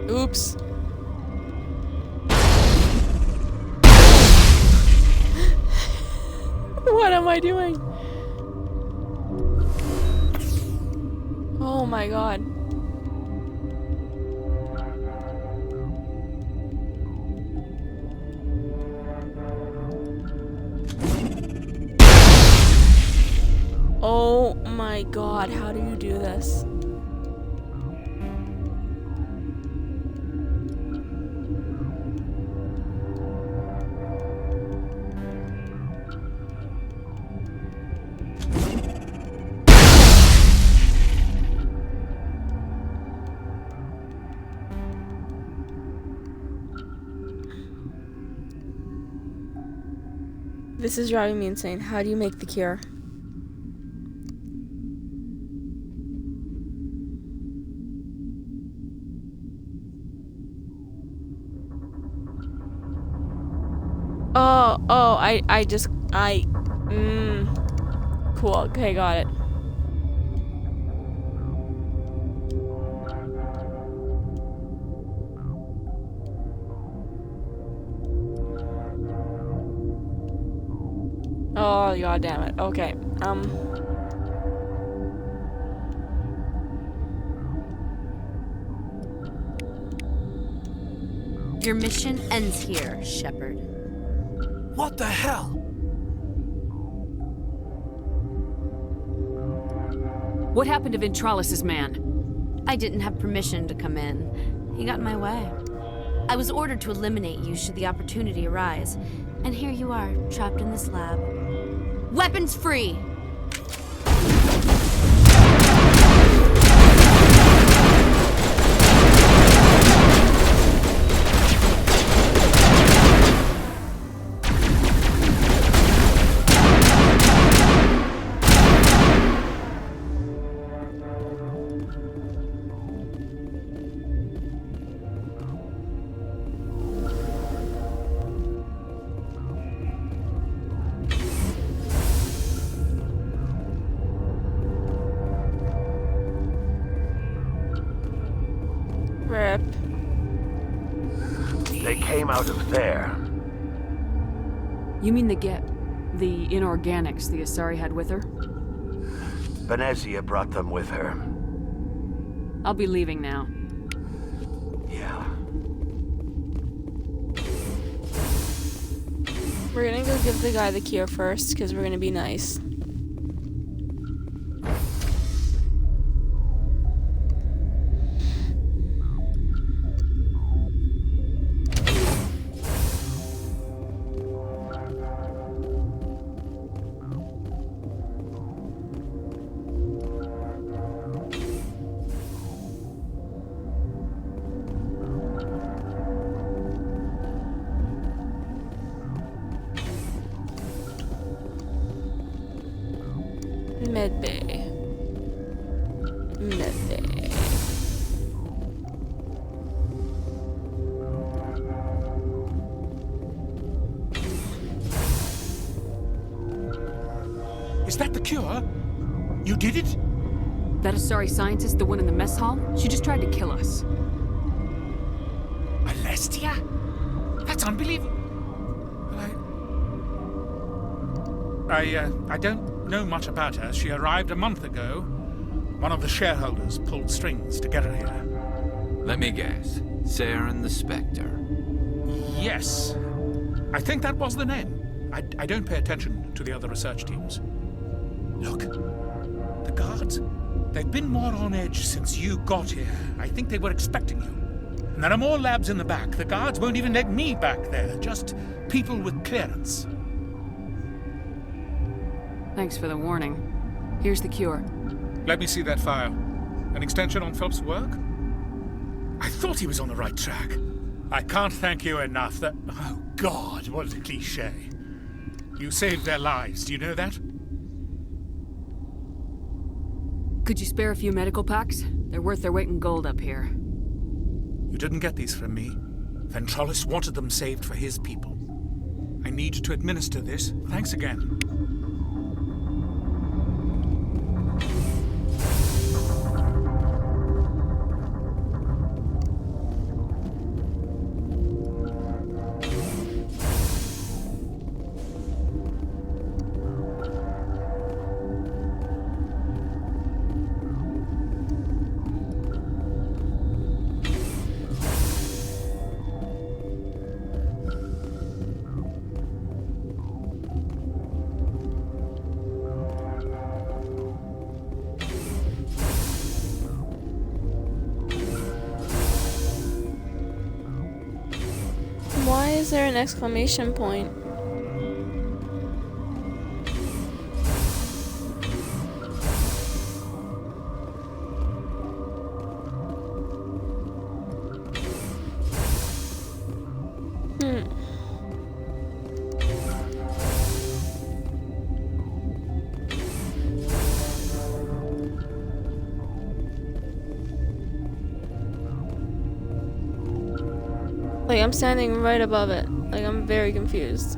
S6: Oops. What am I doing? Oh my god. Oh my god, how do you do this? This is driving me insane. How do you make the cure? Cool, okay, got it. Oh, god damn it. Okay,
S2: Your mission ends here, Shepard.
S5: What the hell?
S21: What happened to Ventralis's man?
S2: I didn't have permission to come in. He got in my way. I was ordered to eliminate you should the opportunity arise. And here you are, trapped in this lab. Weapons free!
S6: Rip.
S15: They came out of there.
S9: You mean the inorganics the Asari had with her?
S15: Venezia brought them with her.
S9: I'll be leaving now.
S15: Yeah.
S6: We're gonna go give the guy the cure first, because we're gonna be nice. Medbay. Medbay.
S17: Is that the cure? You did it?
S9: That Asari scientist, the one in the mess hall? She just tried to kill us.
S17: Alestia? That's unbelievable. I don't know much about her. She arrived a month ago. One of the shareholders pulled strings to get her here.
S11: Let me guess. Saren the Spectre.
S17: Yes. I think that was the name. I don't pay attention to the other research teams. Look. The guards. They've been more on edge since you got here. I think they were expecting you. And there are more labs in the back. The guards won't even let me back there. Just people with clearance.
S9: Thanks for the warning. Here's the cure.
S17: Let me see that file. An extension on Phelps' work? I thought he was on the right track. I can't thank you enough that... Oh, God, what a cliché. You saved their lives, do you know that?
S9: Could you spare a few medical packs? They're worth their weight in gold up here.
S17: You didn't get these from me. Ventralis wanted them saved for his people. I need to administer this. Thanks again.
S6: Why is there an exclamation point? Like, I'm standing right above it. Like, I'm very confused.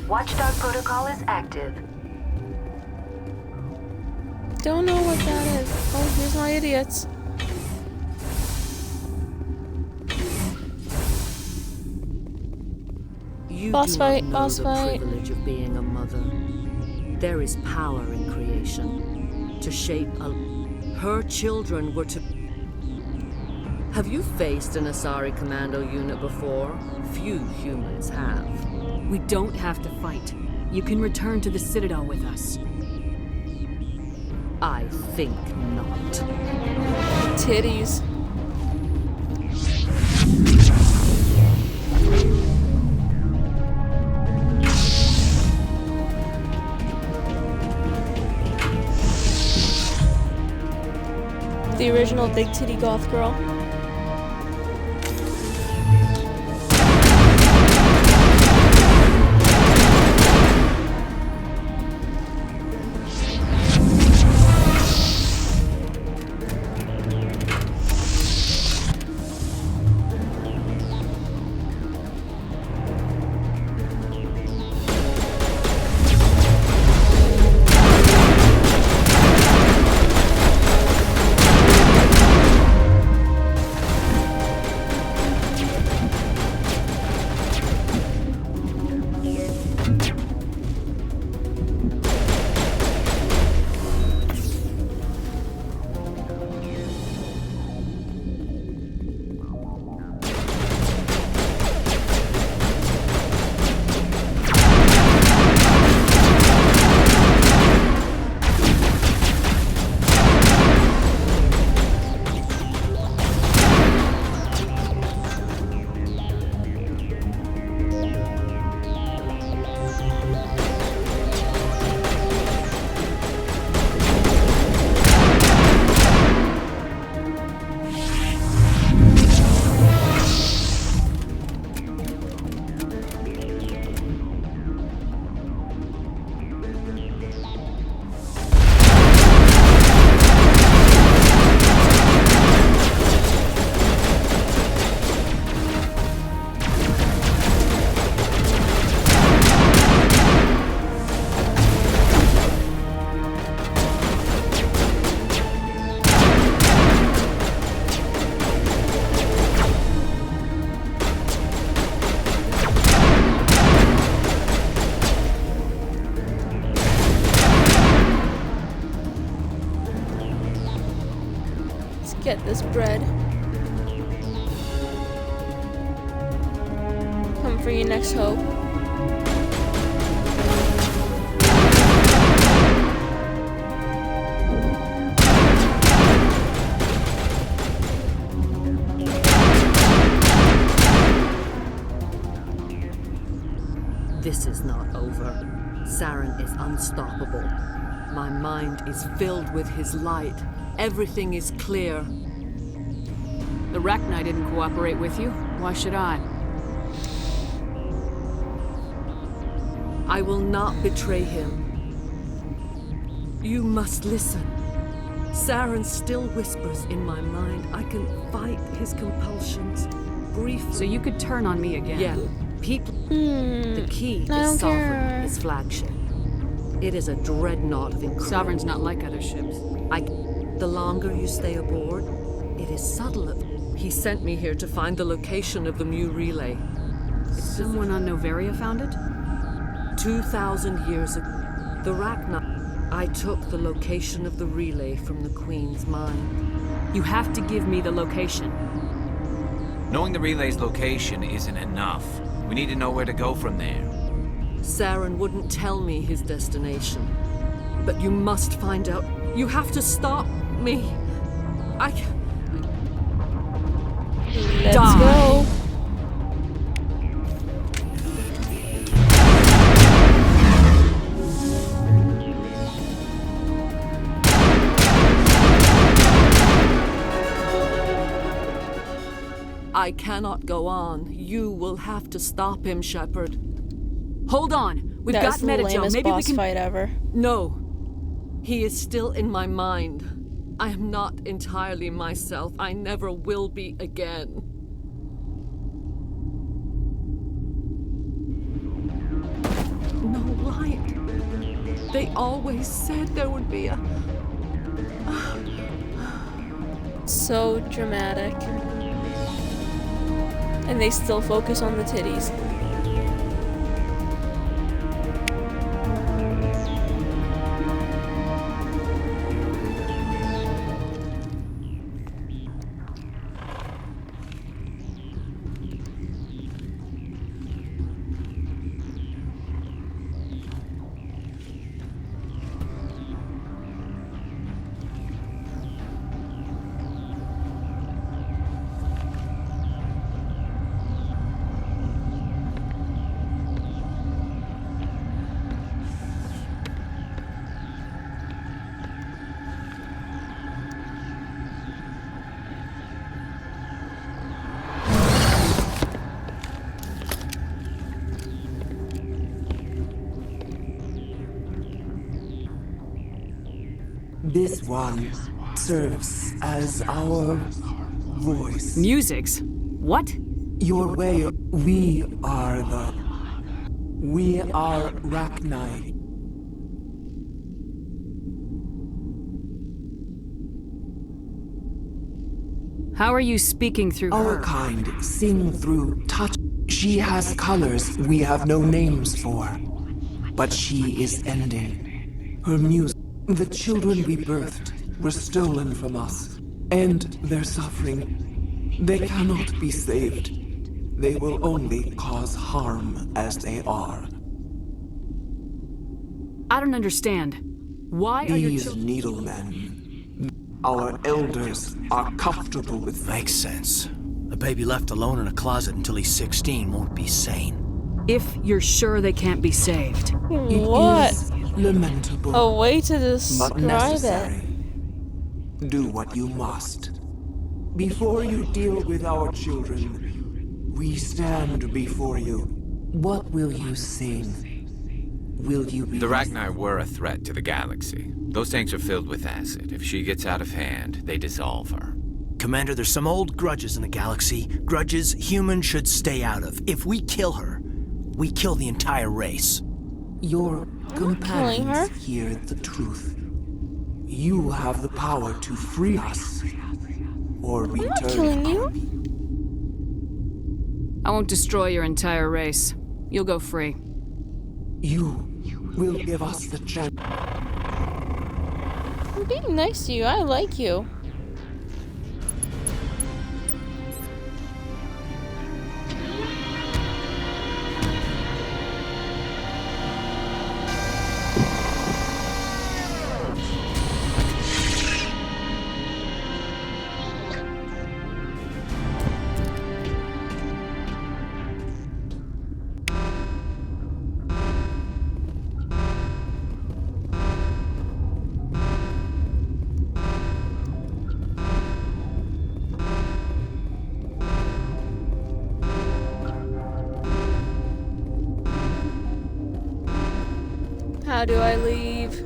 S2: Watchdog protocol is active.
S6: Don't know what that is. Oh, here's my idiots.
S3: You
S6: Boss
S3: do
S6: fight,
S3: not know
S6: boss
S3: the
S6: fight.
S3: privilege of being a mother. There is power in creation. To shape her children were to... Have you faced an Asari commando unit before? Few humans have.
S9: We don't have to fight. You can return to the Citadel with us.
S3: I think not.
S6: Titties. The original big titty goth girl. Get this bread. Come for your next hope.
S3: This is not over. Saren is unstoppable. My mind is filled with his light. Everything is clear.
S9: The Rachni didn't cooperate with you. Why should I?
S3: I will not betray him. You must listen. Saren still whispers in my mind. I can fight his compulsions briefly.
S9: So you could turn on me again?
S3: Yeah. People. The key is Sovereign, his flagship. It is a dreadnought of incredible...
S9: Sovereign's not like other ships.
S3: The longer you stay aboard, it is subtler. He sent me here to find the location of the Mu relay.
S9: Someone on Noveria found it?
S3: 2,000 years ago. The Rachni. I took the location of the relay from the Queen's mind.
S9: You have to give me the location.
S11: Knowing the relay's location isn't enough. We need to know where to go from there.
S3: Saren wouldn't tell me his destination. But you must find out. You have to stop me.
S6: Let's go.
S3: I cannot go on. You will have to stop him, Shepard.
S9: Hold on. We've
S6: That's
S9: got Metagel.
S6: the lamest
S9: Maybe we
S6: boss
S9: can
S6: fight ever.
S3: No. He is still in my mind. I am not entirely myself. I never will be again. They always said there would be a...
S6: So dramatic. And they still focus on the titties.
S16: This one serves as our voice.
S21: Musics? What?
S16: Your way. We are Rachni.
S21: How are you speaking through her?
S16: Our kind sing through touch. She has colors we have no names for. But she is ending. Her music. The children we birthed were stolen from us, and their suffering. They cannot be saved. They will only cause harm as they are.
S21: I don't understand. Why are your
S16: These
S21: children...
S16: needlemen, our elders, are comfortable with...
S5: Makes sense. A baby left alone in a closet until he's 16 won't be sane.
S21: If you're sure they can't be saved.
S6: What?
S16: Lamentable.
S6: A way to
S16: But
S6: describe it.
S16: necessary. Do what you must. Before you deal with our children, we stand before you. What will you sing? Will you be...
S11: The Rachni were a threat to the galaxy. Those tanks are filled with acid. If she gets out of hand, they dissolve her.
S5: Commander, there's some old grudges in the galaxy. Grudges humans should stay out of. If we kill her, we kill the entire race.
S16: Your companions
S6: her.
S16: hear the truth. You have the power to free us, or
S6: I'm not
S16: return.
S6: killing you.
S21: I won't destroy your entire race. You'll go free.
S16: You will give us the chance.
S6: I'm being nice to you. I like you. How do I leave?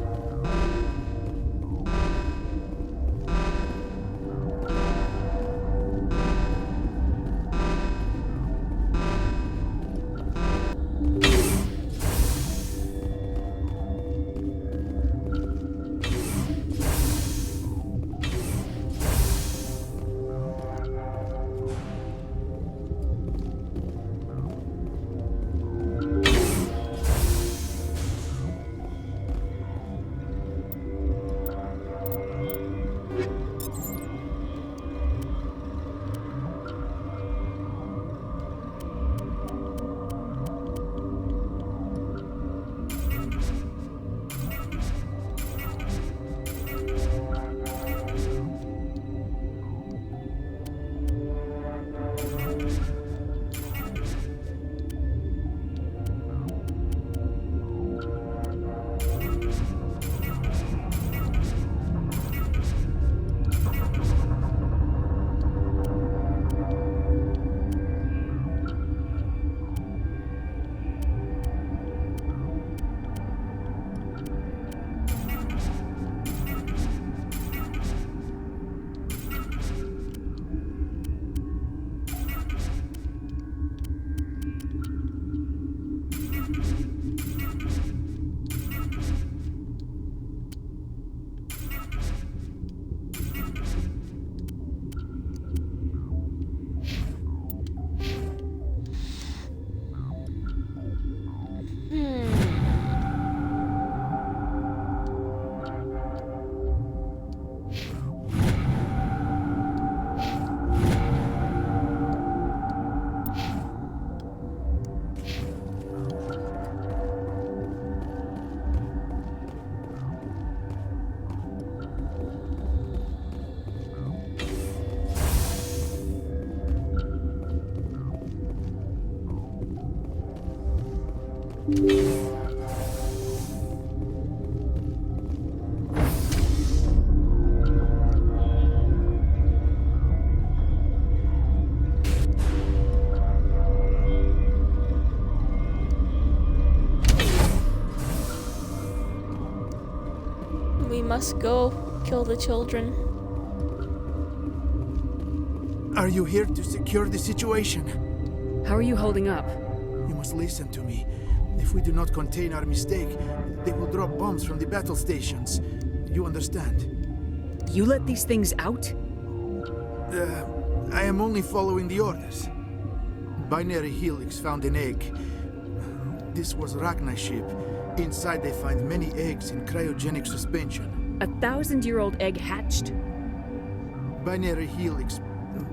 S6: We must go kill the children.
S4: Are you here to secure the situation?
S9: How are you holding up?
S4: You must listen to me. If we do not contain our mistake, they will drop bombs from the battle stations. You understand?
S9: You let these things out?
S4: I am only following the orders. Binary Helix found an egg. This was Rachni's ship. Inside they find many eggs in cryogenic suspension.
S9: 1,000-year-old egg hatched?
S4: Binary Helix.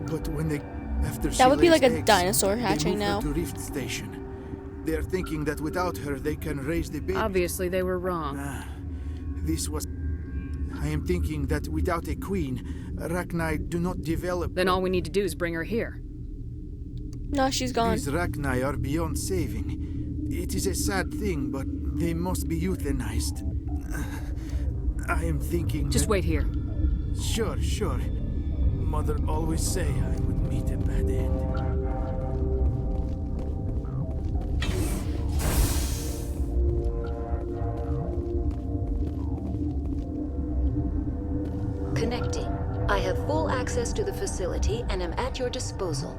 S4: But when they... after
S6: That would be like a
S4: eggs,
S6: dinosaur
S4: they
S6: hatching
S4: move her
S6: now.
S4: to Rift Station. They are thinking that without her they can raise the baby.
S9: Obviously they were wrong.
S4: This was... I am thinking that without a queen, Rachni do not develop...
S9: Then all we need to do is bring her here.
S6: No, she's gone.
S4: These Rachni are beyond saving. It is a sad thing, but they must be euthanized. I am thinking
S9: Just wait here.
S4: Sure, sure. Mother always say I would meet a bad end.
S13: Connecting. I have full access to the facility and am at your disposal.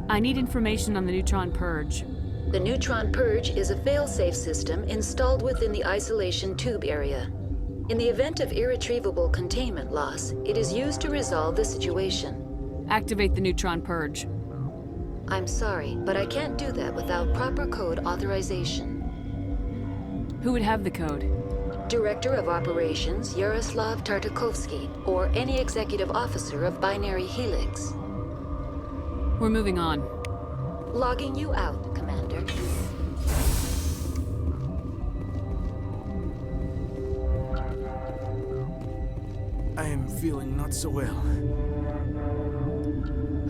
S9: I need information on the neutron purge.
S13: The neutron purge is a fail-safe system installed within the isolation tube area. In the event of irretrievable containment loss, it is used to resolve the situation.
S9: Activate the neutron purge.
S13: I'm sorry, but I can't do that without proper code authorization.
S9: Who would have the code?
S13: Director of Operations Yaroslav Tartakovsky, or any executive officer of Binary Helix.
S9: We're moving on.
S13: Logging you out, Commander.
S4: I am feeling not so well.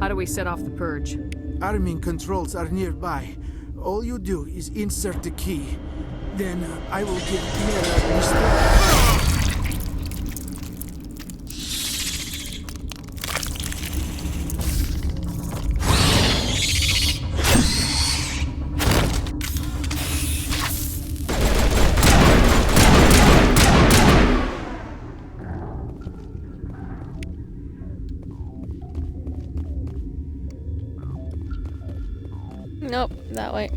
S9: How do we set off the purge?
S4: Arming controls are nearby. All you do is insert the key. Then I will give Mira a restore.
S6: Nope, that way.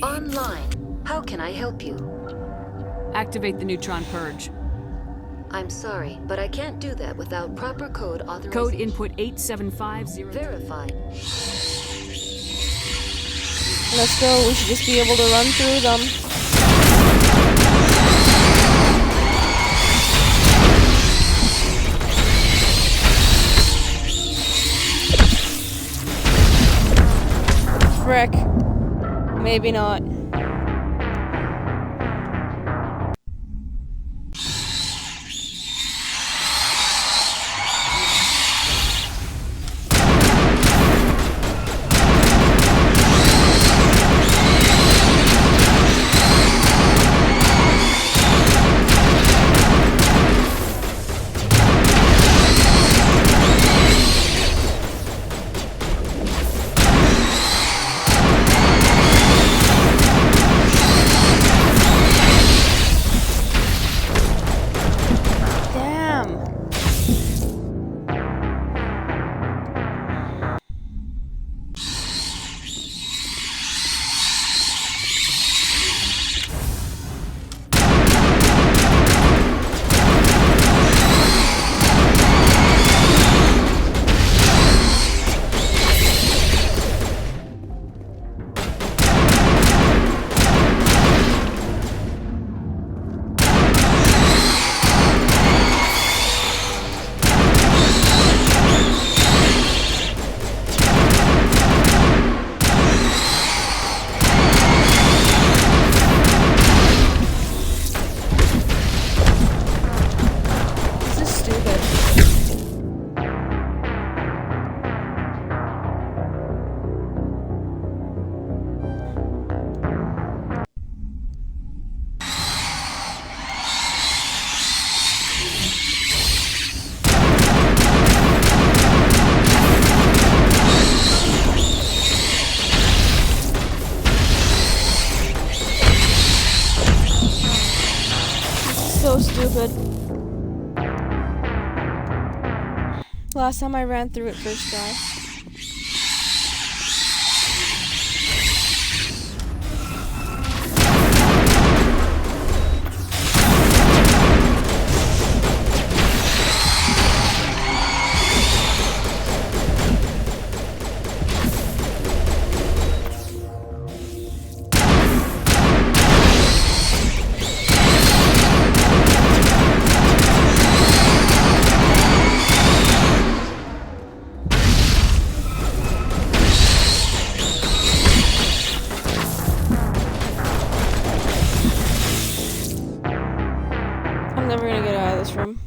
S13: Online. How can I help you?
S9: Activate the neutron purge.
S13: I'm sorry, but I can't do that without proper code authorization.
S9: Code input 8750.
S13: Verified.
S6: Let's go. We should just be able to run through them. Frick. Maybe not. so stupid. Last time I ran through it first try. I'm never gonna get out of this room.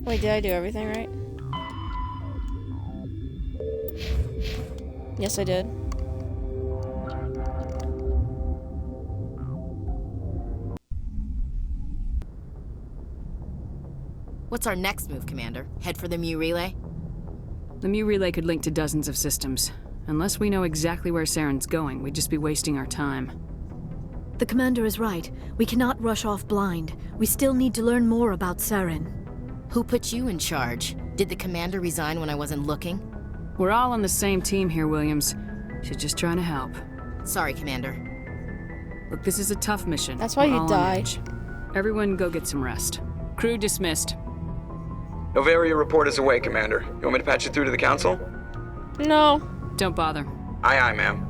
S6: Wait, did I do everything right? Yes, I did.
S2: What's our next move, Commander? Head for the Mu Relay?
S21: The Mu Relay could link to dozens of systems. Unless we know exactly where Saren's going, we'd just be wasting our time.
S20: The Commander is right. We cannot rush off blind. We still need to learn more about Saren.
S2: Who put you in charge? Did the Commander resign when I wasn't looking?
S21: We're all on the same team here, Williams. She's just trying to help.
S2: Sorry, Commander.
S21: Look, this is a tough mission.
S6: That's why
S21: We're
S6: you
S21: all on
S6: died.
S21: edge. Everyone go get some rest. Crew dismissed.
S22: Novaria report is away, Commander. You want me to patch it through to the Council?
S6: No.
S21: Don't bother.
S22: Aye, aye, ma'am.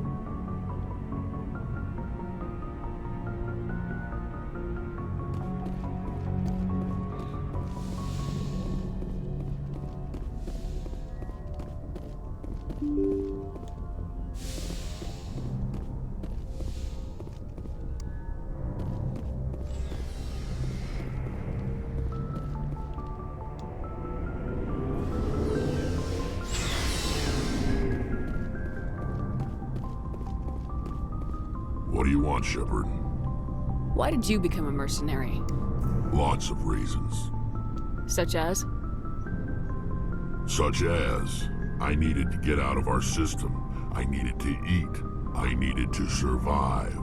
S23: What do you want, Shepard?
S21: Why did you become a mercenary?
S23: Lots of reasons.
S21: Such as?
S23: Such as, I needed to get out of our system. I needed to eat. I needed to survive.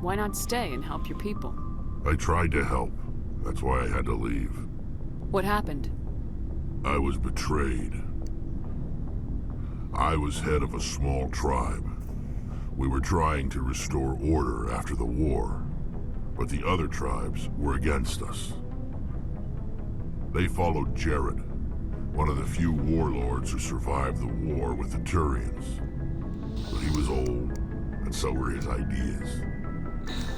S21: Why not stay and help your people?
S23: I tried to help. That's why I had to leave.
S21: What happened?
S23: I was betrayed. I was head of a small tribe. We were trying to restore order after the war, but the other tribes were against us. They followed Jared, one of the few warlords who survived the war with the Turians. But he was old, and so were his ideas.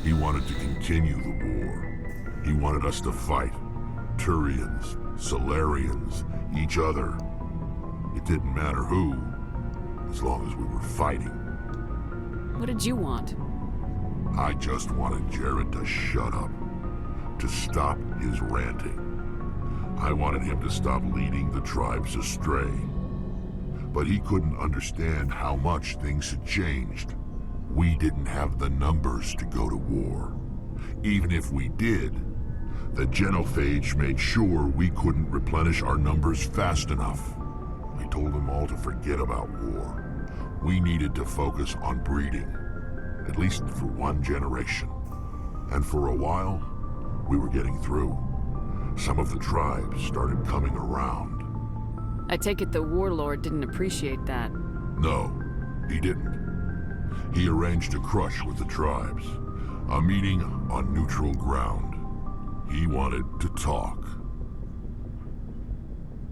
S23: He wanted to continue the war. He wanted us to fight, Turians, Solarians, each other. It didn't matter who, as long as we were fighting.
S9: What did you want?
S23: I just wanted Jared to shut up, to stop his ranting. I wanted him to stop leading the tribes astray. But he couldn't understand how much things had changed. We didn't have the numbers to go to war. Even if we did, the genophage made sure we couldn't replenish our numbers fast enough. I told them all to forget about war. We needed to focus on breeding, at least for one generation. And for a while, we were getting through. Some of the tribes started coming around.
S9: I take it the warlord didn't appreciate that.
S23: No, he didn't. He arranged a crush with the tribes, a meeting on neutral ground. He wanted to talk.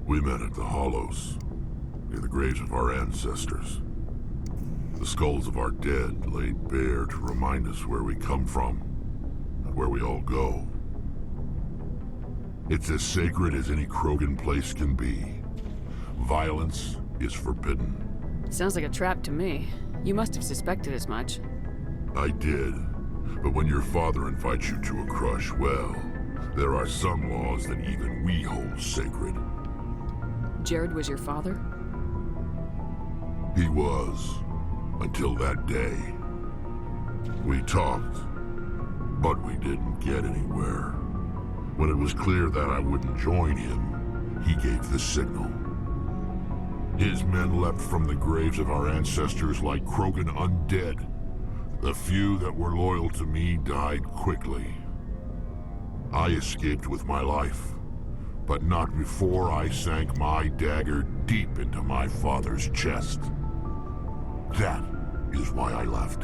S23: We met at the Hollows, near the graves of our ancestors. The skulls of our dead laid bare to remind us where we come from and where we all go. It's as sacred as any Krogan place can be. Violence is forbidden.
S9: Sounds like a trap to me. You must have suspected as much.
S23: I did. But when your father invites you to a crush, well, there are some laws that even we hold sacred.
S9: Jared was your father?
S23: He was. Until that day. We talked, but we didn't get anywhere. When it was clear that I wouldn't join him, he gave the signal. His men leapt from the graves of our ancestors like Krogan undead. The few that were loyal to me died quickly. I escaped with my life, but not before I sank my dagger deep into my father's chest. That is why I left,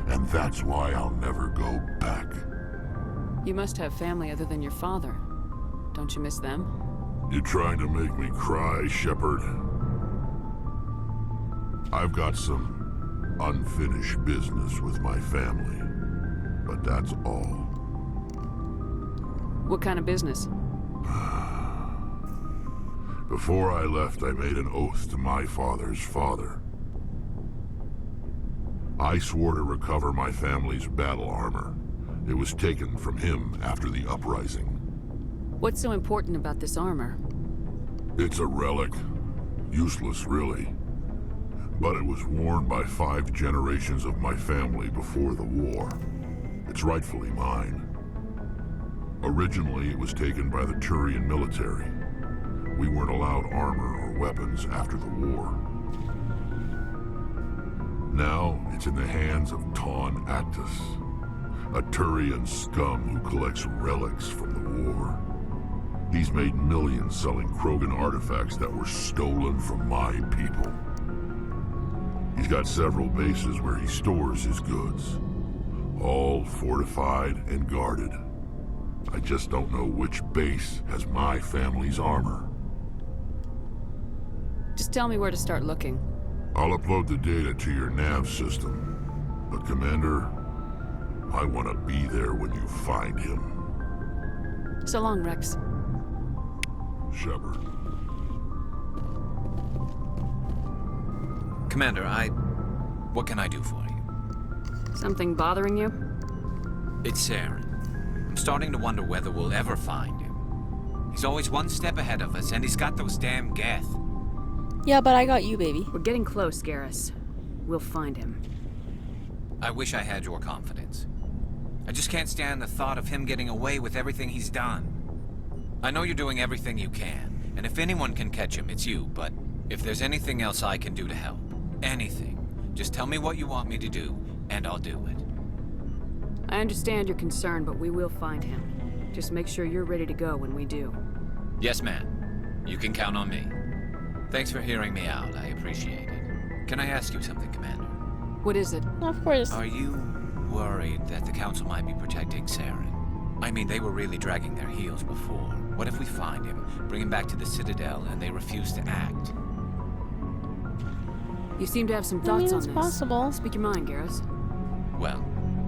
S23: and that's why I'll never go back.
S9: You must have family other than your father. Don't you miss them?
S23: You trying to make me cry, Shepard? I've got some unfinished business with my family, but that's all.
S9: What kind of business?
S23: Before I left, I made an oath to my father's father. I swore to recover my family's battle armor. It was taken from him after the uprising.
S9: What's so important about this armor?
S23: It's a relic. Useless, really. But it was worn by 5 generations of my family before the war. It's rightfully mine. Originally, it was taken by the Turian military. We weren't allowed armor or weapons after the war. Now, it's in the hands of Ton Actus, a Turian scum who collects relics from the war. He's made millions selling Krogan artifacts that were stolen from my people. He's got several bases where he stores his goods, all fortified and guarded. I just don't know which base has my family's armor.
S9: Just tell me where to start looking.
S23: I'll upload the data to your nav system. But Commander, I want to be there when you find him.
S9: So long, Rex.
S23: Shepard.
S11: Commander, what can I do for you?
S9: Something bothering you?
S11: It's Saren. I'm starting to wonder whether we'll ever find him. He's always one step ahead of us, and he's got those damn Geth.
S6: Yeah, but I got you, baby.
S9: We're getting close, Garrus. We'll find him.
S11: I wish I had your confidence. I just can't stand the thought of him getting away with everything he's done. I know you're doing everything you can, and if anyone can catch him, it's you, but if there's anything else I can do to help, anything, just tell me what you want me to do, and I'll do it.
S9: I understand your concern, but we will find him. Just make sure you're ready to go when we do.
S11: Yes, ma'am. You can count on me. Thanks for hearing me out. I appreciate it. Can I ask you something, Commander?
S9: What is it?
S6: Of course.
S11: Are you worried that the Council might be protecting Saren? I mean, they were really dragging their heels before. What if we find him, bring him back to the Citadel, and they refuse to act?
S9: You seem to have some thoughts on
S6: it's
S9: this.
S6: Possible.
S9: Speak your mind, Garrus.
S11: Well,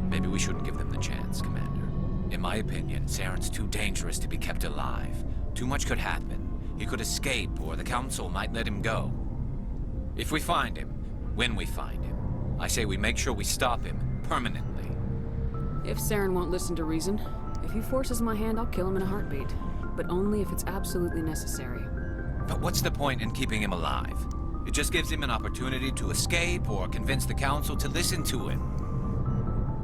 S11: maybe we shouldn't give them the chance, Commander. In my opinion, Saren's too dangerous to be kept alive. Too much could happen. He could escape, or the Council might let him go. If we find him, when we find him, I say we make sure we stop him permanently.
S21: If Saren won't listen to reason, if he forces my hand, I'll kill him in a heartbeat. But only if it's absolutely necessary.
S11: But what's the point in keeping him alive? It just gives him an opportunity to escape or convince the Council to listen to him.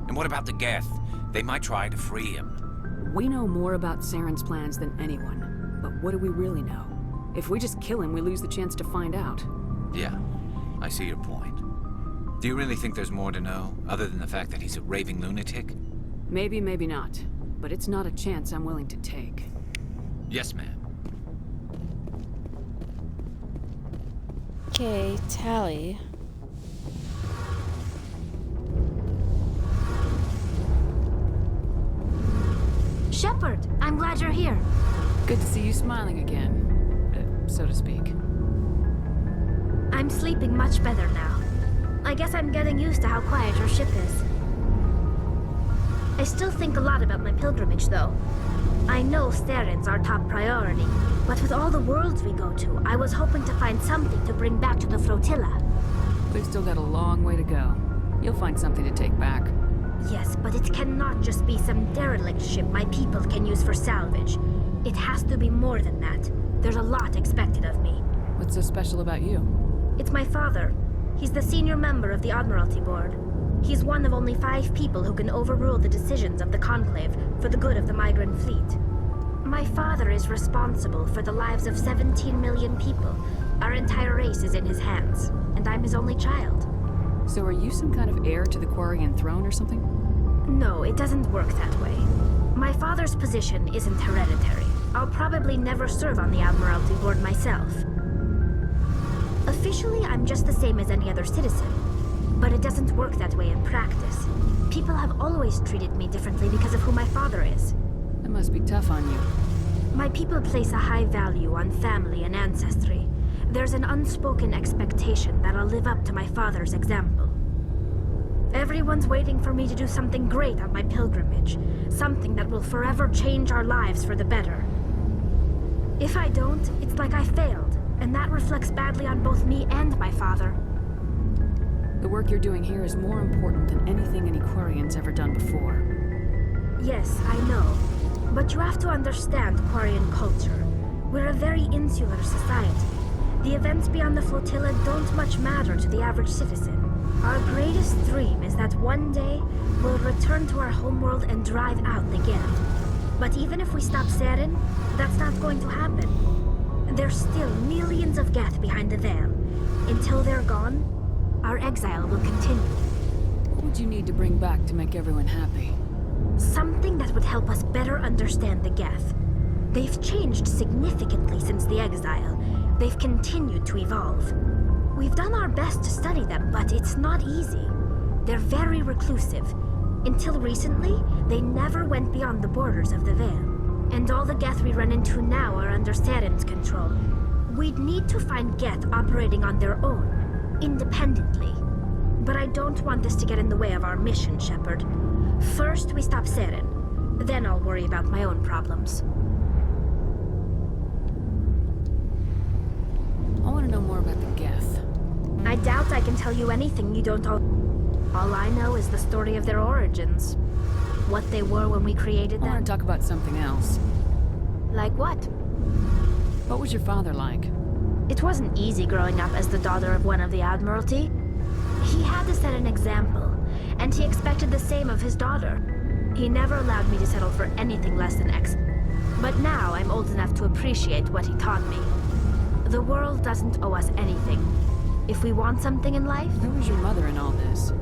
S11: And what about the Geth? They might try to free him.
S21: We know more about Saren's plans than anyone. But what do we really know? If we just kill him, we lose the chance to find out.
S11: Yeah, I see your point. Do you really think there's more to know, other than the fact that he's a raving lunatic?
S21: Maybe, maybe not. But it's not a chance I'm willing to take.
S11: Yes, ma'am.
S6: Okay, Tali.
S7: Shepard, I'm glad you're here.
S21: Good to see you smiling again, so to speak.
S7: I'm sleeping much better now. I guess I'm getting used to how quiet your ship is. I still think a lot about my pilgrimage, though. I know Saren's our top priority, but with all the worlds we go to, I was hoping to find something to bring back to the flotilla.
S21: We've still got a long way to go. You'll find something to take back.
S7: Yes, but it cannot just be some derelict ship my people can use for salvage. It has to be more than that. There's a lot expected of me.
S21: What's so special about you?
S7: It's my father. He's the senior member of the Admiralty Board. He's one of only 5 people who can overrule the decisions of the Conclave for the good of the migrant fleet. My father is responsible for the lives of 17 million people. Our entire race is in his hands, and I'm his only child.
S21: So are you some kind of heir to the Quarian throne or something?
S7: No, it doesn't work that way. My father's position isn't hereditary. I'll probably never serve on the Admiralty Board myself. Officially, I'm just the same as any other citizen. But it doesn't work that way in practice. People have always treated me differently because of who my father is.
S21: That must be tough on you.
S7: My people place a high value on family and ancestry. There's an unspoken expectation that I'll live up to my father's example. Everyone's waiting for me to do something great on my pilgrimage. Something that will forever change our lives for the better. If I don't, it's like I failed, and that reflects badly on both me and my father.
S21: The work you're doing here is more important than anything any Quarian's ever done before.
S7: Yes, I know. But you have to understand Quarian culture. We're a very insular society. The events beyond the flotilla don't much matter to the average citizen. Our greatest dream is that one day we'll return to our homeworld and drive out the Geth. But even if we stop Saren, that's not going to happen. There's still millions of Geth behind the veil. Until they're gone, our exile will continue.
S21: What would you need to bring back to make everyone happy?
S7: Something that would help us better understand the Geth. They've changed significantly since the exile. They've continued to evolve. We've done our best to study them, but it's not easy. They're very reclusive. Until recently, they never went beyond the borders of the Veil. And all the Geth we run into now are under Saren's control. We'd need to find Geth operating on their own, independently. But I don't want this to get in the way of our mission, Shepard. First, we stop Saren. Then I'll worry about my own problems.
S21: I want to know more about the Geth.
S7: I doubt I can tell you anything you don't all... All I know is the story of their origins. What they were when we created them.
S21: I want to talk about something else.
S7: Like what?
S21: What was your father like?
S7: It wasn't easy growing up as the daughter of one of the Admiralty. He had to set an example, and he expected the same of his daughter. He never allowed me to settle for anything less than But now I'm old enough to appreciate what he taught me. The world doesn't owe us anything. If we want something in life...
S21: Where was your mother in all this?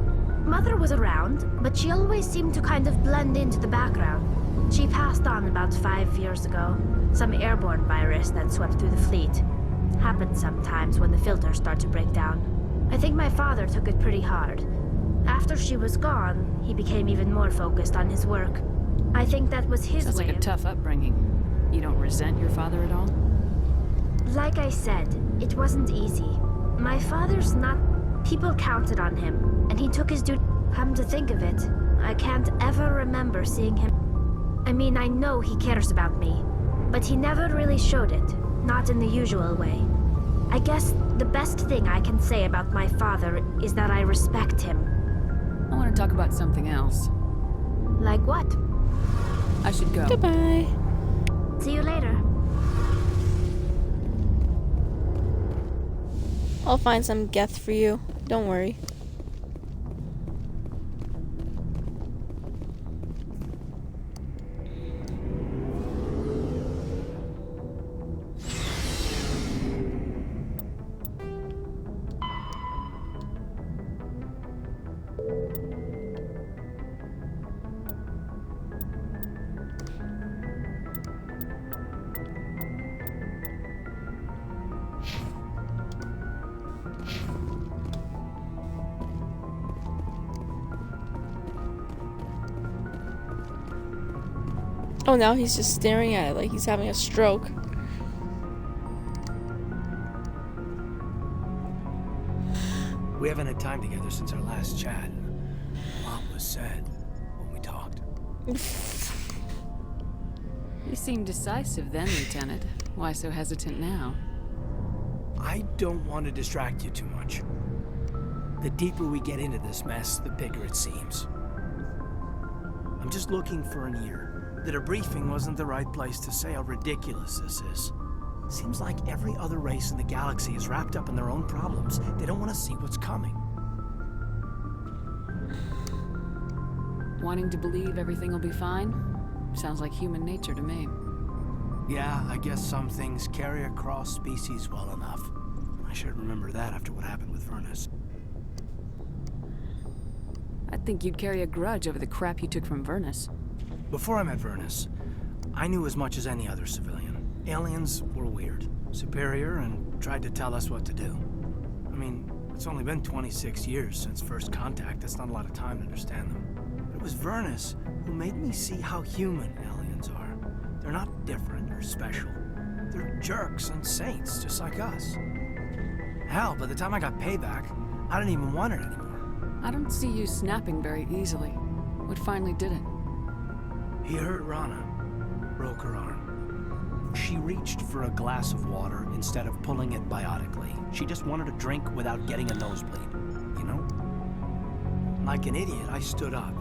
S7: Mother was around, but she always seemed to kind of blend into the background. She passed on about 5 years ago. Some airborne virus that swept through the fleet. Happens sometimes when the filters start to break down. I think my father took it pretty hard. After she was gone, he became even more focused on his work. I think that was his
S21: Sounds
S7: way
S21: like a tough upbringing. You don't resent your father at all?
S7: Like I said, it wasn't easy. My father's not... People counted on him, and he took his duty. Come to think of it, I can't ever remember seeing him. I mean, I know he cares about me, but he never really showed it, not in the usual way. I guess the best thing I can say about my father is that I respect him.
S9: I want to talk about something else.
S7: Like what?
S9: I should go.
S6: Goodbye.
S7: See you later.
S6: I'll find some geth for you. Don't worry. Oh, now he's just staring at it like he's having a stroke.
S5: We haven't had time together since our last chat. A lot was said when we talked.
S9: You seemed decisive then, Lieutenant. Why so hesitant now?
S5: I don't want to distract you too much. The deeper we get into this mess, the bigger it seems. I'm just looking for an ear. The debriefing wasn't the right place to say how ridiculous this is. Seems like every other race in the galaxy is wrapped up in their own problems. They don't want to see what's coming.
S9: Wanting to believe everything will be fine? Sounds like human nature to me.
S5: Yeah, I guess some things carry across species well enough. I should remember that after what happened with Vernus.
S9: I think you'd carry a grudge over the crap you took from Vernus.
S5: Before I met Vernus, I knew as much as any other civilian. Aliens were weird, superior, and tried to tell us what to do. I mean, it's only been 26 years since first contact. That's not a lot of time to understand them. But it was Vernus who made me see how human aliens are. They're not different or special. They're jerks and saints, just like us. Hell, by the time I got payback, I didn't even want it anymore.
S9: I don't see you snapping very easily. What finally did it?
S5: He hurt Rana, broke her arm. She reached for a glass of water instead of pulling it biotically. She just wanted a drink without getting a nosebleed, you know? Like an idiot, I stood up.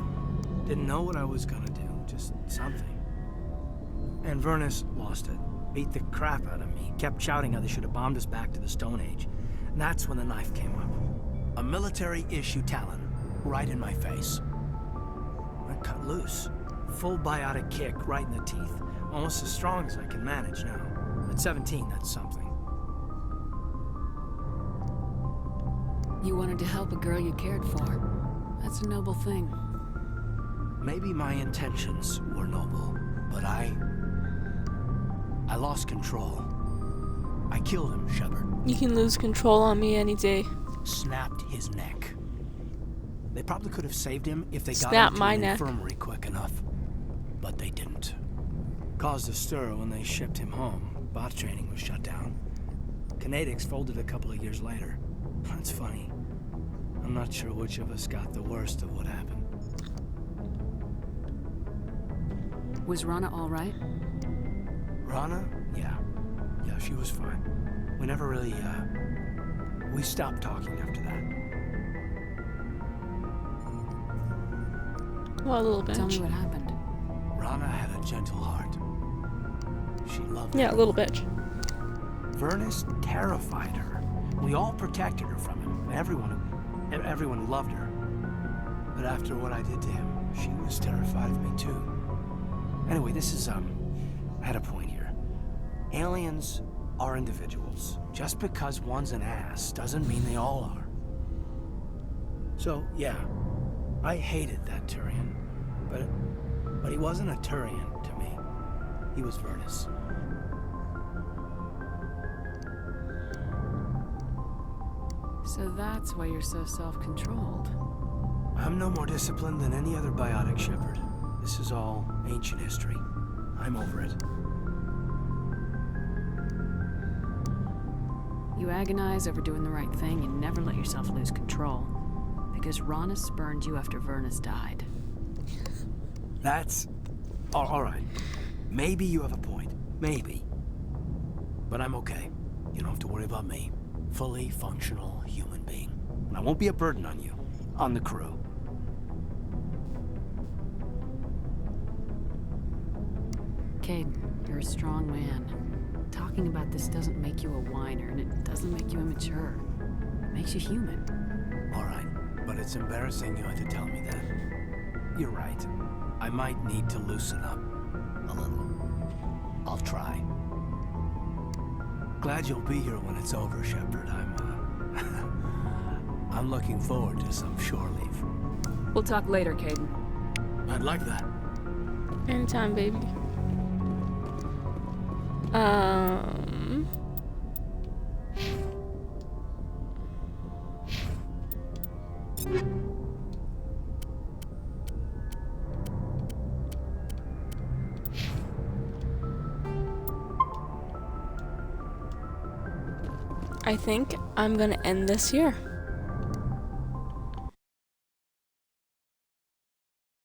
S5: Didn't know what I was gonna do, just something. And Vernus lost it, beat the crap out of me, kept shouting how they should have bombed us back to the Stone Age. And that's when the knife came up. A military-issue Talon, right in my face. I cut loose. Full biotic kick right in the teeth. Almost as strong as I can manage now. At 17, that's something.
S9: You wanted to help a girl you cared for. That's a noble thing.
S5: Maybe my intentions were noble, but I lost control. I killed him, Shepard.
S6: You can lose control on me any day.
S5: Snapped his neck. They probably could have saved him if they got
S6: Snap
S5: him to
S6: my
S5: an
S6: neck.
S5: infirmary quick enough. But they didn't. Caused a stir when they shipped him home. Bot training was shut down. Kinetics folded a couple of years later. That's funny. I'm not sure which of us got the worst of what happened.
S9: Was Rana all right?
S5: Rana? Yeah. Yeah, she was fine. We never really, we stopped talking after that.
S6: Well, a little bit.
S9: Tell me what happened.
S5: Rana had a gentle heart. She loved
S6: Yeah,
S5: her.
S6: a little bitch.
S5: Vernus terrified her. We all protected her from him. Everyone loved her. But after what I did to him, she was terrified of me too. Anyway, this is, I had a point here. Aliens are individuals. Just because one's an ass doesn't mean they all are. So, yeah, I hated that Turian. But he wasn't a Turian to me. He was Vernus.
S9: So that's why you're so self-controlled.
S5: I'm no more disciplined than any other biotic shepherd. This is all ancient history. I'm over it.
S9: You agonize over doing the right thing and never let yourself lose control. Because Rana spurned you after Vernus died.
S5: That's... all right. Maybe you have a point. Maybe. But I'm okay. You don't have to worry about me. Fully functional human being. And I won't be a burden on you. On the crew.
S9: Cade, you're a strong man. Talking about this doesn't make you a whiner, and it doesn't make you immature. It makes you human.
S5: All right, but it's embarrassing you had to tell me that. You're right. I might need to loosen up a little. I'll try. Glad you'll be here when it's over, Shepard. I'm looking forward to some shore leave.
S9: We'll talk later, Caden.
S5: I'd like that.
S6: Anytime, baby. I think I'm gonna end this here.